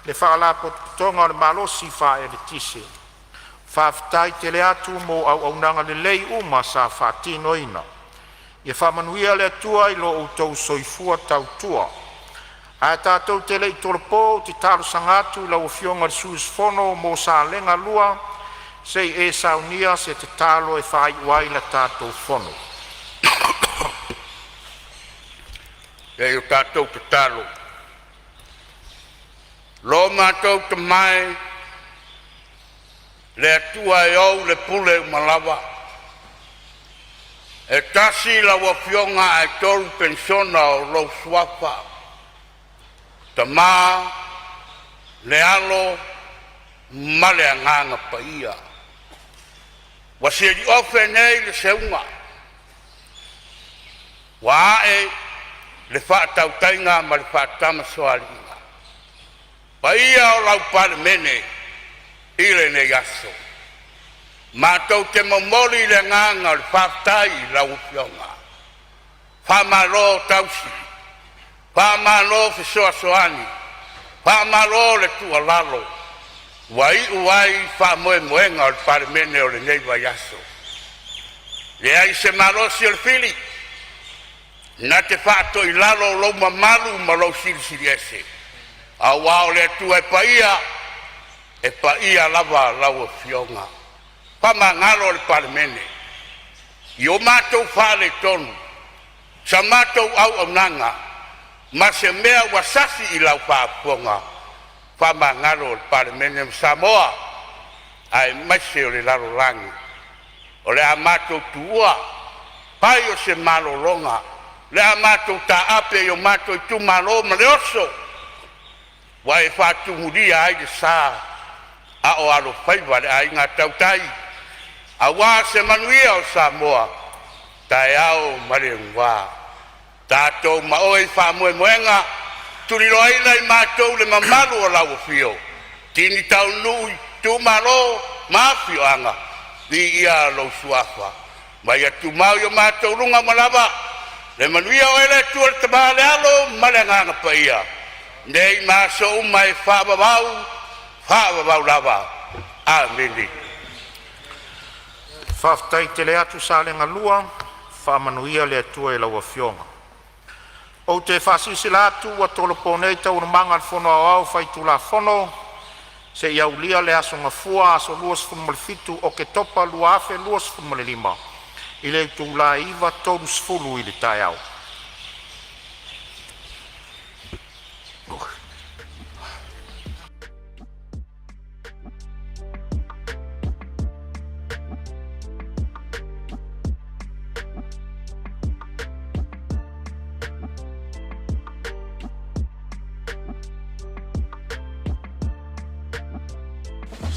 le whaalapo tonga o le malosi wha e le tise. Whaftai te le atu mo au nanga le lei uma sa whatino ina. Ia whamanuia le atua i lo outou soifua tautua. A tātou te lei toropo, te taro sangatu, lau fionga le suisfono mo sa lenga lua, sei e saunia se te talo e whai uai la tātou fono. E o tātou te talo. Lo mātou te mai, le atua e au le pule umalawa. E tasi lau fionga e toru pensiona o lo suafa. Ta mā, le alo, male anganga pa ia. Wa se di ofe nei le seunga. Wa ae, le whaatau tainga ma le whaatama soalinga. Pa ia o lau Palemene, i le nei aso. Mātou te momoli le nganga o le whaatai lau fionga. Whamaro tausi. Whamalo fisoa soani, whamalo le tua lalo, wai uai whamoe moenga o le Palemene o le nei vai aso. Le ai se malosi o le fili, na te whaato i lalo lo mamalu ma lo siri ese. A wao le tua e paia lava lau fionga. Whamangalo le Palemene, i o mātou whale tonu, sa mātou au nanga, ma se mea wasasi i lau whaaponga, whamangaro le Palemene Samoa, ai maise o le laro langi. O le amato tuua, pai o se malolonga, le amato ta ape o mato i tu malo ma le oso. Wai whaatumuria ai de sa, a o alo whaiva le ai ngā tautai. A wā se manuia o Samoa, tai au mare ngwaa. Tātou ma oi whamoe moenga, turi roi nei mātou le mamalu o lau fio. Tini tau nui, tu malo, mafio anga, di ia lau suafa. Mai atu mau yo mātou runga malawa, le manuia o ele tu le tamale alo, male nganga pa ia. Nei maso umai whaababau lava. Ameni. Whaftai te le atu sa le ngalua, whamanuia le atua e lau fionga. O te whasisi lātu wa tolo pōnei tau manga al whono au whai tu la whono, se iau lia le aso ngafua aso luas whunmale fitu Oketopa lua afe luas whunmale lima. I le tu la iwa tolu sfulu i le tai au.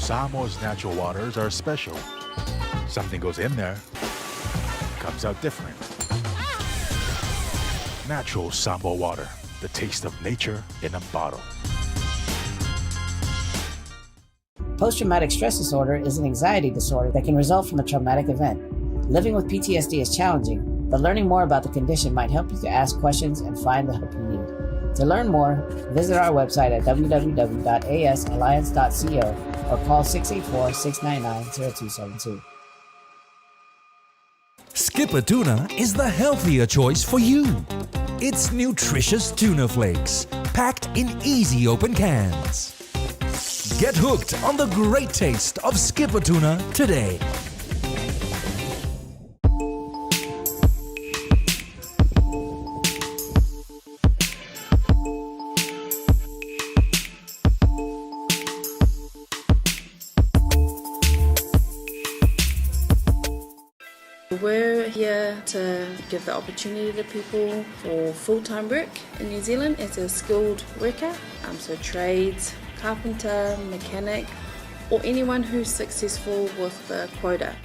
Samoa's natural waters are special. Something goes in there, comes out different. Natural Samoa water, the taste of nature in a bottle. Post-traumatic stress disorder is an anxiety disorder that can result from a traumatic event. Living with PTSD is challenging, but learning more about the condition might help you to ask questions and find the help you need. To learn more, visit our website at www.asalliance.co or call 684-699-0272. Skipper tuna is the healthier choice for you. It's nutritious tuna flakes, packed in easy open cans. Get hooked on the great taste of Skipper tuna today. We're here to give the opportunity to people for full-time work in New Zealand as a skilled worker, so trades, carpenter, mechanic, or anyone who's successful with the quota.